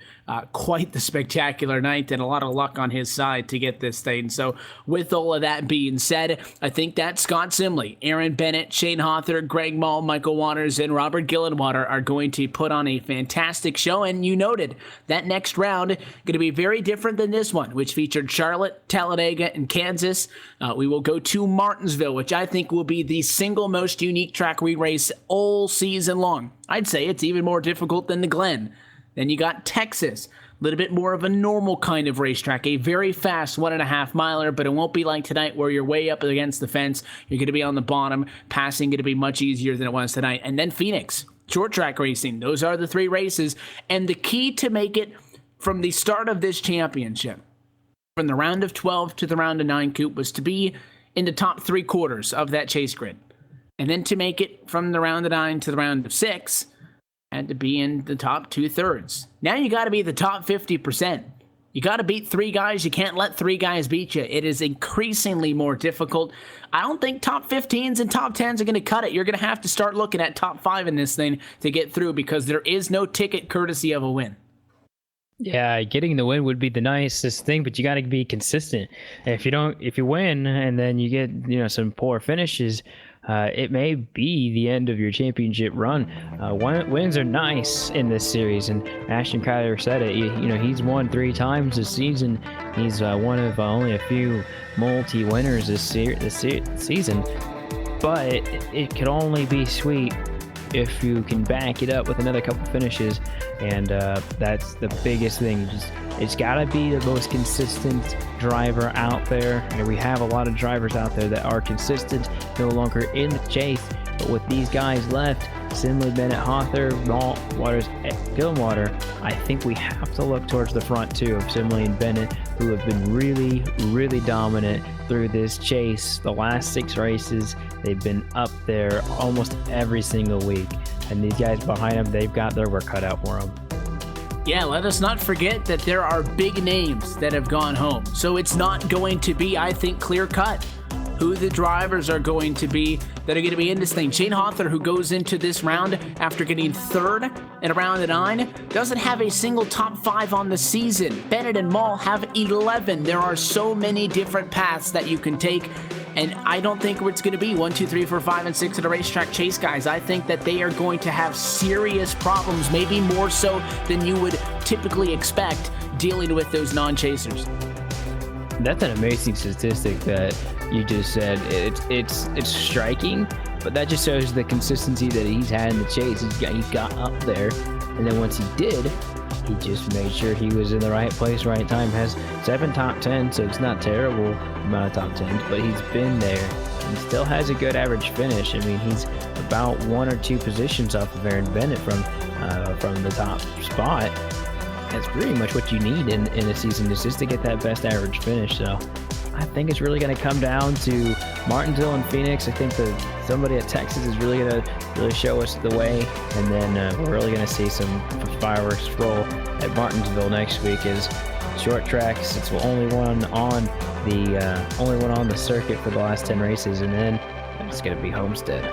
quite the spectacular night and a lot of luck on his side to get this thing. So with all of that being said, I think that Scott Simley, Aaron Bennett, Shane Hawthor, Greg Mall, Michael Waters, and Robert Gillenwater are going to put on a fantastic show. And you noted that next round going to be very different than this one, which featured Charlotte, Talladega, and Kansas. We will go to Martinsville, which I think will be the single most unique track we race all season long. I'd say it's even more difficult than the Glen. Then you got Texas, a little bit more of a normal kind of racetrack, a very fast 1.5 miler, but it won't be like tonight where you're way up against the fence. You're going to be on the bottom. Passing going to be much easier than it was tonight. And then Phoenix, short track racing. Those are the 3 races. And the key to make it from the start of this championship, from the round of 12 to the round of 9, Coop, was to be in the top 3/4 of that chase grid. And then to make it from the round of 9 to the round of 6, had to be in the top 2/3. Now you got to be the top 50%. You got to beat 3 guys. You can't let 3 guys beat you. It is increasingly more difficult. I don't think top 15s and top 10s are going to cut it. You're going to have to start looking at top 5 in this thing to get through, because there is no ticket courtesy of a win. Yeah, getting the win would be the nicest thing, but you got to be consistent. If you win and then you get some poor finishes, it may be the end of your championship run. Wins are nice in this series, and Ashton Crowder said it. He's won 3 times this season. He's one of only a few multi-winners this season. But it could only be sweet if you can back it up with another couple finishes, and that's the biggest thing. It's got to be the most consistent driver out there. We have a lot of drivers out there that are consistent, no longer in the chase, but with these guys left, Simley, Bennett, Hawthor, Malt, Waters, Gillenwater, I think we have to look towards the front too of Simley and Bennett, who have been really, really dominant through this chase. The last 6 races, they've been up there almost every single week. And these guys behind them, they've got their work cut out for them. Yeah, let us not forget that there are big names that have gone home. So it's not going to be, I think, clear-cut who the drivers are going to be that are going to be in this thing. Shane Hawthor, who goes into this round after getting 3rd in a round of 9, doesn't have a single top 5 on the season. Bennett and Mall have 11. There are so many different paths that you can take, and I don't think it's going to be 1, 2, 3, 4, 5, and 6 at a racetrack chase, guys. I think that they are going to have serious problems, maybe more so than you would typically expect, dealing with those non-chasers. That's an amazing statistic that you just said. It's striking, but that just shows the consistency that he's had in the chase. He got up there, and then once he did, he just made sure he was in the right place, right time. Has 7 top 10, so it's not terrible amount of top 10s, but he's been there. He still has a good average finish. I mean, he's about 1 or 2 positions off of Aaron Bennett from the top spot. That's pretty much what you need in a season, is just to get that best average finish. So I think it's really going to come down to Martinsville and Phoenix. I think that somebody at Texas is really going to show us the way, and then we're really going to see some fireworks roll at Martinsville next week. Is short tracks. It's the only one on the circuit for the last 10 races, and then it's going to be Homestead.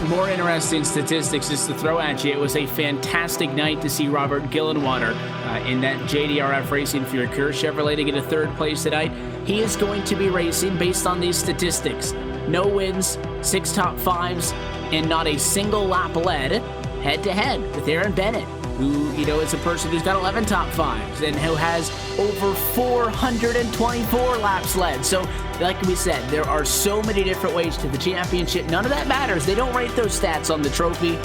More interesting statistics just to throw at you. It was a fantastic night to see Robert Gillenwater in that JDRF Racing for your Chevrolet to get a 3rd place tonight. He is going to be racing based on these statistics. No wins, 6 top 5s, and not a single lap led head-to-head with Aaron Bennett, who, is a person who's got 11 top 5s and who has over 424 laps led. So, like we said, there are so many different ways to the championship. None of that matters. They don't rate those stats on the trophy.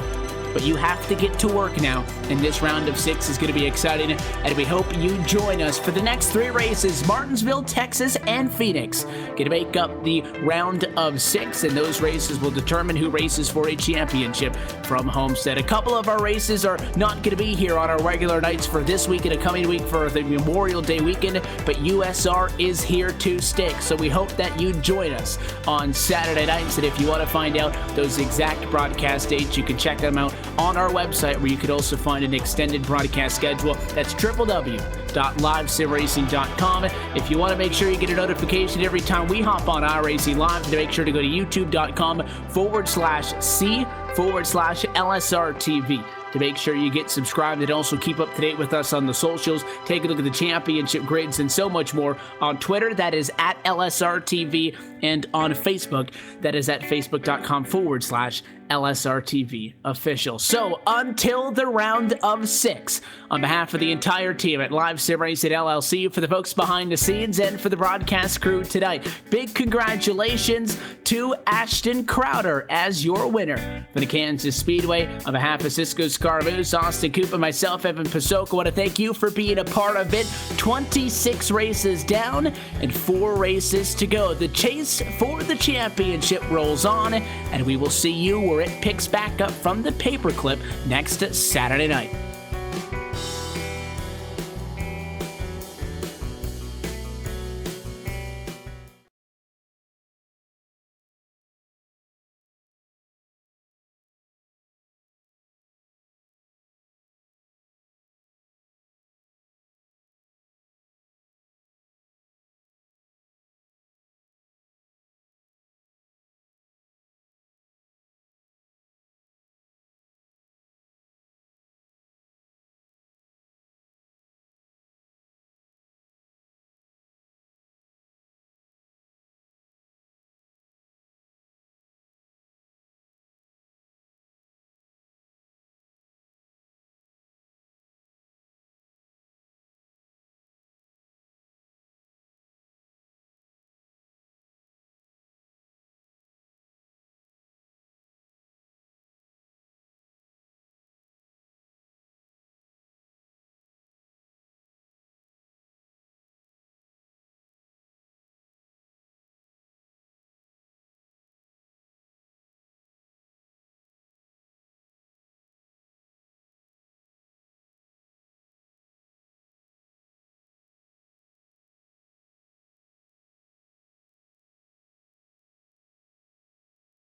But you have to get to work now, and this round of 6 is going to be exciting, and we hope you join us for the next 3 races, Martinsville, Texas, and Phoenix. Going to make up the round of 6, and those races will determine who races for a championship from Homestead. A couple of our races are not going to be here on our regular nights for this week and a coming week for the Memorial Day weekend, but USR is here to stick, so we hope that you join us on Saturday nights, and if you want to find out those exact broadcast dates, you can check them out on our website, where you could also find an extended broadcast schedule. That's www.livesimracing.com. If you want to make sure you get a notification every time we hop on iRacing Live, make sure to go to youtube.com/C/LSRTV to make sure you get subscribed, and also keep up to date with us on the socials. Take a look at the championship grids and so much more. On Twitter, that is at LSRTV, and on Facebook, that is at facebook.com/LSRTV official. So until the round of 6, on behalf of the entire team at Live Sim Racing LLC, for the folks behind the scenes and for the broadcast crew tonight, big congratulations to Ashton Crowder as your winner for the Kansas Speedway. On behalf of Cisco Scarvoos, Austin Cooper, myself, Evan Pasoka, want to thank you for being a part of it. 26 races down and 4 races to go. The chase for the championship rolls on, and we will see you where it picks back up from the paperclip next Saturday night.